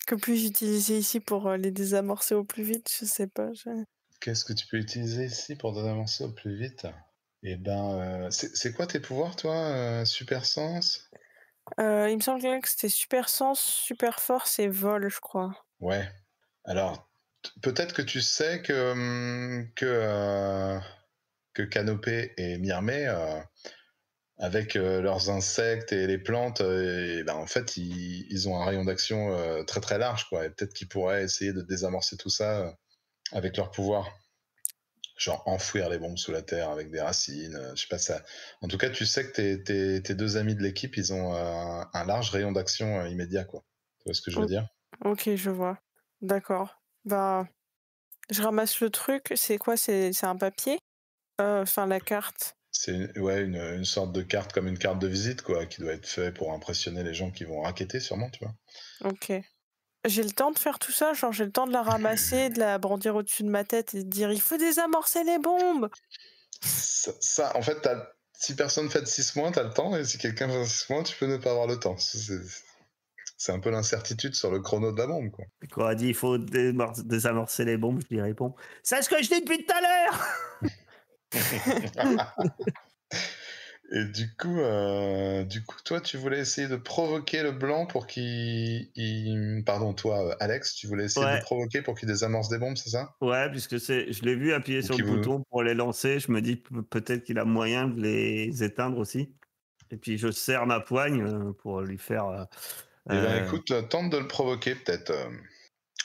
que puis-je utiliser ici pour les désamorcer au plus vite? Je sais pas. Qu'est-ce que tu peux utiliser ici pour avancer au plus vite? Eh ben, c'est quoi tes pouvoirs, toi? Super sens? Il me semble que c'était super sens, super force et vol, je crois. Ouais. Alors, peut-être que tu sais que Canopée et Myrmée, avec leurs insectes et les plantes, et ben, en fait, ils ont un rayon d'action très très large, quoi. Et peut-être qu'ils pourraient essayer de désamorcer tout ça avec leurs pouvoirs. Genre enfouir les bombes sous la terre avec des racines, je sais pas ça. En tout cas, tu sais que tes 2 amis de l'équipe, ils ont un large rayon d'action immédiat, quoi. Tu vois ce que je veux dire? Ok, je vois. D'accord. Bah, je ramasse le truc. C'est quoi? C'est un papier? Enfin, la carte. C'est une sorte de carte, comme une carte de visite, quoi, qui doit être fait pour impressionner les gens qui vont racketter sûrement, tu vois? Ok. J'ai le temps de faire tout ça? Genre, j'ai le temps de la ramasser, de la brandir au-dessus de ma tête et de dire: «Il faut désamorcer les bombes!» Ça, en fait, si personne fait de 6 mois, t'as le temps, et si quelqu'un fait de 6 mois, tu peux ne pas avoir le temps. C'est un peu l'incertitude sur le chrono de la bombe, quoi. Quand on a dit il faut désamorcer les bombes, je lui réponds c'est ce que je dis depuis tout à l'heure. Et du coup, toi, tu voulais essayer de provoquer le blanc pour Pardon, toi, Alex, tu voulais essayer de le Ouais, provoquer pour qu'il désamorce des bombes, c'est ça? ouais, puisque je l'ai vu appuyer Ou sur qu'il le vous... bouton pour les lancer. Je me dis peut-être qu'il a moyen de les éteindre aussi. Et puis je serre ma poigne pour lui faire. Eh ben, écoute, tente de le provoquer, peut-être.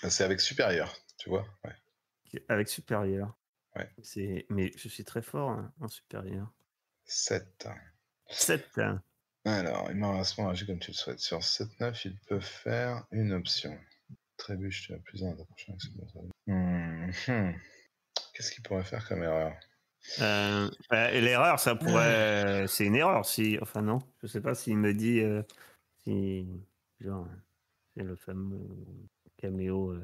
C'est avec supérieur, tu vois? Ouais. Avec supérieur. Ouais. Mais je suis très fort en supérieur. 7. 7. Alors, embarrassement agit comme tu le souhaites. Sur 7-9, il peut faire une option. Trébuche, tu as plus un. Qu'est-ce qu'il pourrait faire comme erreur? Et l'erreur, ça pourrait. C'est une erreur si. Enfin, non. Je sais pas s'il me dit. Si. Genre, c'est le fameux caméo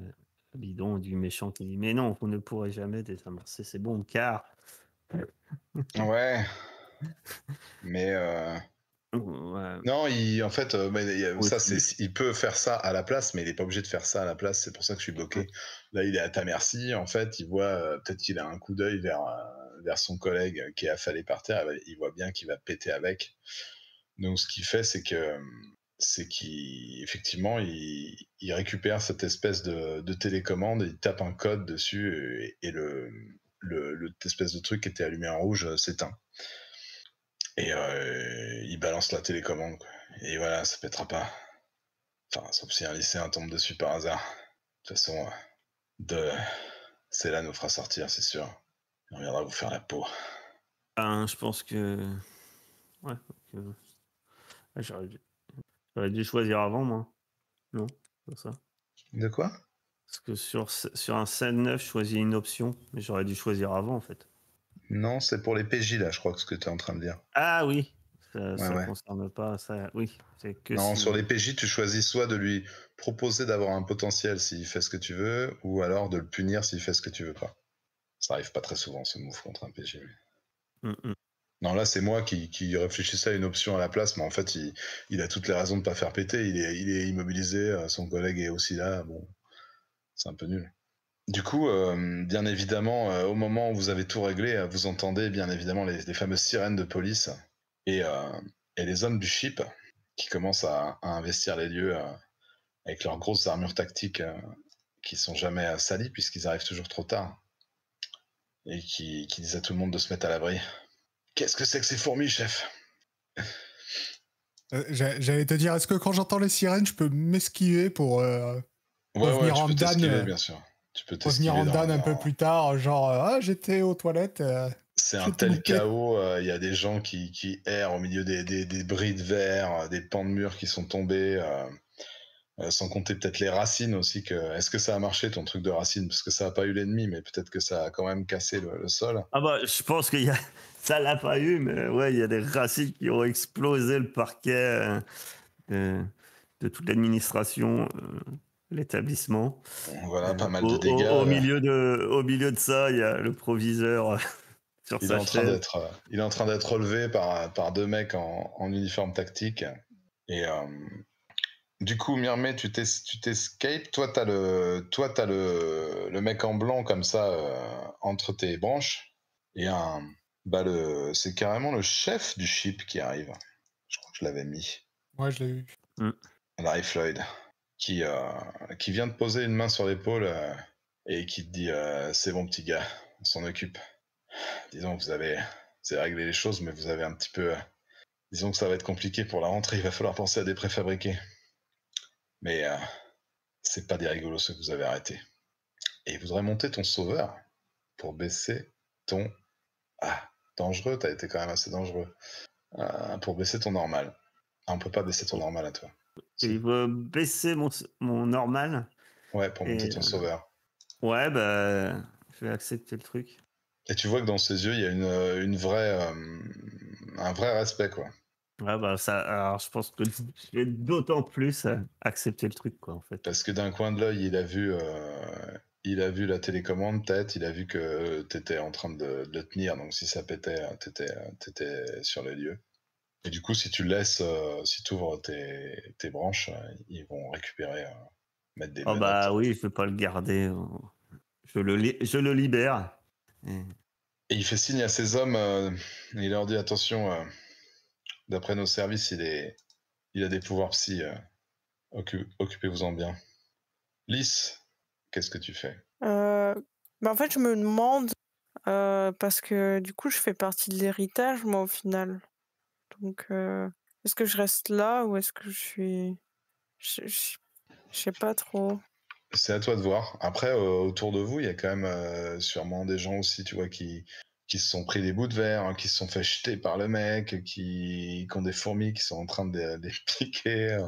bidon du méchant qui dit mais non, vous ne pourrez jamais désamorcer ces bombes car. Ouais. Mais Ouais. non, en fait, Oui, ça, il peut faire ça à la place, mais il n'est pas obligé de faire ça à la place. C'est pour ça que je suis bloqué. Là, il est à ta merci. En fait, il voit peut-être qu'il a un coup d'œil vers son collègue qui est affalé par terre. Il voit bien qu'il va péter avec. Donc, ce qu'il fait, c'est qu'effectivement, il récupère cette espèce de télécommande, il tape un code dessus et espèce de truc qui était allumé en rouge s'éteint. Et il balance la télécommande, quoi. Et voilà, ça pètera pas. Enfin, sauf si un lycéen tombe dessus par hasard. De toute façon, Céla nous fera sortir, c'est sûr. On viendra vous faire la peau. Je pense que. Ouais. J'aurais dû choisir avant, moi. Non, c'est ça. De quoi? Parce que sur un 7-9, je choisis une option, mais j'aurais dû choisir avant, en fait. Non, c'est pour les PJ, là, je crois que ce que tu es en train de dire. Ah oui, ça Ouais. concerne pas ça. Oui, c'est que Non, si... sur les PJ, tu choisis soit de lui proposer d'avoir un potentiel s'il fait ce que tu veux, ou alors de le punir s'il fait ce que tu veux pas. Ça arrive pas très souvent, ce move contre un PJ. Non, là, c'est moi qui réfléchissais à une option à la place, mais en fait, il a toutes les raisons de pas faire péter. Il est immobilisé, son collègue est aussi là. Bon, c'est un peu nul. Du coup, bien évidemment, au moment où vous avez tout réglé, vous entendez bien évidemment les fameuses sirènes de police et les hommes du ship qui commencent à investir les lieux avec leurs grosses armures tactiques qui sont jamais salies puisqu'ils arrivent toujours trop tard et qui disent à tout le monde de se mettre à l'abri. Qu'est-ce que c'est que ces fourmis, chef? J'allais te dire, est-ce que quand j'entends les sirènes, je peux m'esquiver pour revenir en tu peux t'esquiver, Dan, bien sûr. Tu peux revenir en Dan un peu plus tard, genre j'étais aux toilettes. C'est un tel chaos, il y a des gens qui errent au milieu des bris de verre, des pans de murs qui sont tombés, sans compter peut-être les racines aussi. Est-ce que ça a marché ton truc de racines? Parce que ça n'a pas eu l'ennemi, mais peut-être que ça a quand même cassé le sol. Ah bah, je pense que ça l'a pas eu, mais ouais, il y a des racines qui ont explosé le parquet de toute l'administration, l'établissement. Voilà, pas mal de dégâts. Au milieu de ça, il y a le proviseur sur sa chaise. Il est en train d'être relevé par deux mecs en uniforme tactique. Et du coup, Myrmé, tu t'escapes. Toi, t'as le mec en blanc comme ça entre tes branches. Et c'est carrément le chef du ship qui arrive. Je crois que je l'avais mis. Ouais, je l'ai eu. Larry Floyd, qui vient te poser une main sur l'épaule et qui te dit c'est bon petit gars, on s'en occupe. Disons que vous avez réglé les choses, mais vous avez un petit peu... disons que ça va être compliqué pour la rentrée, il va falloir penser à des préfabriqués. Mais c'est pas des rigolos ceux que vous avez arrêtés. Et il voudrait monter ton sauveur pour baisser ton... Ah, dangereux, t'as été quand même assez dangereux. Pour baisser ton normal. Ah, on peut pas baisser ton normal à toi. Et il veut baisser mon normal. Ouais, pour monter ton sauveur. Ouais, bah, je vais accepter le truc. Et tu vois que dans ses yeux, il y a un vrai respect, quoi. Ouais, bah, alors je pense que je vais d'autant plus accepter le truc, quoi, en fait. Parce que d'un coin de l'œil, il a vu la télécommande, peut-être, il a vu que t'étais en train de le tenir, donc si ça pétait, t'étais sur les lieux. Et du coup, si tu laisses, si tu ouvres tes branches, ils vont récupérer, mettre des menottes. Bah oui, je vais pas le garder. Je le libère. Et il fait signe à ses hommes, il leur dit attention, d'après nos services, il a des pouvoirs psy, occupez-vous-en bien. Lys, qu'est-ce que tu fais? En fait, je me demande, parce que du coup, je fais partie de l'héritage, moi, au final. Donc, est-ce que je reste là ou est-ce que je suis... Je sais pas trop. C'est à toi de voir. Après, autour de vous, il y a quand même sûrement des gens aussi, tu vois, qui se sont pris des bouts de verre, hein, qui se sont fait jeter par le mec, qui ont des fourmis qui sont en train de les piquer.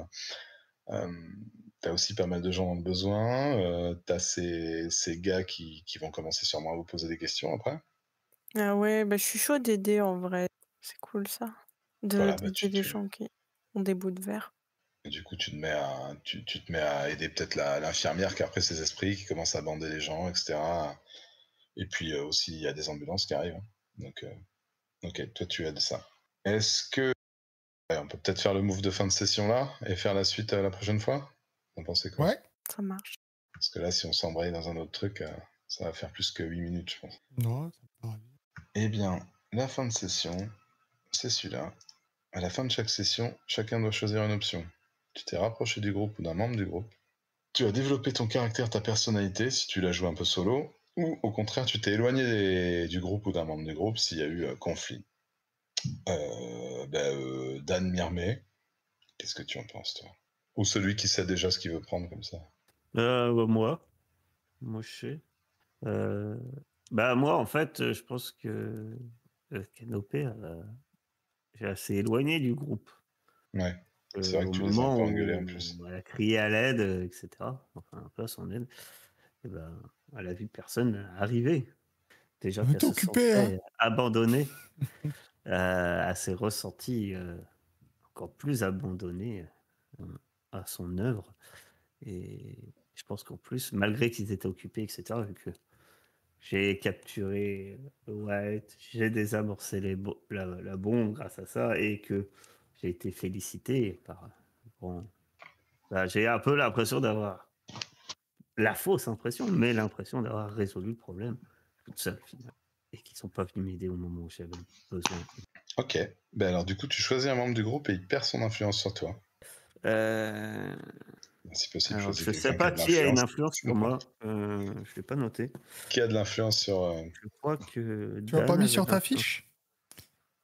t'as aussi pas mal de gens dans le besoin. T'as ces gars qui vont commencer sûrement à vous poser des questions après. Ah ouais, bah, je suis chaud d'aider en vrai. C'est cool ça. Voilà, bah D'aider les gens qui ont des bouts de verre. et du coup, tu te mets à aider peut-être l'infirmière qui a pris ses esprits, qui commence à bander les gens, etc. Et puis aussi, il y a des ambulances qui arrivent, hein. Donc, ok, toi, tu aides ça. Est-ce que ouais, on peut peut-être faire le move de fin de session là et faire la suite la prochaine fois? Vous en pensez quoi? Ouais. Ça marche. Parce que là, si on s'embraye dans un autre truc, ça va faire plus que 8 minutes, je pense. Non, ça me paraît bien. Eh bien, la fin de session, c'est celui-là. À la fin de chaque session, chacun doit choisir une option. Tu t'es rapproché du groupe ou d'un membre du groupe. Tu as développé ton caractère, ta personnalité, si tu la joues un peu solo, ou au contraire, tu t'es éloigné du groupe ou d'un membre du groupe s'il y a eu conflit. Dan Mirmet, qu'est-ce que tu en penses, toi? Ou celui qui sait déjà ce qu'il veut prendre comme ça? Moi, je sais. Moi, en fait, je pense que Canopé, j'ai assez éloigné du groupe. Ouais, c'est vrai que Au tu les as un peu moment engueulés en où plus. elle a crié à l'aide, etc., enfin un peu à son aide, et ben, elle a vu personne arriver. Déjà Mais qu'elle t'es se occupé, hein. sentait abandonnée, elle s'est ressentie encore plus abandonnée à son œuvre. Et je pense qu'en plus, malgré qu'ils étaient occupés, etc., vu que j'ai capturé White, j'ai désamorcé la bombe grâce à ça, et que j'ai été félicité par... Bon, j'ai un peu l'impression d'avoir... La fausse impression, mais l'impression d'avoir résolu le problème toute seule, finalement. Et qu'ils sont pas venus m'aider au moment où j'avais besoin. Ok, ben alors du coup, tu choisis un membre du groupe et il perd son influence sur toi. Euh, Si possible, Alors, choisis je sais quelqu'un qui a pas de qui a une l'influence. influence sur moi. Je l'ai pas noté. Qui a de l'influence sur... Je crois que Tu l'as pas Dan mis avait sur de ta l'influence. fiche?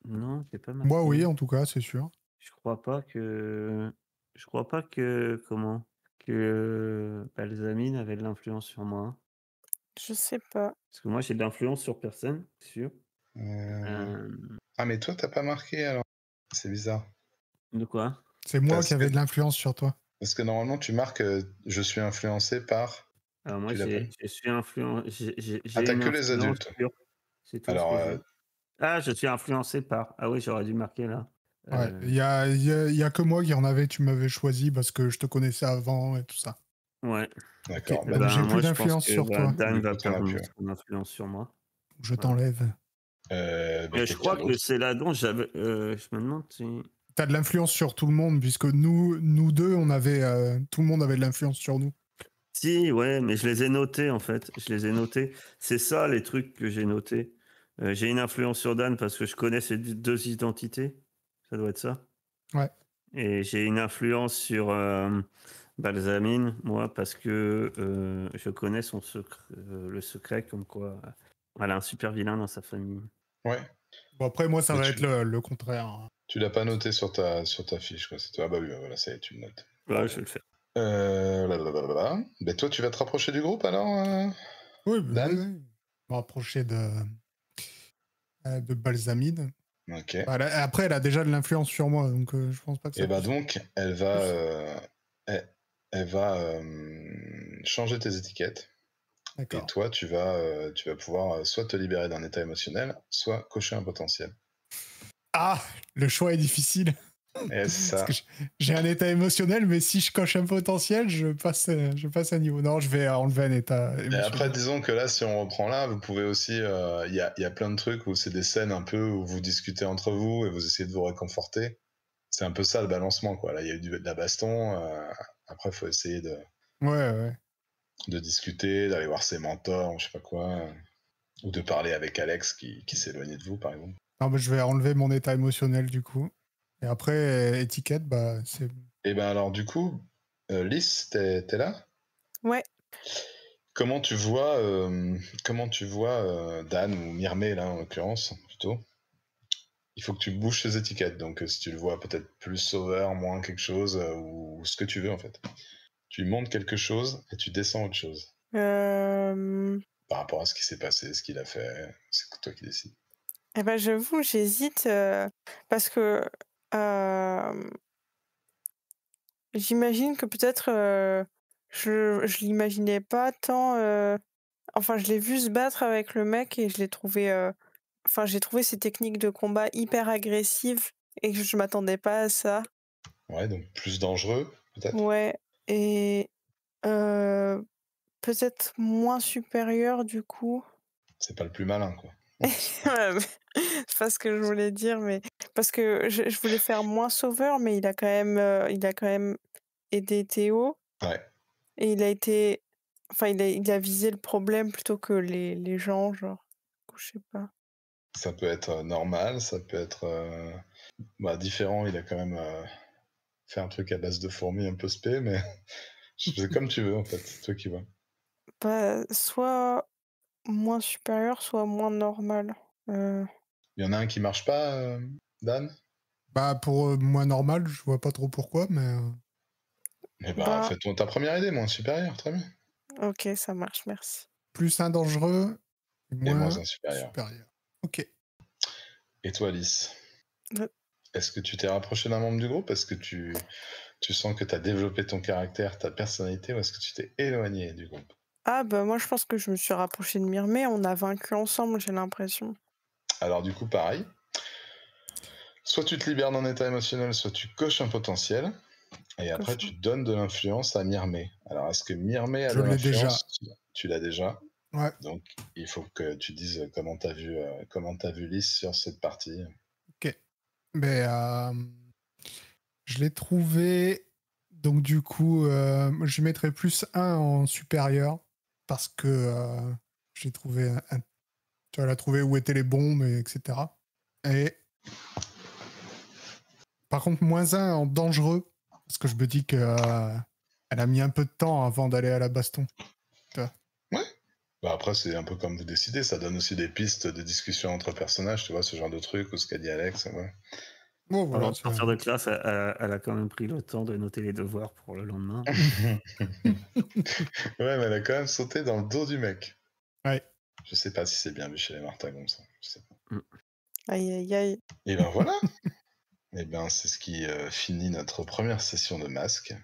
Non, je l'ai pas Moi, oui, marqué. en tout cas, c'est sûr. Je crois pas que comment? Que Balsamine avait de l'influence sur moi. Je sais pas. Parce que moi, j'ai de l'influence sur personne, c'est sûr. Euh, Euh, Ah, mais toi, t'as pas marqué alors? C'est bizarre. De quoi? C'est moi Parce qui avais que, de l'influence sur toi. parce que normalement, tu marques je suis influencé par. Alors moi, Tu l'as pas mis? je suis influencé. Ah, J'ai t'as une que les influence adultes. sur. C'est tout ce Alors, que j'ai. Ah, je suis influencé par. Ah oui, j'aurais dû marquer là. Ouais, il y a que moi qui en avait, tu m'avais choisi parce que je te connaissais avant et tout ça. Ouais. Ok, d'accord. donc j'ai plus Moi, je pense d'influence que sur toi. Dan Du va coup, t'en as perdre plus. son influence sur moi. Je Voilà. t'enlève. Je crois que c'est là dont j'avais. Je me demande si. T'as de l'influence sur tout le monde, puisque nous deux, tout le monde avait de l'influence sur nous. Si, ouais, mais je les ai notés en fait. Je les ai notés. C'est ça les trucs que j'ai notés. J'ai une influence sur Dan parce que je connais ses deux identités. Ça doit être ça. Ouais. Et j'ai une influence sur Balsamine, moi, parce que je connais son secret, le secret comme quoi elle a un super vilain dans sa famille. Ouais. Bon, après, moi, ça Mais va être le contraire. Tu l'as pas noté sur ta fiche, quoi. Ah bah oui, bah voilà, ça y est, tu le notes. Ouais, je vais le faire. Ben toi, tu vas te rapprocher du groupe alors, Oui, Dan? oui. Me rapprocher de Balsamine. Ok. Bah, après, elle a déjà de l'influence sur moi, donc je pense pas que ça Et bah puisse... donc, elle va changer tes étiquettes. Et D'accord. toi, tu vas pouvoir soit te libérer d'un état émotionnel, soit cocher un potentiel. Ah, le choix est difficile. Et Parce ça. que j'ai un état émotionnel, mais si je coche un potentiel, je passe à niveau. Non, je vais enlever un état Et émotionnel. après, disons que là, si on reprend là, vous pouvez aussi. Il y a plein de trucs où c'est des scènes un peu où vous discutez entre vous et vous essayez de vous réconforter. C'est un peu ça le balancement, quoi. Là, il y a eu de la baston. Après, il faut essayer Ouais. de discuter, d'aller voir ses mentors, ou je sais pas quoi. Ou de parler avec Alex qui s'est éloigné de vous, par exemple. Non, mais je vais enlever mon état émotionnel, du coup. Et après, étiquette, bah, c'est... Et ben alors, du coup, Lys, t'es là? Ouais. Comment tu vois Dan ou Mirmé, là, en l'occurrence, plutôt? Il faut que tu bouges ces étiquettes. Donc, si tu le vois peut-être plus sauveur, moins quelque chose, ou ce que tu veux, en fait. Tu montes quelque chose et tu descends autre chose. Par rapport à ce qui s'est passé, ce qu'il a fait, c'est toi qui décides. Eh ben, j'avoue, j'hésite parce que j'imagine que peut-être, je l'imaginais pas tant, enfin, je l'ai vu se battre avec le mec et je l'ai trouvé, enfin, j'ai trouvé ses techniques de combat hyper agressives et que je m'attendais pas à ça. Ouais, donc plus dangereux, peut-être? Ouais et heu, peut-être moins supérieur du coup. C'est pas le plus malin, quoi. Ouais, mais c'est pas ce que je voulais dire, mais parce que je voulais faire moins sauveur, mais il a quand même aidé Théo Ouais, et il a été enfin, il a visé le problème plutôt que les gens, genre. Je sais pas. ça peut être, normal, ça peut être, bah, différent. Il a quand même, fait un truc à base de fourmis un peu spé, mais c'est comme tu veux, en fait, c'est toi qui vois. Bah, soit moins supérieur, soit moins normal. Heu, Il y en a un qui marche pas, Dan? Bah, pour moi normal, je vois pas trop pourquoi, mais Eh ben, bah, fais-toi ta première idée, moins supérieur, très bien. OK, ça marche, merci. plus un dangereux, Et moins moins un supérieur. supérieur. Ok. Et toi, Alice? Heu, Est-ce que tu t'es rapproché d'un membre du groupe? Est-ce que tu sens que tu as développé ton caractère, ta personnalité, ou est-ce que tu t'es éloigné du groupe? ah bah, moi je pense que je me suis rapprochée de Myrmée, on a vaincu ensemble, j'ai l'impression. Alors du coup, pareil, soit tu te libères d'un état émotionnel, soit tu coches un potentiel, et après Cochon. tu donnes de l'influence à Myrmée. Alors est-ce que Myrmée a Je de l'ai déjà. l'influence? Tu l'as déjà. Ouais. Donc il faut que tu dises comment t'as vu Lys sur cette partie. Ok. Mais je l'ai trouvé. Donc du coup, je mettrais plus un en supérieur parce que j'ai trouvé tu vois, elle a trouvé où étaient les bombes, etc. Et par contre, moins un en dangereux parce que je me dis que elle a mis un peu de temps avant d'aller à la baston. Tu vois. Ouais. Bah après, c'est un peu comme vous décidez, ça donne aussi des pistes de discussion entre personnages, tu vois, ce genre de truc, ou ce qu'a dit Alex, ouais. Bon, Avant voilà. de sortir de classe, elle a quand même pris le temps de noter les devoirs pour le lendemain. Ouais, mais elle a quand même sauté dans le dos du mec. Ouais. Je sais pas si c'est bien vu chez les Martagons, ça. Je sais pas. Mm. Aïe, aïe, aïe. Et ben voilà. Et ben c'est ce qui finit notre première session de masque.